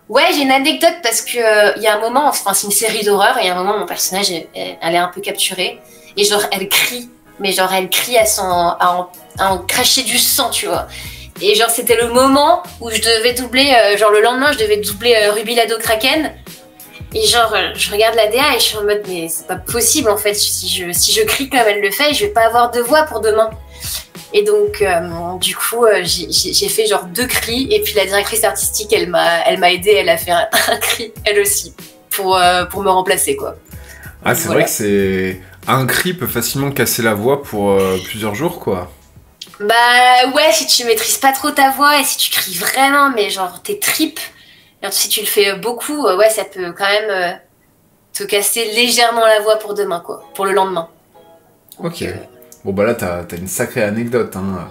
Ouais, j'ai une anecdote parce que il y a un moment, enfin c'est une série d'horreur, et il y a un moment mon personnage elle est un peu capturée et genre elle crie, mais genre elle crie à en cracher du sang, tu vois. Et genre c'était le moment où je devais doubler, genre le lendemain je devais doubler Ruby Lado Kraken. Et genre, je regarde la DA et je suis en mode, mais c'est pas possible en fait, si je crie comme elle le fait, je vais pas avoir de voix pour demain. Et donc, du coup, j'ai fait genre 2 cris, et puis la directrice artistique, elle m'a aidée, elle a fait un cri, elle aussi, pour me remplacer, quoi. Ah, c'est vrai que c'est... Un cri peut facilement casser la voix pour plusieurs jours, quoi. Bah ouais, si tu maîtrises pas trop ta voix, et si tu cries vraiment, mais genre tes tripes, si tu le fais beaucoup, ouais, ça peut quand même te casser légèrement la voix pour demain, quoi, pour le lendemain. Ok. Bon bah là, t'as une sacrée anecdote, hein.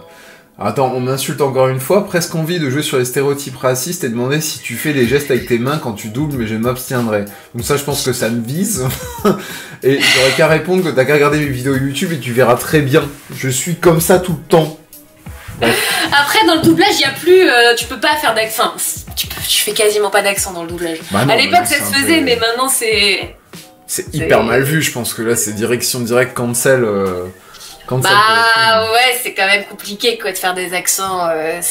Attends, on m'insulte encore une fois, presque envie de jouer sur les stéréotypes racistes et demander si tu fais des gestes avec tes mains quand tu doubles, mais je m'abstiendrai. Donc ça, je pense que ça me vise. Et j'aurais qu'à répondre que t'as qu'à regarder mes vidéos YouTube et tu verras très bien. Je suis comme ça tout le temps. Après, dans le doublage, il y a plus, tu peux pas faire d'accent. Tu fais quasiment pas d'accent dans le doublage. Bah non, à l'époque, ça se faisait, mais maintenant, c'est... C'est hyper mal vu, je pense que là, c'est direction directe, cancel. Bah ouais, c'est quand même compliqué quoi de faire des accents. Bah,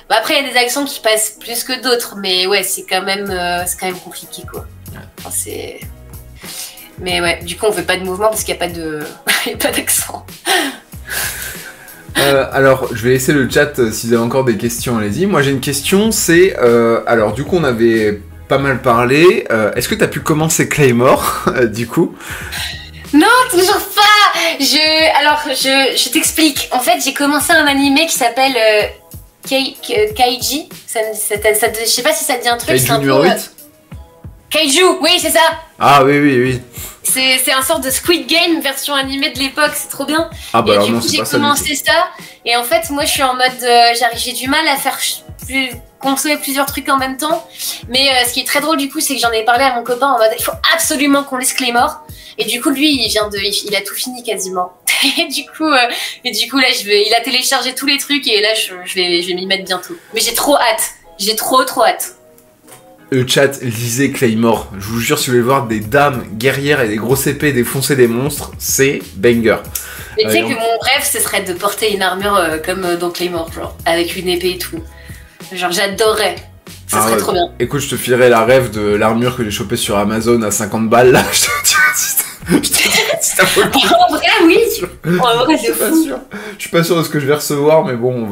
après, il y a des accents qui passent plus que d'autres, mais ouais, c'est quand même compliqué quoi. Ouais. Enfin, mais ouais, du coup, on fait pas de mouvement parce qu'il n'y a pas il y a pas d'accent. Alors, je vais laisser le chat si vous avez encore des questions, allez-y. Moi, j'ai une question, c'est... alors, du coup, on avait pas mal parlé. Est-ce que tu as pu commencer Claymore, du coup? Non, toujours pas. Je t'explique. En fait, j'ai commencé un animé qui s'appelle Kaiji. Je sais pas si ça te dit un truc. Kaiju numéro 8 Kaiju, oui, c'est ça. Ah oui. C'est un sort de Squid Game version animée de l'époque, c'est trop bien. Ah bah et alors du non, coup, c'est j'ai pas ça. commencé ça. Et en fait, moi, je suis en mode, j'ai du mal à faire consommer plusieurs trucs en même temps. Mais ce qui est très drôle du coup, c'est que j'en ai parlé à mon copain en mode, il faut absolument qu'on laisse Claymore. Et du coup, lui, il a tout fini quasiment. et du coup, là, il a téléchargé tous les trucs et là, je vais m'y mettre bientôt. Mais j'ai trop hâte. J'ai trop hâte. Le chat, lisez Claymore. Je vous jure, si vous voulez voir des dames guerrières et des grosses épées défoncer des monstres, c'est banger. Mais tu sais que mon rêve, ce serait de porter une armure comme dans Claymore, genre, avec une épée et tout. Genre, j'adorerais. Ça serait trop bien. Écoute, je te filerai la rêve de l'armure que j'ai chopée sur Amazon à 50 balles, là. Je te dirai si ça vaut le coup. En vrai, oui. En vrai, c'est fou. Je suis pas sûr de ce que je vais recevoir, mais bon,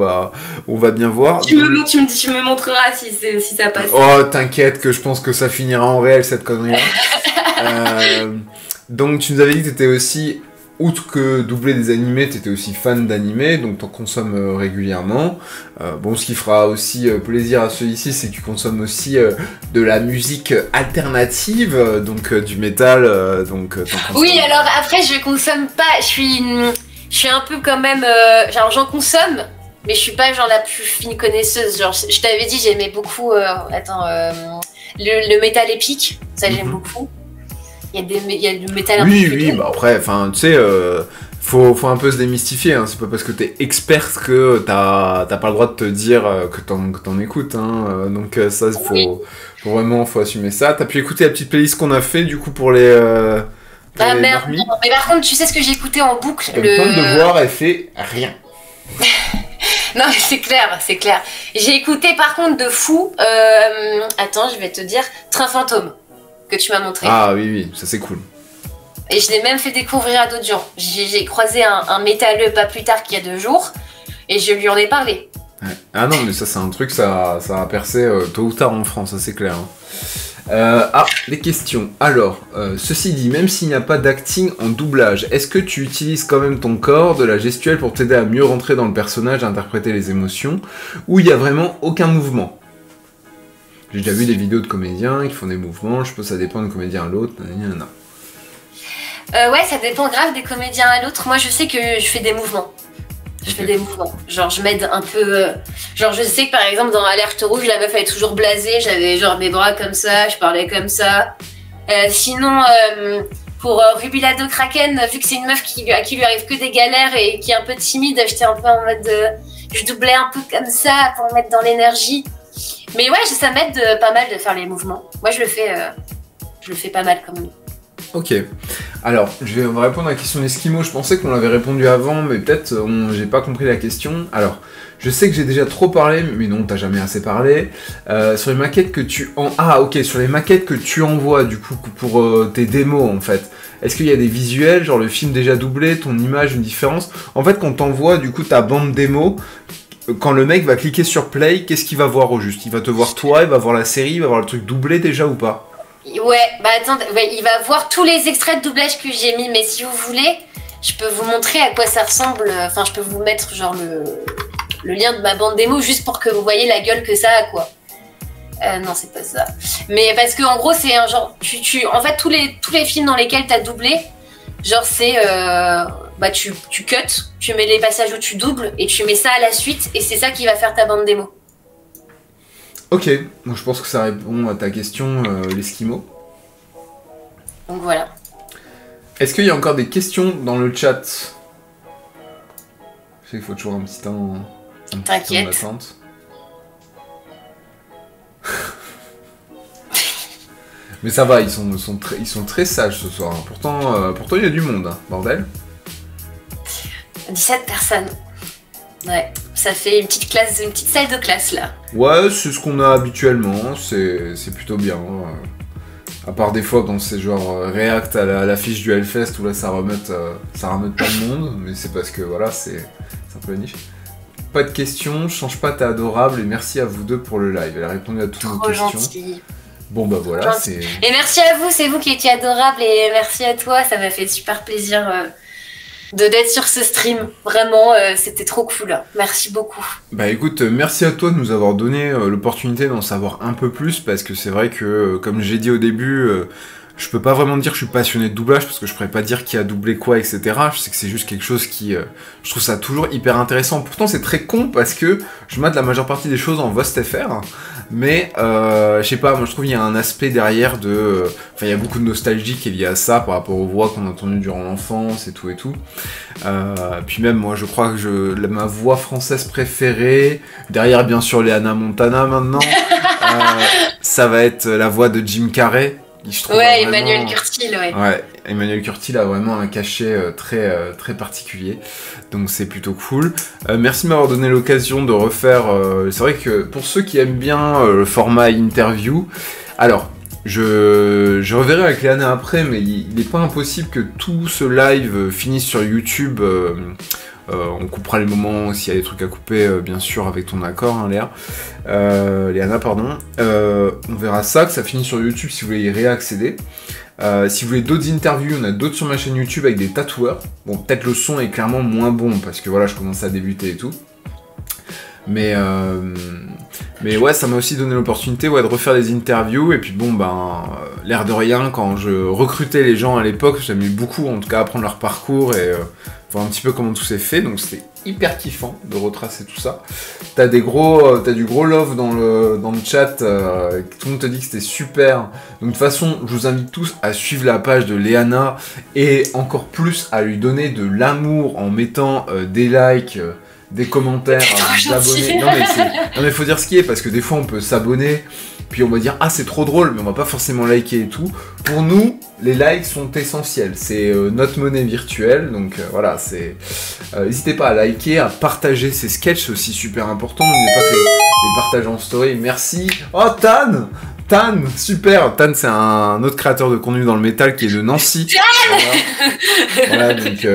on va bien voir. Tu me montreras si ça passe. Oh, t'inquiète que je pense que ça finira en réel, cette connerie-là. Donc, tu nous avais dit que t'étais aussi... Outre que doubler des animés, t'étais aussi fan d'animés, donc t'en consommes régulièrement. Bon, ce qui fera aussi plaisir à ceux ici, c'est que tu consommes aussi de la musique alternative, donc du métal, donc... Oui, alors après, je consomme pas, je suis un peu quand même... genre, j'en consomme, mais je suis pas genre la plus fine connaisseuse. Genre, je t'avais dit, j'aimais beaucoup... le métal épique, ça j'aime beaucoup. Il y a du métal un peu plus Oui, bah après, enfin, tu sais, faut un peu se démystifier, hein. C'est pas parce que t'es experte que t'as pas le droit de te dire que t'en écoutes, hein. Donc ça, faut vraiment assumer ça. T'as pu écouter la petite playlist qu'on a fait, du coup, pour les... Ah merde, non. Mais par contre, tu sais ce que j'ai écouté en boucle? Comme de voir, elle fait rien. Non, mais c'est clair. J'ai écouté par contre de fou, attends, je vais te dire, Train Fantôme. Que tu m'as montré. Ah oui, ça c'est cool. Et je l'ai même fait découvrir à d'autres gens. J'ai croisé un métalleux pas plus tard qu'il y a 2 jours et je lui en ai parlé. Ouais. Ah non, mais ça c'est un truc, ça a percé tôt ou tard en France, ça c'est clair. Hein. Les questions. Alors, ceci dit, même s'il n'y a pas d'acting en doublage, est-ce que tu utilises quand même ton corps, de la gestuelle pour t'aider à mieux rentrer dans le personnage, à interpréter les émotions, ou il n'y a vraiment aucun mouvement? J'ai déjà vu des vidéos de comédiens qui font des mouvements, je pense que ça dépend d'un comédien à l'autre. Ouais, ça dépend grave des comédiens à l'autre. Moi, je sais que je fais des mouvements. Je fais des mouvements. Genre, je m'aide un peu... Genre, je sais que par exemple, dans Alerte Rouge, la meuf, elle est toujours blasée. J'avais genre mes bras comme ça, je parlais comme ça. Sinon, pour Rubilado Kraken, vu que c'est une meuf à qui lui arrive que des galères et qui est un peu timide, j'étais un peu en mode... je doublais un peu comme ça pour me mettre dans l'énergie. Mais ouais, ça m'aide pas mal de faire les mouvements. Moi, je le fais pas mal quand même. Ok. Alors, on va répondre à la question d'Eskimo. Je pensais qu'on l'avait répondu avant, mais peut-être j'ai pas compris la question. Alors, je sais que j'ai déjà trop parlé, mais non, t'as jamais assez parlé. Sur les maquettes que tu sur les maquettes que tu envoies, du coup, pour tes démos, en fait. Est-ce qu'il y a des visuels, genre le film déjà doublé, ton image, une différence? En fait, quand t'envoies, du coup, ta bande démo... Quand le mec va cliquer sur play, qu'est-ce qu'il va voir au juste? Il va te voir toi, il va voir la série, il va voir le truc doublé déjà ou pas? Ouais, bah attends, il va voir tous les extraits de doublage que j'ai mis, mais si vous voulez, je peux vous montrer à quoi ça ressemble. Enfin, je peux vous mettre genre le lien de ma bande démo juste pour que vous voyez la gueule que ça a, quoi. Non, c'est pas ça. Mais parce que en gros, c'est un genre... en fait, tous les films dans lesquels t'as doublé, genre c'est... bah tu cut, tu mets les passages où tu doubles et tu mets ça à la suite et c'est ça qui va faire ta bande démo. Ok, donc je pense que ça répond à ta question, l'Eskimo. Donc voilà. Est-ce qu'il y a encore des questions dans le chat? Je sais qu'il faut toujours un petit temps... Un petit temps d'attente. Mais ça va, ils sont très sages ce soir. Pourtant il y a du monde, hein, bordel. 17 personnes. Ouais, ça fait une petite salle de classe là. Ouais, c'est ce qu'on a habituellement, c'est plutôt bien. À part des fois quand c'est genre React à l'affiche du Hellfest où là ça remet pas de monde, mais c'est parce que voilà, c'est un peu niche. Pas de questions, change pas, t'es adorable et merci à vous deux pour le live. Elle a répondu à toutes nos questions. Gentil. Bon bah voilà, c'est... Et merci à vous, c'est vous qui étiez adorable et merci à toi, ça m'a fait super plaisir d'être sur ce stream. Vraiment, c'était trop cool. Merci beaucoup. Bah écoute, merci à toi de nous avoir donné l'opportunité d'en savoir un peu plus parce que c'est vrai que, comme j'ai dit au début, je peux pas vraiment dire que je suis passionné de doublage parce que je pourrais pas dire qui a doublé quoi, etc. Je sais que c'est juste quelque chose qui... je trouve ça toujours hyper intéressant. Pourtant c'est très con parce que je mate la majeure partie des choses en VostFR. Mais, je sais pas, moi je trouve qu'il y a un aspect derrière de... Enfin, il y a beaucoup de nostalgie qui est liée à ça par rapport aux voix qu'on a entendues durant l'enfance et tout et tout. Puis même, moi je crois que ma voix française préférée, derrière bien sûr Léana Montana maintenant, ça va être la voix de Jim Carrey. Ouais, Emmanuel Curtil, ouais. Ouais, Emmanuel Curtil a vraiment un cachet très particulier, donc c'est plutôt cool. Merci de m'avoir donné l'occasion de refaire... c'est vrai que pour ceux qui aiment bien le format interview, alors, je reverrai avec Léana après, mais il n'est pas impossible que tout ce live finisse sur YouTube. On coupera les moments s'il y a des trucs à couper, bien sûr, avec ton accord, hein, Léana, pardon. On verra ça, que ça finit sur YouTube si vous voulez y réaccéder. Si vous voulez d'autres interviews, on a d'autres sur ma chaîne YouTube avec des tatoueurs. Bon, peut-être le son est clairement moins bon, parce que voilà, je commence à débuter et tout. Mais ouais, ça m'a aussi donné l'opportunité de refaire des interviews. Et puis bon, l'air de rien, quand je recrutais les gens à l'époque, j'aimais beaucoup, en tout cas, apprendre leur parcours et voir un petit peu comment tout s'est fait. Donc c'était hyper kiffant de retracer tout ça. T'as du gros love dans le chat. Tout le monde te dit que c'était super. Donc de toute façon, je vous invite tous à suivre la page de Léana et encore plus à lui donner de l'amour en mettant des likes... des commentaires, des abonnés. Non mais faut dire ce qui est, parce que des fois on peut s'abonner, puis on va dire ah c'est trop drôle, mais on va pas forcément liker et tout. Pour nous, les likes sont essentiels, c'est notre monnaie virtuelle, donc voilà, c'est... n'hésitez pas à liker, à partager ces sketchs, c'est aussi super important, n'oubliez pas que les partages en story, merci. Oh Tan, super. Tan, c'est un autre créateur de contenu dans le métal qui est de Nancy. Voilà, donc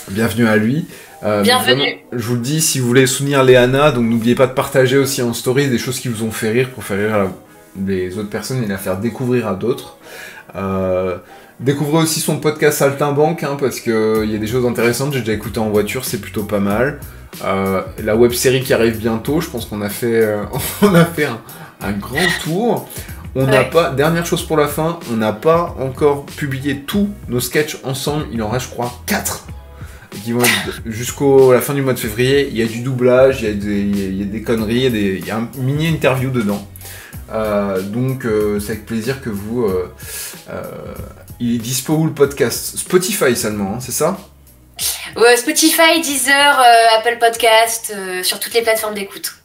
bienvenue à lui. Bienvenue. Vraiment, je vous le dis, si vous voulez soutenir Léana, donc n'oubliez pas de partager aussi en story des choses qui vous ont fait rire pour faire rire les autres personnes et la faire découvrir à d'autres. Découvrez aussi son podcast Saltimbanque, hein, parce qu'il y a des choses intéressantes, j'ai déjà écouté en voiture, c'est plutôt pas mal. La web série qui arrive bientôt, je pense qu'on a fait, un grand tour. On n'a pas, dernière chose pour la fin, on n'a pas encore publié tous nos sketchs ensemble, il en reste je crois 4. Qui vont jusqu'à la fin du mois de février. Il y a du doublage, il y a des conneries, il y a un mini interview dedans. Donc c'est avec plaisir que vous... il est dispo où le podcast? Spotify seulement, hein, c'est ça? Ouais, Spotify, Deezer, Apple Podcast, sur toutes les plateformes d'écoute.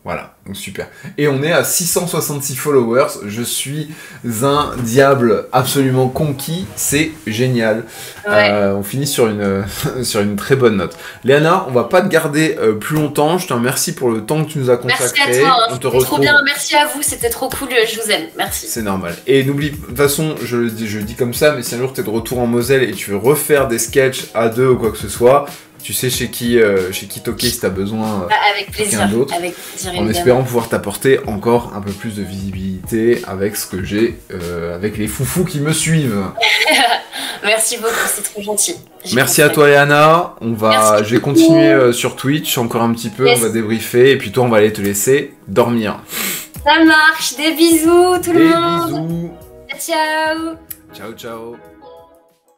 Voilà, donc super. Et on est à 666 followers. Je suis un diable absolument conquis. C'est génial. Ouais. On finit sur une très bonne note. Léana, on va pas te garder plus longtemps. Je te remercie pour le temps que tu nous as consacré. Merci à toi. Hein. On te retrouve. Trop bien. Merci à vous. C'était trop cool. Je vous aime. Merci. C'est normal. Et n'oublie, de toute façon, je le dis comme ça, mais si un jour tu es de retour en Moselle et tu veux refaire des sketchs à deux ou quoi que ce soit, tu sais chez qui toquer si t'as besoin avec plaisir, d'autre. Avec plaisir, en espérant pouvoir t'apporter encore un peu plus de visibilité avec ce que j'ai, avec les foufous qui me suivent. Merci beaucoup, c'est trop gentil. Merci à toi Léana, je vais continuer sur Twitch encore un petit peu, on va débriefer et puis toi on va aller te laisser dormir. Ça marche, des bisous tout le monde. Des bisous. Ciao. Ciao ciao.